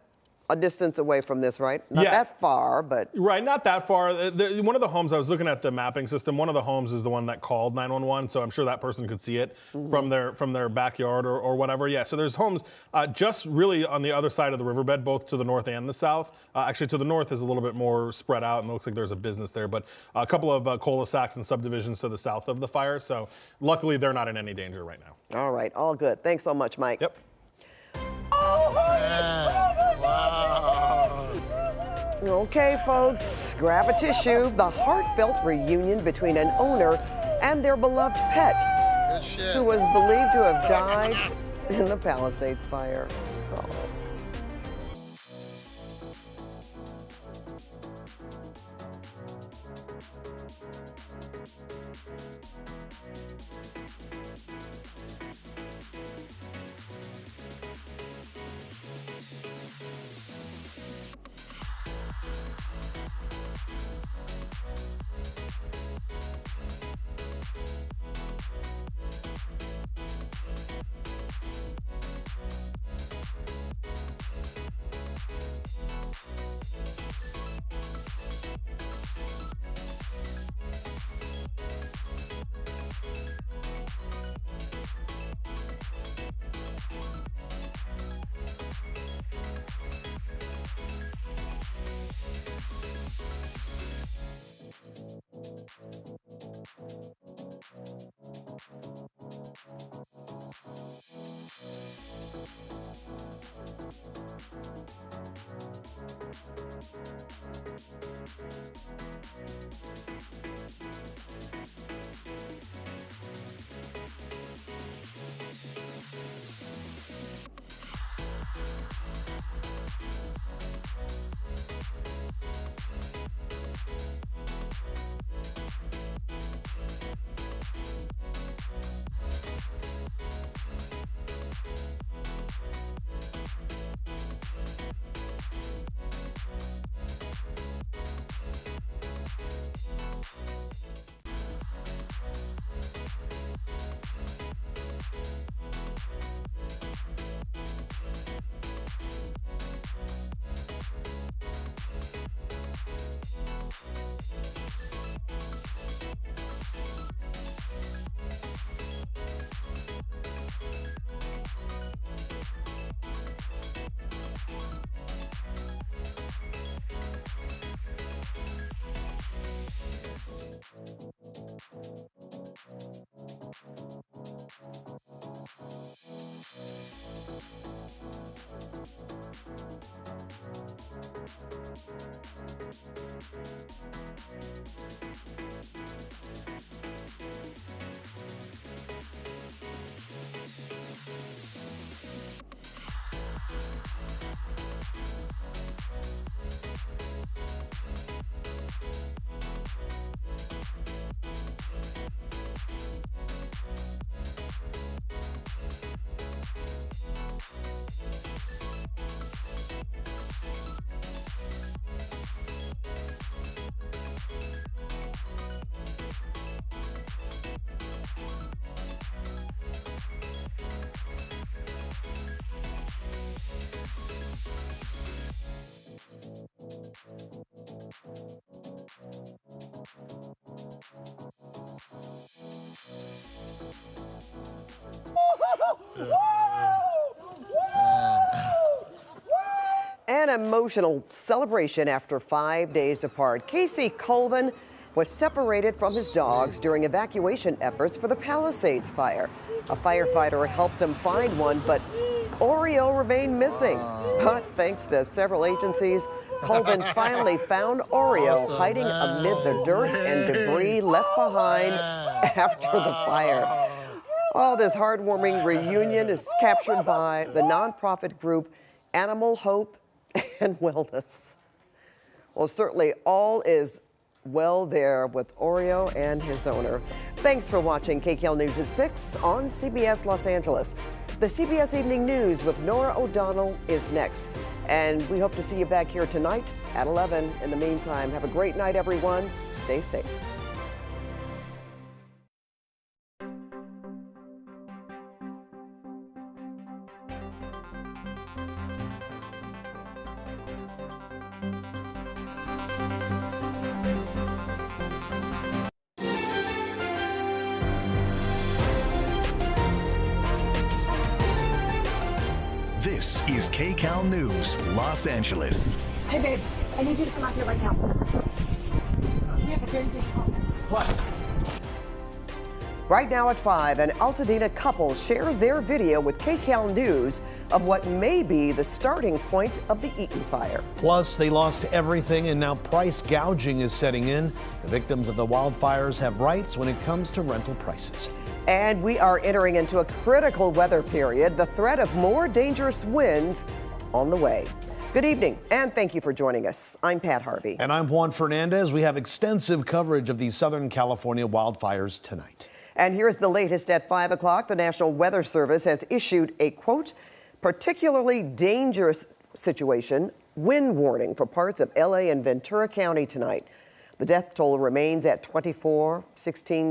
a distance away from this, right? Not that far, but... Right, not that far. One of the homes, I was looking at the mapping system, one of the homes is the one that called 911, so I'm sure that person could see it from their backyard or whatever. Yeah, so there's homes just really on the other side of the riverbed, both to the north and the south. Actually, to the north is a little bit more spread out, and it looks like there's a business there, but a couple of cul-de-sacs and subdivisions to the south of the fire, so luckily they're not in any danger right now. All right, all good. Thanks so much, Mike. Yep. Okay, folks, grab a tissue. The heartfelt reunion between an owner and their beloved pet, who was believed to have died in the Palisades fire. Oh. An emotional celebration after 5 days apart. Casey Colvin was separated from his dogs during evacuation efforts for the Palisades fire. A firefighter helped him find one, but Oreo remained missing. But thanks to several agencies, Colvin finally found Oreo hiding amid the dirt and debris left behind after the fire. Oh, this heartwarming reunion is captured by the nonprofit group Animal Hope and Wellness. Well, certainly all is well there with Oreo and his owner. Thanks for watching KCAL News at 6 on CBS Los Angeles. The CBS Evening News with Nora O'Donnell is next. And we hope to see you back here tonight at 11. In the meantime, have a great night, everyone. Stay safe. This is KCAL News, Los Angeles. Hey, babe, I need you to come out here right now. We have a very big problem. What? Right now at 5, an Altadena couple shares their video with KCAL News of what may be the starting point of the Eaton fire. Plus, they lost everything and now price gouging is setting in. The victims of the wildfires have rights when it comes to rental prices. And we are entering into a critical weather period. The threat of more dangerous winds on the way. Good evening, and thank you for joining us. I'm Pat Harvey. And I'm Juan Fernandez. We have extensive coverage of these Southern California wildfires tonight. And here's the latest at 5 o'clock. The National Weather Service has issued a, quote, particularly dangerous situation wind warning for parts of LA and Ventura County tonight. The death toll remains at 24, 16